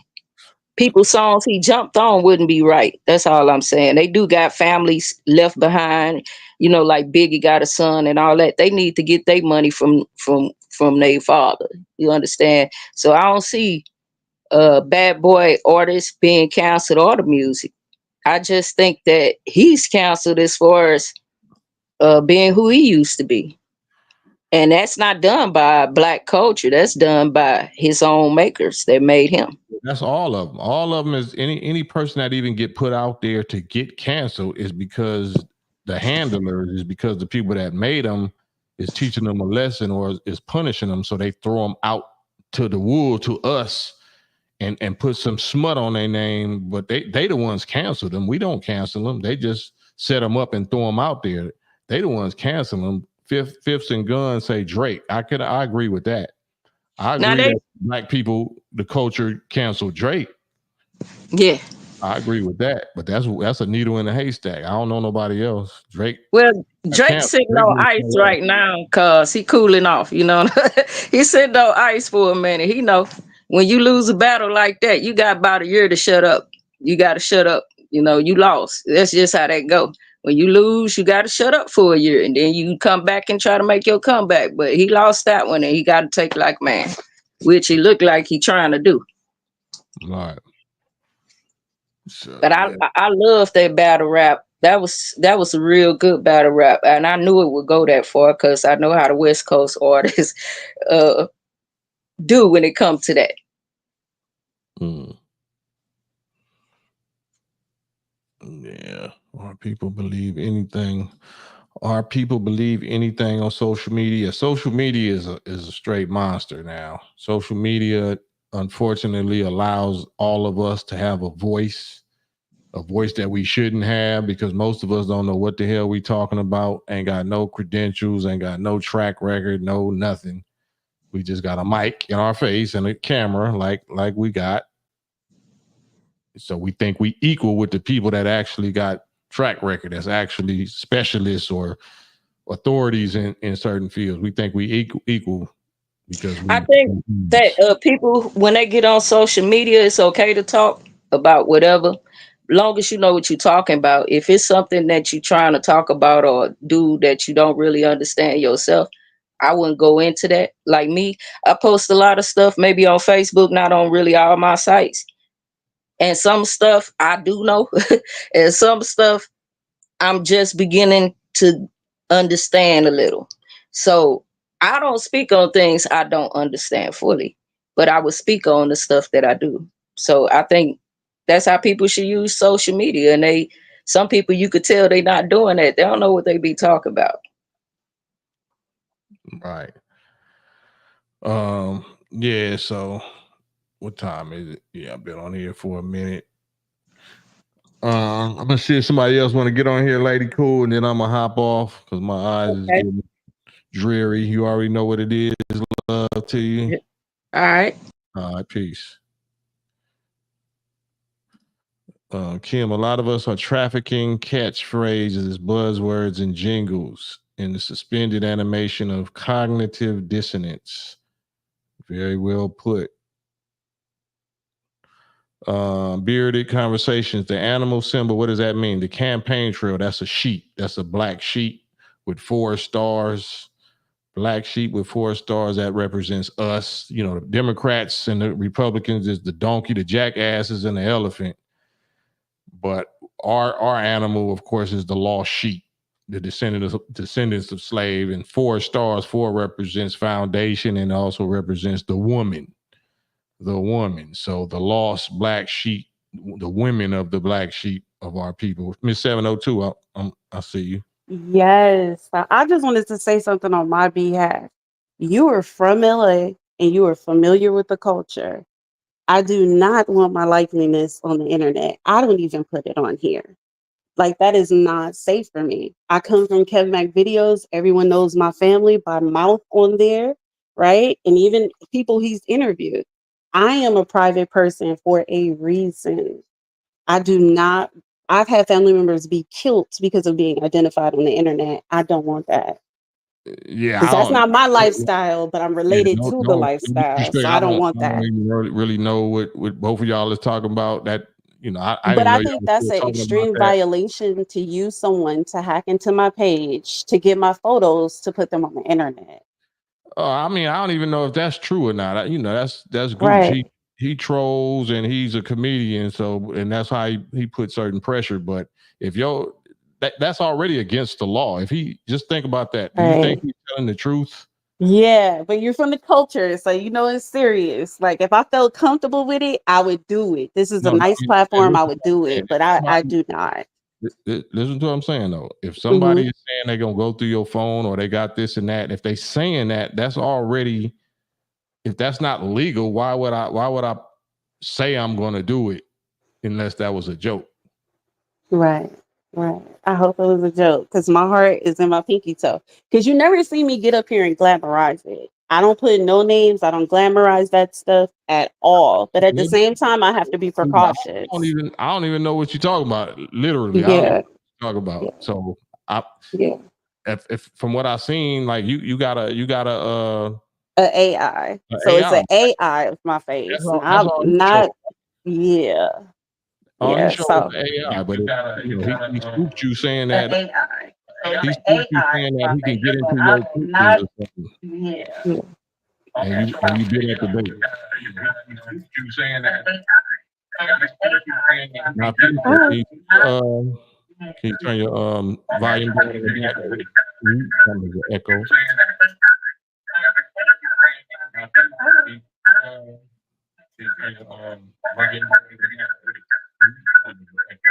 people's songs he jumped on wouldn't be right. That's all I'm saying. They do got families left behind, you know, like Biggie got a son and all that. They need to get their money from their father. You understand? So I don't see bad boy artists being canceled or the music. I just think that he's canceled as far as being who he used to be. And that's not done by black culture. That's done by his own makers that made him. That's all of them. All of them is any person that even get put out there to get canceled is because the handlers, is because the people that made them is teaching them a lesson or is punishing them. So they throw them out to the wool, to us, and put some smut on their name. But they the ones cancel them. We don't cancel them. They just set them up and throw them out there. They the ones cancel them. Fifths and Guns say Drake. I agree with that. I agree that black people, the culture canceled Drake. Yeah, I agree with that. But that's a needle in a haystack. I don't know nobody else. Drake. Well, Drake's sitting on ice right now because he cooling off. You know, he's sitting on ice for a minute. He know when you lose a battle like that, you got about a year to shut up. You got to shut up. You know, you lost. That's just how that go. When you lose, you got to shut up for a year, and then you come back and try to make your comeback. But he lost that one, and he got to take like man, which he looked like he trying to do. Right. So, but I love that battle rap. That was a real good battle rap, and I knew it would go that far because I know how the West Coast artists do when it comes to that. Yeah. Our people believe anything. Our people believe anything on social media. Social media is a straight monster now. Social media, unfortunately, allows all of us to have a voice that we shouldn't have, because most of us don't know what the hell we talking about, ain't got no credentials, ain't got no track record, no nothing. We just got a mic in our face and a camera like we got. So we think we equal with the people that actually got track record, that's actually specialists or authorities in certain fields. We think we equal because I think that people, when they get on social media, it's okay to talk about whatever, long as you know what you're talking about. If it's something that you're trying to talk about or do that you don't really understand yourself, I wouldn't go into that. Like me, I post a lot of stuff maybe on Facebook, not on really all my sites. And some stuff I do know, and some stuff I'm just beginning to understand a little. So I don't speak on things I don't understand fully, but I would speak on the stuff that I do. So I think that's how people should use social media. And some people, you could tell they're not doing that. They don't know what they be talking about. Right. Yeah, so what time is it? Yeah, I've been on here for a minute. I'm gonna see if somebody else want to get on here, Lady Cool, and then I'm gonna hop off because my eyes is getting dreary. You already know what it is. Love to you. All right. All right, peace. Kim, a lot of us are trafficking catchphrases, buzzwords, and jingles in the suspended animation of cognitive dissonance. Very well put. Bearded Conversations, the animal symbol, what does that mean? The campaign trail, that's a sheep. That's a black sheep with 4 stars. Black sheep with 4 stars, that represents us. You know, the Democrats and the Republicans is the donkey, the jackasses, and the elephant. But our animal, of course, is the lost sheep, the descendants of slave. And 4 stars, 4 represents foundation and also represents the woman. The woman. So the lost black sheep, the women of the black sheep of our people. Miss 702, I see you. Yes. I just wanted to say something on my behalf. You are from LA and you are familiar with the culture. I do not want my likeliness on the internet. I don't even put it on here. Like, that is not safe for me. I come from Kevin Mac videos. Everyone knows my family by mouth on there, right? And even people he's interviewed. I am a private person for a reason. I've had family members be killed because of being identified on the internet. I don't want that. Yeah, Because I that's don't. not my lifestyle, but I'm Yeah, related to the lifestyle, straight. so I don't want I don't that. even really know what both of y'all is talking about. That I But didn't I know y'all think was that's still an talking about extreme that. violation to use someone to hack into my page to get my photos to put them on the internet. I mean, I don't even know if that's true or not. That's Gooch. Right. He trolls and he's a comedian, so and that's how he puts certain pressure. But if that's already against the law. If he just think about that, do you think Right. he's telling the truth? Yeah, but you're from the culture, so you know it's serious. Like if I felt comfortable with it, I would do it. This is a No, I nice mean, and platform, I listen would to what do I'm saying. it, but I do not. Listen to what I'm saying though. If somebody Mhm. is saying they're gonna go through your phone or they got this and that, if they saying that, that's already, if that's not legal, why would I say I'm gonna do it unless that was a joke? Right. Right. I hope it was a joke because my heart is in my pinky toe. Because you never see me get up here and glamorize it. I don't put no names. I don't glamorize that stuff at all. But at the same time, I have to be precautious. I don't even know what you're talking about. Literally, I don't know Yeah. what you're talking about. Yeah. So I Yeah. if from what I've seen, like you got a A AI. So it's AI. an AI of my That's face. all you show. Not yeah. All you Yeah. show is So the AI, but he scooped you saying that he scooped you saying that he can get into your pictures or something, yeah. and you did at the debate. Now, All right. can you turn your volume down in the back? There's an echo.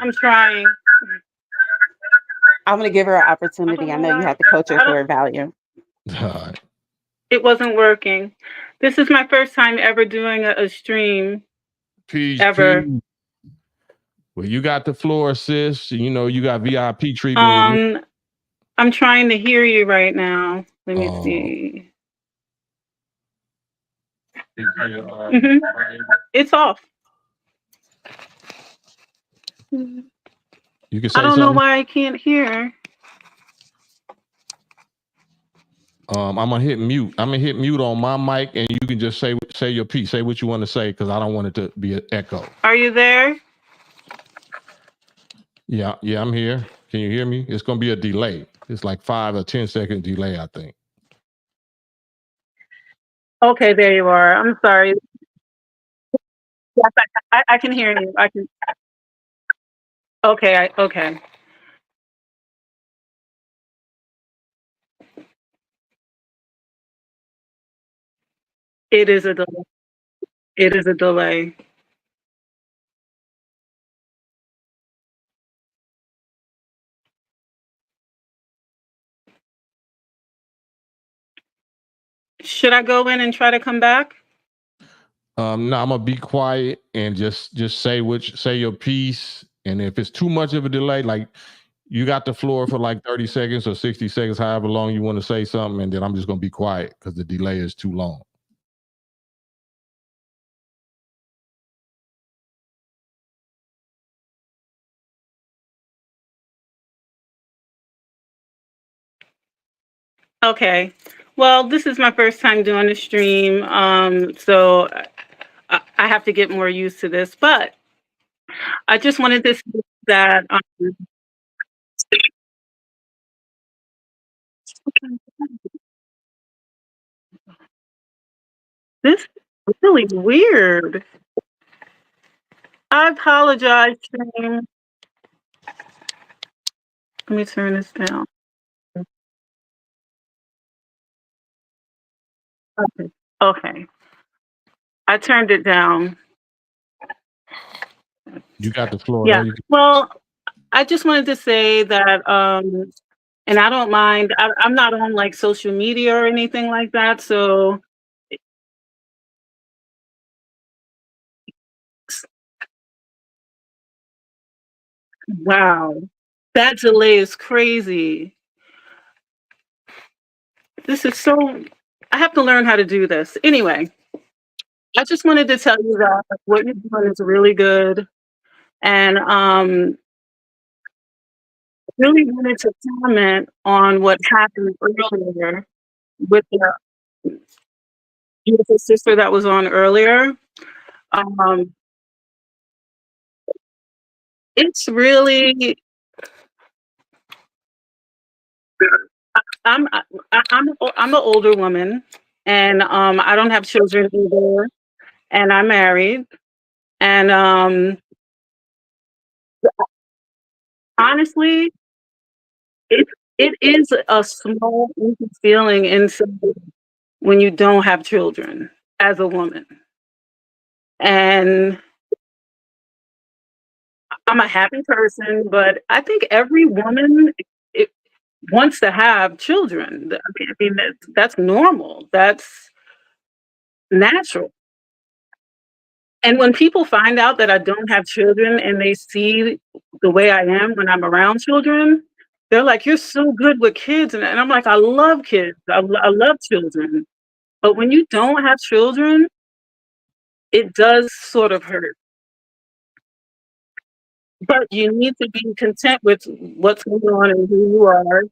I'm trying. I'm gonna give her an opportunity. I know you have to coach her for her value. It wasn't working. This is my first time ever doing a stream. Peace. Well, you got the floor, sis. You know you got VIP treatment with me. I'm trying to hear you right now. Let me see. Mhm. It's off. You can I say don't know something. why I can't hear. I'm gonna hit mute. I'm gonna hit mute on my mic, and you can just say your piece. Say what you want to say, because I don't want it to be an echo. Are you there? Yeah, I'm here. Can you hear me? It's gonna be a delay. It's like 5 or 10 second delay, I think. Okay, there you are. I'm sorry. Yes, I can hear you. I can. Okay, okay. It is a delay. It is a delay. Should I go in and try to come back? No, I'm gonna be quiet and just say your piece. And if it's too much of a delay, like you got the floor for like 30 seconds or 60 seconds, however long you want to say something, and then I'm just gonna be quiet because the delay is too long. Okay. Well, this is my first time doing a stream, so I have to get more used to this. But I just wanted to say that this is really weird. I apologize, stream. Let me turn this down. Okay. Okay. I turned it down. You got the floor Yeah. though. Well, I just wanted to say that, and I don't mind. I'm not on like social media or anything like that. So, wow, that delay is crazy. This is so. I have to learn how to do this. Anyway, I just wanted to tell you that what you're doing is really good, and really wanted to comment on what happened earlier with the beautiful sister that was on earlier. Um, it's really I'm I'm an older woman, and I don't have children either, and I'm married, and honestly, it it is a small empty feeling inside when you don't have children as a woman, and I'm a happy person, but I think every woman it wants to have children. I mean that's normal. That's natural. And when people find out that I don't have children and they see the way I am when I'm around children, they're like, "You're so good with kids," and I'm like, "I love kids. I love children." But when you don't have children, it does sort of hurt. But you need to be content with what's going on and who you are.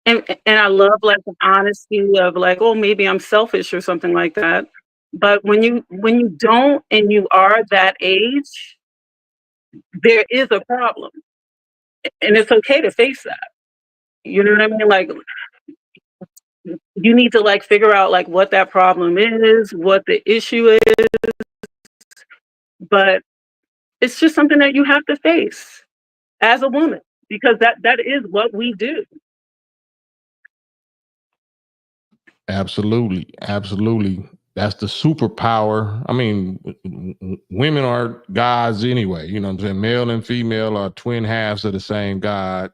And I love like the honesty of like, oh, maybe I'm selfish or something like that. But when you don't and you are that age, there is a problem. And it's okay to face that. You know what I mean? Like you need to like figure out like what that problem is, what the issue is, but it's just something that you have to face as a woman because that is what we do. Absolutely, absolutely. That's the superpower. I mean, women are gods anyway. You know what I'm saying? Male and female are twin halves of the same God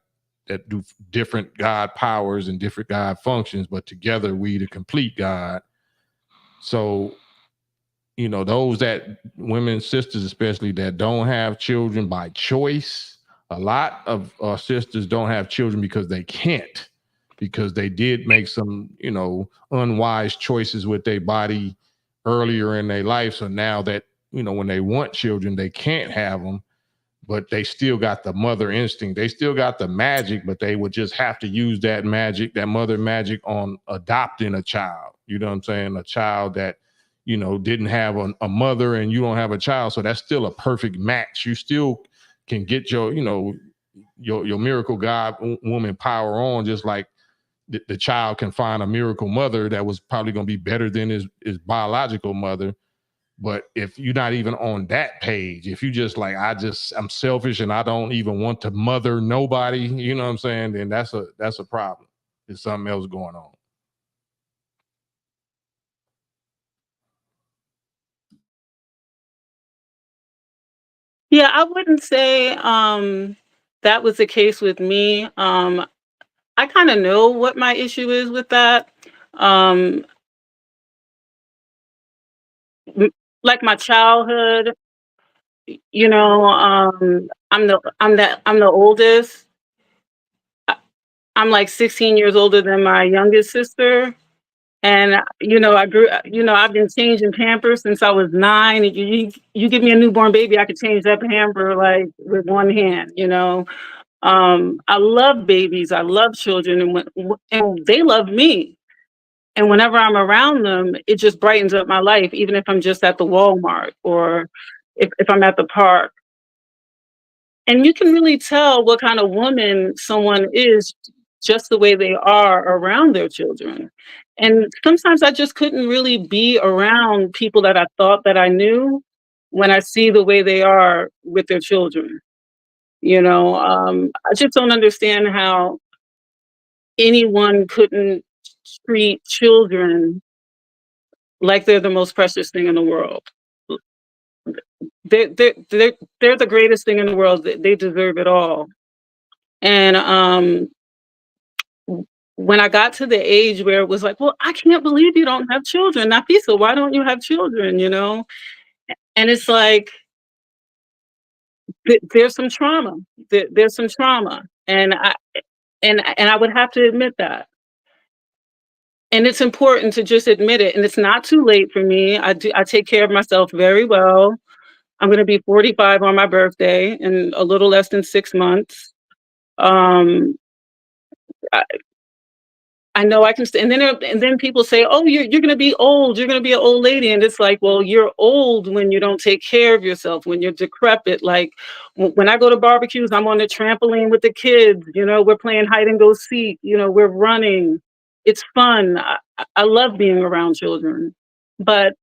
that do different God powers and different God functions, but together we the complete God. So, you know, those that women, sisters especially, that don't have children by choice, a lot of sisters don't have children because they can't, because they did make some, you know, unwise choices with their body earlier in their life. So now that, you know, when they want children, they can't have them, but they still got the mother instinct. They still got the magic, but they would just have to use that magic, that mother magic, on adopting a child. You know what I'm saying? A child that, you know, didn't have a mother and you don't have a child. So that's still a perfect match. You still can get your, you know, your miracle God woman power on, just like the child can find a miracle mother that was probably going to be better than his biological mother. But if you're not even on that page, if you just like, I'm selfish and I don't even want to mother nobody, you know what I'm saying? Then that's a problem. There's something else going on. Yeah, I wouldn't say that was the case with me. I kind of know what my issue is with that. Um, m- like my childhood, I'm the oldest. I- I'm like 16 years older than my youngest sister. And I've been changing Pampers since I was 9. You give me a newborn baby, I could change that pamper like with one hand. I love babies, I love children, and they love me. And whenever I'm around them, it just brightens up my life, even if I'm just at the Walmart or if I'm at the park. And you can really tell what kind of woman someone is just the way they are around their children. And sometimes I just couldn't really be around people that I thought that I knew when I see the way they are with their children. I just don't understand how anyone couldn't treat children like they're the most precious thing in the world. They're the greatest thing in the world. They deserve it all. And when I got to the age where it was like, well, I can't believe you don't have children. Nafisa, why don't you have children? And it's like there's some trauma. There's some trauma, and I would have to admit that. And it's important to just admit it. And it's not too late for me. I take care of myself very well. I'm going to be 45 on my birthday in a little less than 6 months. I, I know I can, and then people say, "Oh, you're going to be old. You're going to be an old lady," and it's like, well, you're old when you don't take care of yourself, when you're decrepit. Like when I go to barbecues, I'm on the trampoline with the kids. You know, we're playing hide and go seek. You know, we're running. It's fun. I love being around children, but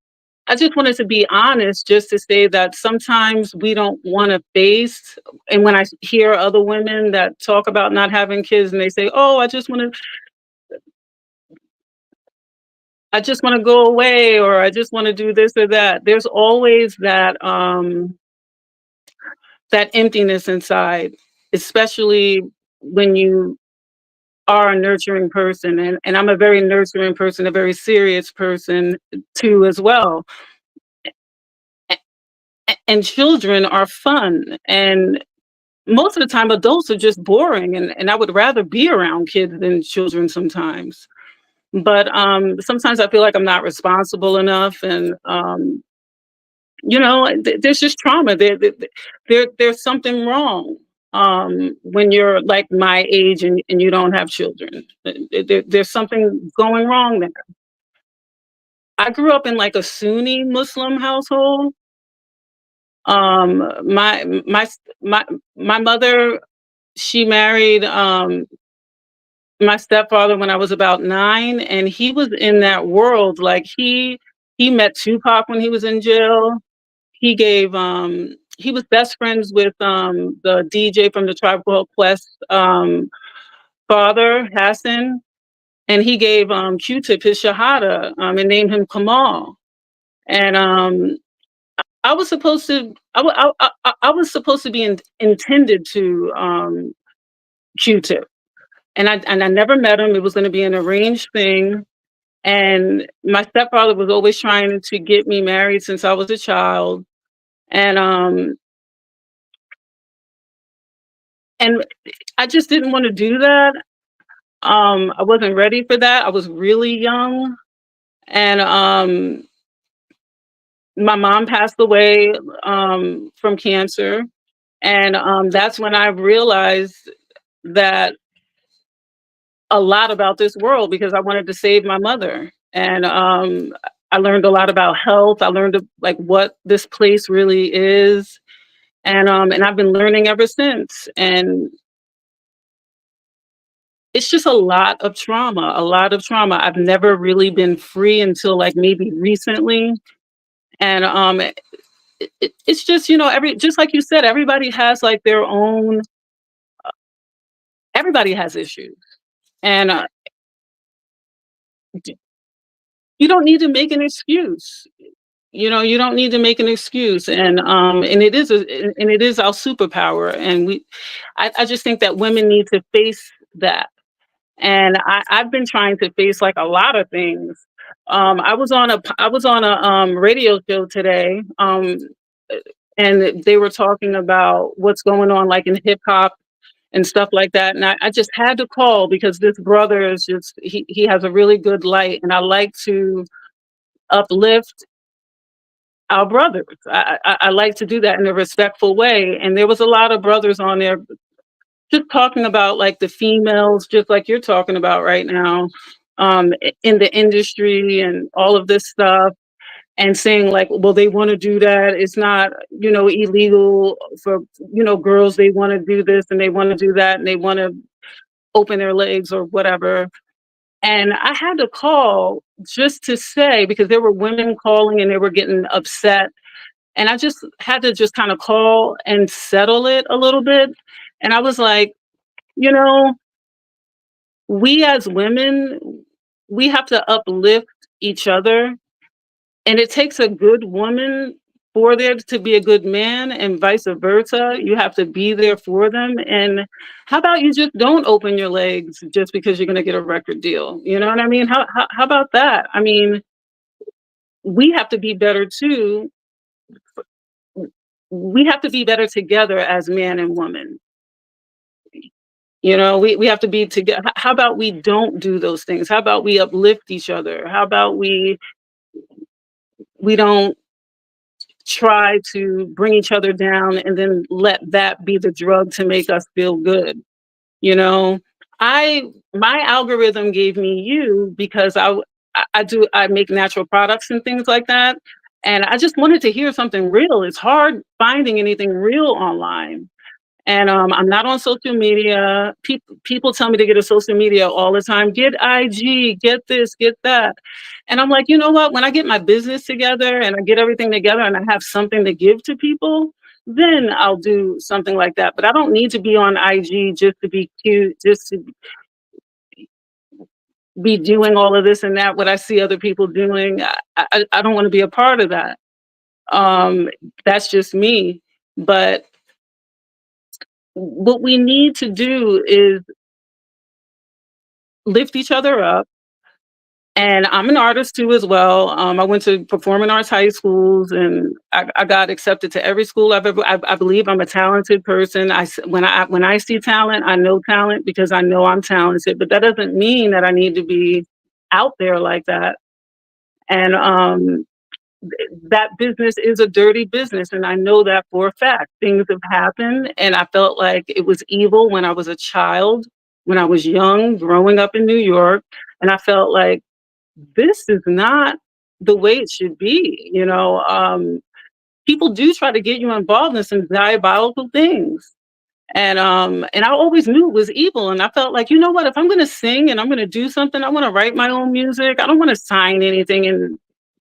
I just wanted to be honest, just to say that sometimes we don't want to face. And when I hear other women that talk about not having kids, and they say, "Oh, I just want to go away," or "I just want to do this or that." There's always that emptiness inside, especially when you are a nurturing person. And I'm a very nurturing person, a very serious person too, as well. And children are fun. And most of the time, adults are just boring. And I would rather be around kids than children sometimes. But sometimes I feel like I'm not responsible enough. And there's just trauma. There's something wrong when you're like my age and you don't have children. There's something going wrong there. I grew up in like a Sunni Muslim household. My my mother, she married my stepfather when I was about 9, and he was in that world. Like he met Tupac when he was in jail. He was best friends with the DJ from the Tribe Called Quest father, Hassan, and he gave Q-Tip his shahada and named him Kamal. And I was supposed to I was supposed to be intended to Q-Tip. And I never met him. It was going to be an arranged thing. And my stepfather was always trying to get me married since I was a child. And and I just didn't want to do that. I wasn't ready for that. I was really young. And my mom passed away from cancer. And that's when I realized that a lot about this world, because I wanted to save my mother. And I learned a lot about health. I learned like what this place really is. And I've been learning ever since. And it's just a lot of trauma, a lot of trauma. I've never really been free until like maybe recently. And it's just, just like you said, everybody has like their own, everybody has issues. And you don't need to make an excuse. You don't need to make an excuse. And it is our superpower. And I just think that women need to face that. And I've been trying to face like a lot of things. I was on a radio show today, and they were talking about what's going on like in hip hop and stuff like that. And I just had to call because this brother is just he has a really good light, and I like to uplift our brothers. I like to do that in a respectful way. And there was a lot of brothers on there just talking about like the females, just like you're talking about right now, in the industry and all of this stuff, and saying like, well, they want to do that. It's not, illegal for, girls. They want to do this and they want to do that and they want to open their legs or whatever. And I had to call just to say, because there were women calling and they were getting upset. And I just had to just kind of call and settle it a little bit. And I was like, you know, we as women, we have to uplift each other. And it takes a good woman for there to be a good man, and vice versa. You have to be there for them. And how about you just don't open your legs just because you're going to get a record deal? You know what I mean? How about that? I mean, we have to be better too. We have to be better together as man and woman. We have to be together. How about we don't do those things? How about we uplift each other? How about we don't try to bring each other down and then let that be the drug to make us feel good? You know, my algorithm gave me you because I make natural products and things like that. And I just wanted to hear something real. It's hard finding anything real online. And I'm not on social media. People tell me to get a social media all the time. Get IG, get this, get that. And I'm like, you know what? When I get my business together and I get everything together and I have something to give to people, then I'll do something like that. But I don't need to be on IG just to be cute, just to be doing all of this and that. What I see other people doing, I don't want to be a part of that. That's just me. But what we need to do is lift each other up. And I'm an artist too as well. I went to performing arts high schools, and I got accepted to every school I've ever. I believe I'm a talented person. When I see talent, I know talent because I know I'm talented. But that doesn't mean that I need to be out there like that. And that business is a dirty business, and I know that for a fact. Things have happened, and I felt like it was evil when I was a child, when I was young, growing up in New York, and I felt like this is not the way it should be. People do try to get you involved in some diabolical things. And I always knew it was evil. And I felt like, you know what, if I'm gonna sing and I'm gonna do something, I want to write my own music. I don't want to sign anything and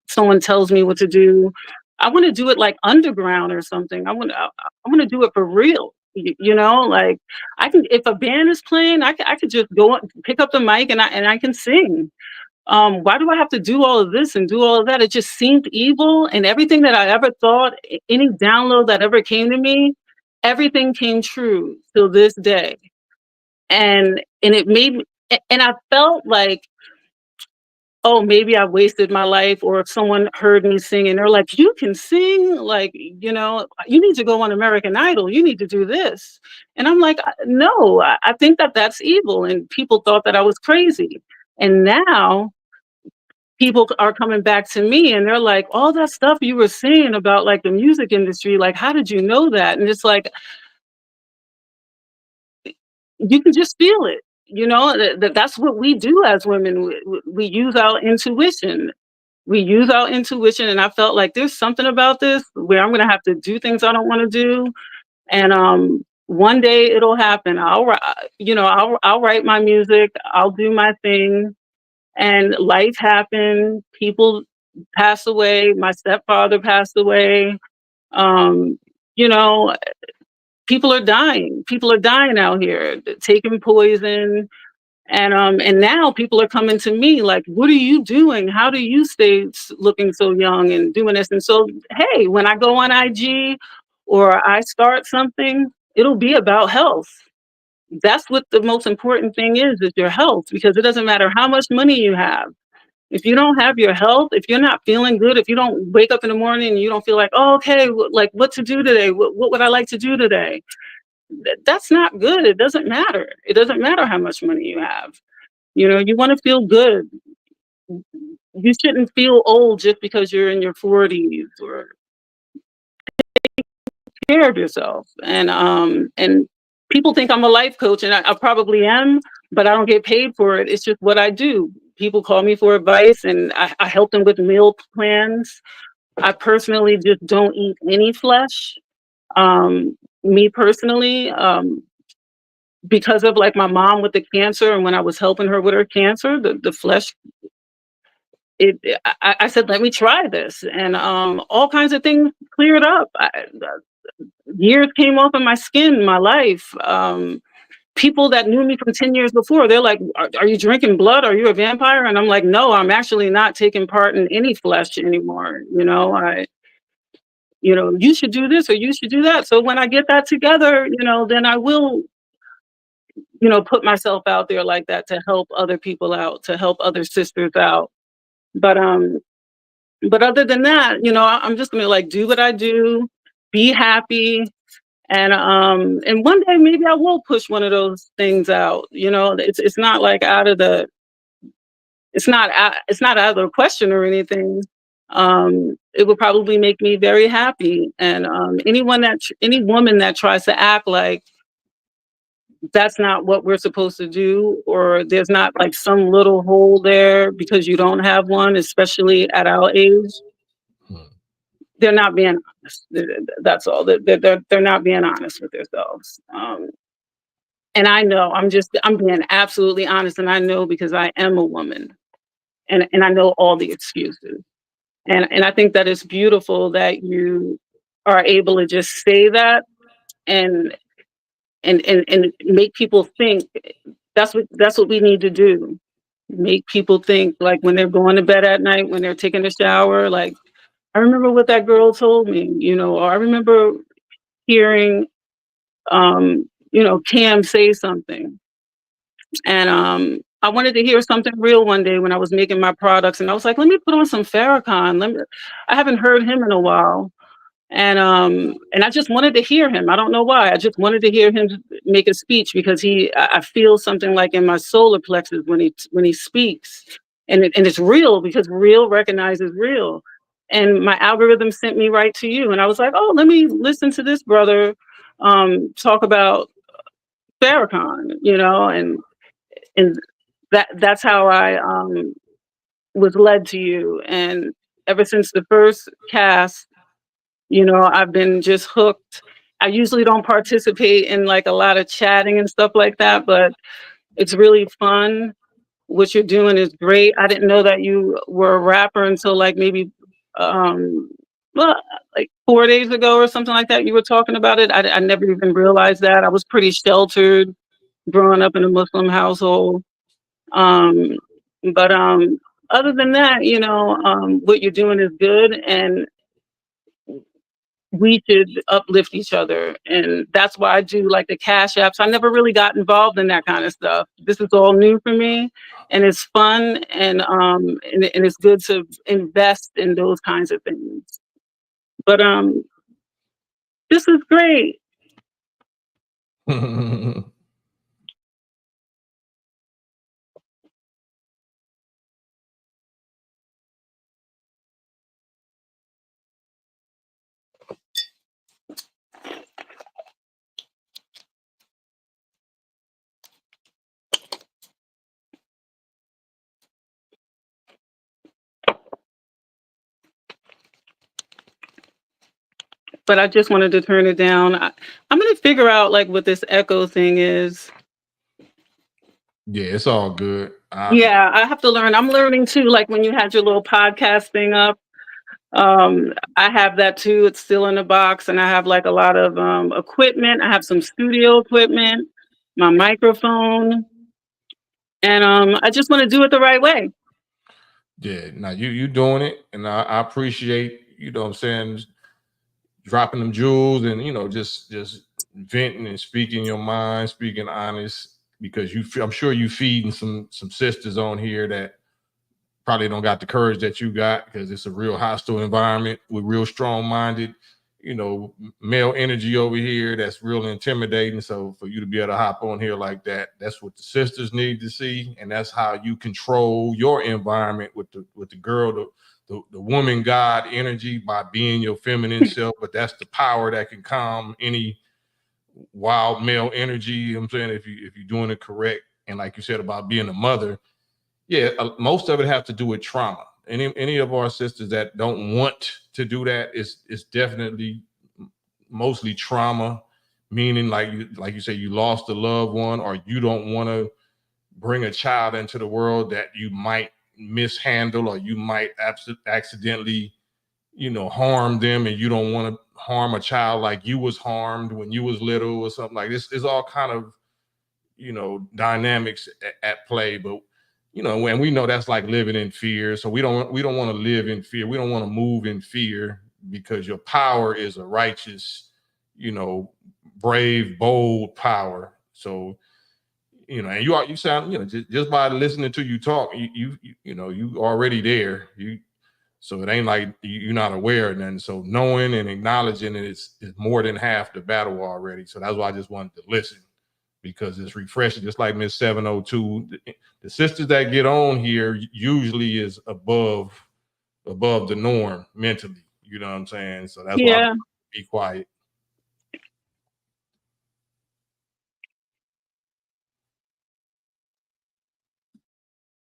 someone tells me what to do. I want to do it like underground or something. I want to do it for real. Like I can, if a band is playing, I could just go pick up the mic and I can sing. Why do I have to do all of this and do all of that? It just seemed evil. And everything that I ever thought, any download that ever came to me, everything came true till this day. And it made me, and I felt like, oh, maybe I wasted my life. Or if someone heard me sing and they're like, you can sing, like, you need to go on American Idol. You need to do this. And I'm like, no, I think that that's evil. And people thought that I was crazy. And now people are coming back to me and they're like, all that stuff you were saying about like the music industry, like, how did you know that? And it's like, you can just feel it. That's what we do as women. We use our intuition. We use our intuition. And I felt like there's something about this where I'm going to have to do things I don't want to do. And one day it'll happen. I'll write my music. I'll do my thing. And life happened. People passed away. My stepfather passed away. Um, you know, People are dying. People are dying out here, taking poison. And now people are coming to me like, what are you doing? How do you stay looking so young and doing this? And so, hey, when I go on IG or I start something, it'll be about health. That's what the most important thing is your health, because it doesn't matter how much money you have. If you don't have your health, if you're not feeling good, if you don't wake up in the morning and you don't feel like, oh, okay, like what to do today? What would I like to do today? That's not good. It doesn't matter. It doesn't matter how much money you have. You want to feel good. You shouldn't feel old just because you're in your 40s, or take care of yourself. And people think I'm a life coach, and I probably am, but I don't get paid for it. It's just what I do. People call me for advice, and I help them with meal plans. I personally just don't eat any flesh. Me personally, because of like my mom with the cancer, and when I was helping her with her cancer, the flesh, I said, let me try this, and all kinds of things cleared up. Years came off of my skin, my life. People that knew me from 10 years before, they're like, are you drinking blood? Are you a vampire? And I'm like, no, I'm actually not taking part in any flesh anymore. You should do this or you should do that. So when I get that together, then I will, put myself out there like that to help other people out, to help other sisters out. But other than that, I'm just gonna like do what I do, be happy, and one day maybe I will push one of those things out. It's not like it's not out of the question or anything. It would probably make me very happy. And any woman that tries to act like that's not what we're supposed to do, or there's not like some little hole there because you don't have one, especially at our age. They're not being honest. That's all. They're not being honest with themselves. And I know I'm being absolutely honest, and I know because I am a woman, and I know all the excuses. And I think that it's beautiful that you are able to just say that and and make people think. That's what we need to do. Make people think, like when they're going to bed at night, when they're taking a shower, like I remember what that girl told me, or I remember hearing Cam say something. And I wanted to hear something real one day when I was making my products, and I was like, let me put on some Farrakhan. I haven't heard him in a while. And I just wanted to hear him. I don't know why. I just wanted to hear him make a speech because I feel something like in my solar plexus when he speaks. And it's real because real recognizes real. And my algorithm sent me right to you. And I was like, oh, let me listen to this brother talk about Farrakhan, and that's how I was led to you. And ever since the first cast, I've been just hooked. I usually don't participate in like a lot of chatting and stuff like that, but it's really fun. What you're doing is great. I didn't know that you were a rapper until like maybe um well, like 4 days ago or something like that. You were talking about it. I never even realized that. I was pretty sheltered growing up in a Muslim household. Um, but other than that, what you're doing is good, and we should uplift each other. And that's why I do like the cash apps. I never really got involved in that kind of stuff. This is all new for me, and it's fun, and it's good to invest in those kinds of things. But this is great. But I just wanted to turn it down. I'm gonna figure out like what this echo thing is. Yeah, it's all good. Yeah, I have to learn. I'm learning too. Like when you had your little podcast thing up, I have that too. It's still in the box, and I have like a lot of equipment. I have some studio equipment, my microphone, and I just want to do it the right way. Yeah, now you doing it, and I appreciate, what I'm saying, dropping them jewels, and just venting and speaking your mind, speaking honest, because I'm sure you feeding some sisters on here that probably don't got the courage that you got, because it's a real hostile environment with real strong-minded, male energy over here that's real intimidating. So for you to be able to hop on here like that, that's what the sisters need to see, and that's how you control your environment with the girl, the woman God energy, by being your feminine self. But that's the power that can calm any wild male energy. You know what I'm saying, if you're doing it correct. And like you said about being a mother, yeah, most of it have to do with trauma. Any of our sisters that don't want to do that, is definitely mostly trauma, meaning like you say, you lost a loved one, or you don't want to bring a child into the world that you might mishandle, or you might accidentally harm them, and you don't want to harm a child like you was harmed when you was little or something like this. Is all kind of dynamics at play. But when we know that's like living in fear, so we don't want to live in fear. We don't want to move in fear, because your power is a righteous, brave, bold power. So and you sound, just by listening to you talk, you already there. So it ain't like you're not aware of nothing. So knowing and acknowledging it is more than half the battle already. So that's why I just wanted to listen, because it's refreshing. Just like Miss 702, the sisters that get on here usually is above the norm mentally. You know what I'm saying? So that's why I be quiet.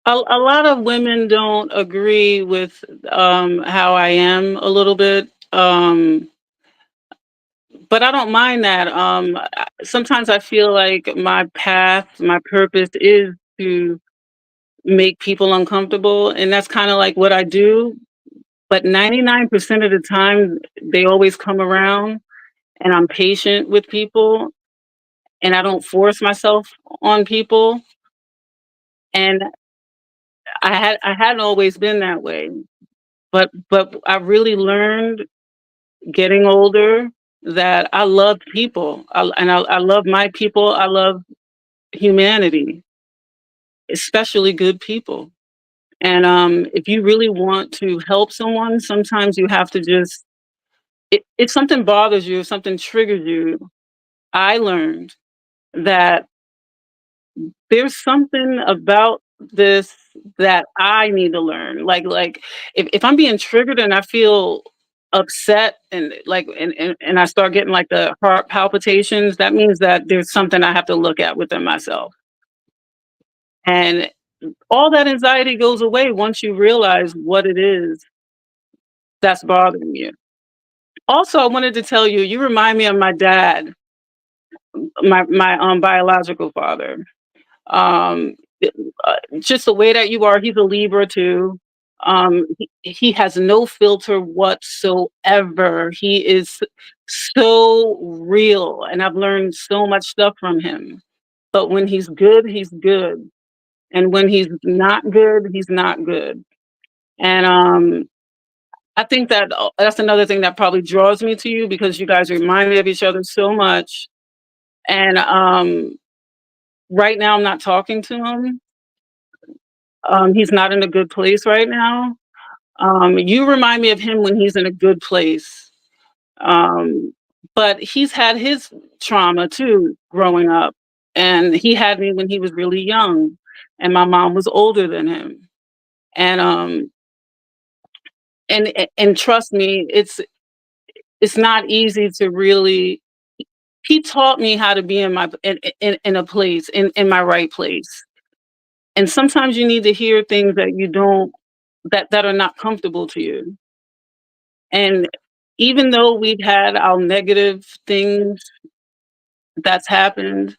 A lot of women don't agree with how I am a little bit. But I don't mind that. Sometimes I feel like my path, my purpose is to make people uncomfortable. And that's kind of like what I do. But 99% of the time, they always come around and I'm patient with people and I don't force myself on people. And I hadn't always been that way. But I really learned getting older that I love people. I love my people. I love humanity, especially good people. And if you really want to help someone, sometimes you have to just, if something bothers you, if something triggers you, I learned that there's something about this that I need to learn. Like if I'm being triggered and I feel upset and like and I start getting like the heart palpitations, that means that there's something I have to look at within myself. And all that anxiety goes away once you realize what it is that's bothering you. Also, I wanted to tell you, you remind me of my dad, my biological father. Um, just the way that you are, he's a Libra too. He has no filter whatsoever. He is so real, and I've learned so much stuff from him. But when he's good, he's good, and when he's not good, he's not good. And I think that that's another thing that probably draws me to you because you guys remind me of each other so much. And right now, I'm not talking to him. He's not in a good place right now. You remind me of him when he's in a good place. Um, but he's had his trauma too growing up. And he had me when he was really young. And my mom was older than him. And and trust me, it's not easy to really, he taught me how to be in my in a place, in my right place. And sometimes you need to hear things that you don't, that are not comfortable to you. And even though we've had our negative things that's happened,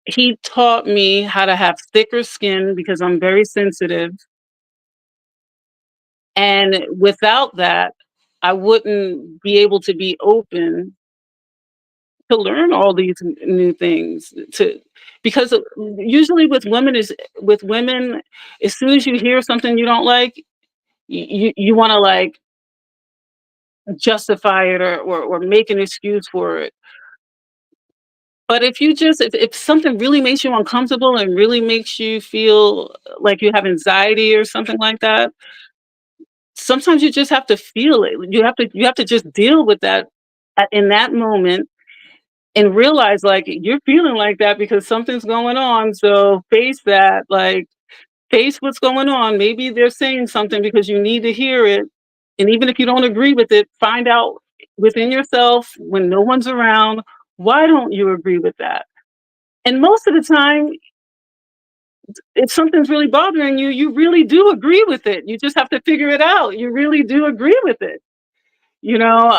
he taught me how to have thicker skin because I'm very sensitive. And without that, I wouldn't be able to be open to learn all these new things, to, because usually with women, as soon as you hear something you don't like, you want to like justify it or make an excuse for it. But if you just, if something really makes you uncomfortable and really makes you feel like you have anxiety or something like that, sometimes you just have to feel it. You have to just deal with that in that moment and realize like you're feeling like that because something's going on. So face that, like face what's going on. Maybe they're saying something because you need to hear it. And even if you don't agree with it, find out within yourself when no one's around, why don't you agree with that? And most of the time, if something's really bothering you, you really do agree with it. You just have to figure it out. You really do agree with it, you know.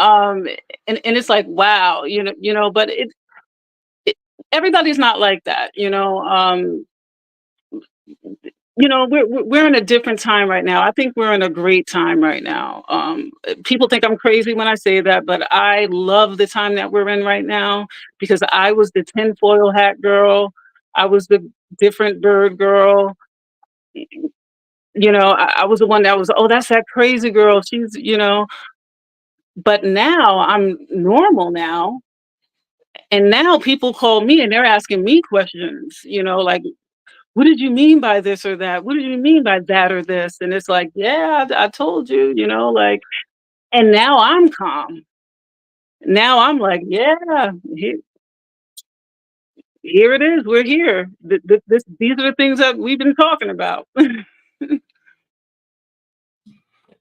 And it's like, wow, but it everybody's not like that, you know. We're in a different time right now. I think we're in a great time right now. People think I'm crazy when I say that, but I love the time that we're in right now because I was the tinfoil hat girl. I was the different bird girl. I was the one that was, oh, that's that crazy girl. But now I'm normal now. And now people call me and they're asking me questions, like, what did you mean by this or that? What did you mean by that or this? And it's like, yeah, I told you, like, and now I'm calm. Now I'm like, yeah, here it is. We're here. These are the things that we've been talking about.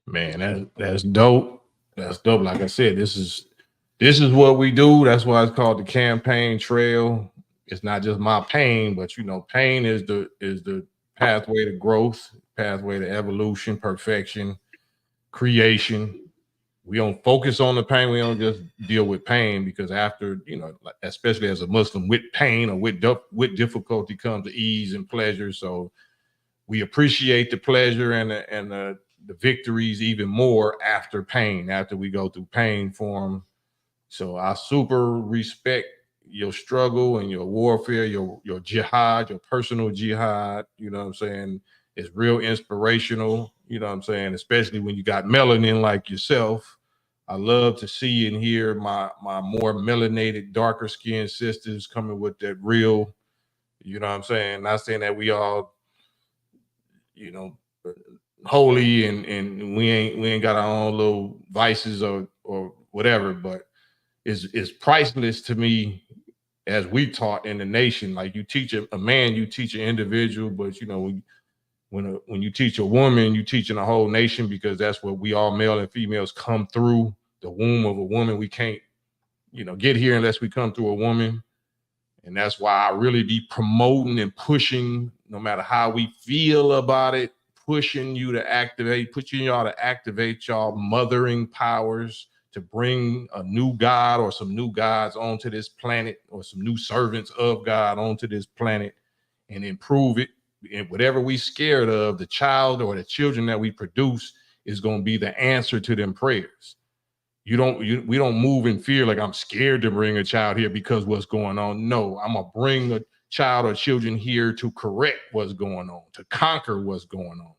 Man, that's dope. That's dope. Like I said, this is what we do. That's why it's called the KAM-PAIN Trail. It's not just my pain, but pain is the pathway to growth, pathway to evolution, perfection, creation. We don't focus on the pain. We don't just deal with pain, because after, you know, especially as a Muslim, with pain or with difficulty comes the ease and pleasure. So we appreciate the pleasure and the victories even more after pain, after we go through pain form. So I super respect your struggle and your warfare, your jihad, your personal jihad. You know what I'm saying? It's real inspirational. You know what I'm saying? Especially when you got melanin like yourself. I love to see and hear my more melanated, darker skinned sisters coming with that real, you know what I'm saying? Not saying that we all, you know, holy and we ain't got our own little vices or whatever, but it's priceless to me, as we taught in the nation. Like, you teach a man, you teach an individual, but you know, when you teach a woman, you teaching a whole nation, because that's what we all, male and females, come through the womb of a woman. We can't, you know, get here unless we come through a woman. And that's why I really be promoting and pushing, no matter how we feel about it, pushing y'all to activate y'all mothering powers, to bring a new God or some new gods onto this planet, or some new servants of God onto this planet, and improve it. And whatever we scared of, the child or the children that we produce is going to be the answer to them prayers. We don't move in fear, like I'm scared to bring a child here because what's going on. No, I'm gonna bring a child or children here to correct what's going on, to conquer what's going on.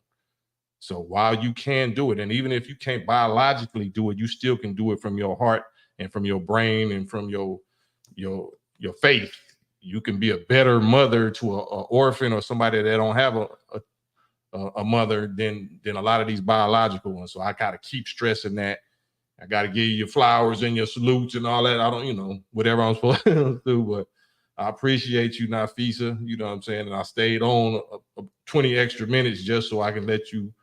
So while you can do it, and even if you can't biologically do it, you still can do it from your heart and from your brain and from your faith. You can be a better mother to an orphan or somebody that don't have a mother than a lot of these biological ones. So I gotta keep stressing that. I got to give you your flowers and your salutes and all that. I don't, you know, whatever I'm supposed to do, but I appreciate you, Nafisa. You know what I'm saying? And I stayed on 20 extra minutes just so I can let you,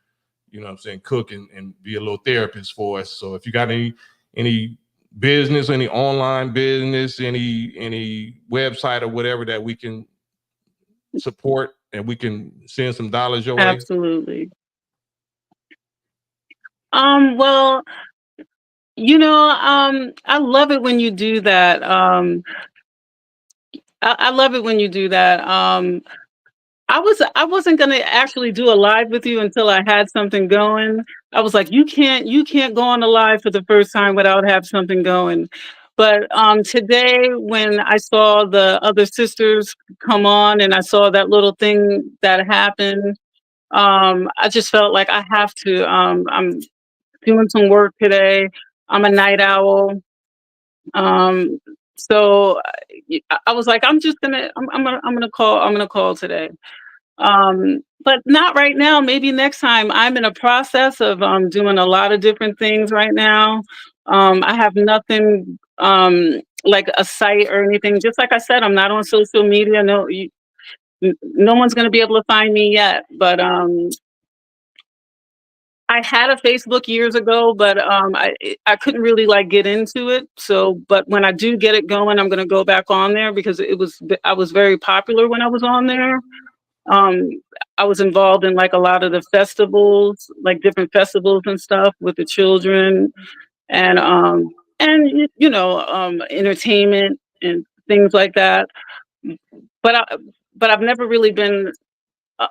you know what I'm saying, cook and be a little therapist for us. So if you got any business, any online business, any website or whatever that we can support and we can send some dollars your way. Absolutely. Well, you know, I love it when you do that. I love it when you do that. I wasn't gonna actually do a live with you until I had something going. I was like, you can't go on a live for the first time without have something going. But today, when I saw the other sisters come on and I saw that little thing that happened, I just felt like I have to. I'm doing some work today. I'm a night owl. Um, so I was like, I'm gonna call today. But not right now. Maybe next time. I'm in a process of doing a lot of different things right now. I have nothing like a site or anything. Just like I said, I'm not on social media. No one's gonna be able to find me yet. But I had a Facebook years ago, but I couldn't really like get into it. So, but when I do get it going, I'm gonna go back on there because I was very popular when I was on there. Um, I was involved in like a lot of the festivals, like different festivals and stuff with the children, and entertainment and things like that. But I've never really been uh,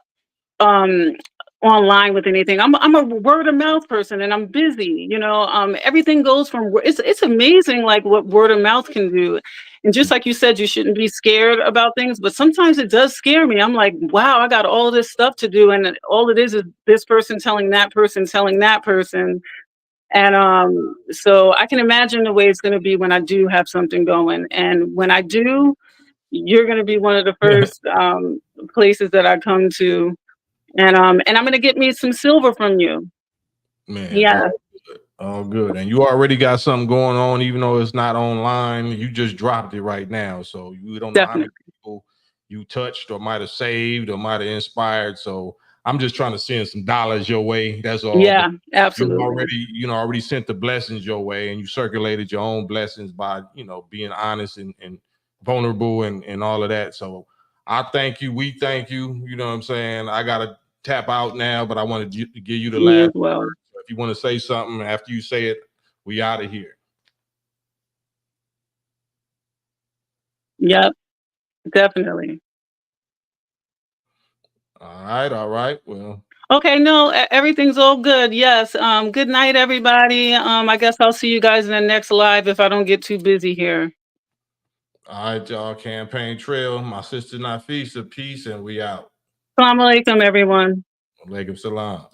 um online with anything. I'm a word of mouth person and I'm busy, everything goes from it's amazing like what word of mouth can do. And just like you said, you shouldn't be scared about things, but sometimes it does scare me. I'm like, wow, I got all this stuff to do and all it is this person telling that person telling that person. And so I can imagine the way it's going to be when I do have something going. And when I do, you're going to be one of the first places that I come to. And I'm gonna get me some silver from you. Man, Yeah, all good. And you already got something going on, even though it's not online. You just dropped it right now, so you don't know how many people you touched or might have saved or might have inspired. So I'm just trying to send some dollars your way. That's all. Yeah, absolutely. You already sent the blessings your way, and you circulated your own blessings by being honest and vulnerable and all of that. So I thank you. We thank you. You know what I'm saying? I gotta tap out now, but I wanted to give you the Me as last well. word. So if you want to say something after you say it, we out of here. Yep, definitely. All right. Well, Okay, no, everything's all good. Yes. Good night, everybody. I guess I'll see you guys in the next live if I don't get too busy here. all right, y'all. Campaign Trail. My sister Nafisa, peace, and we out. Assalamu alaikum, everyone. Alaikum salam.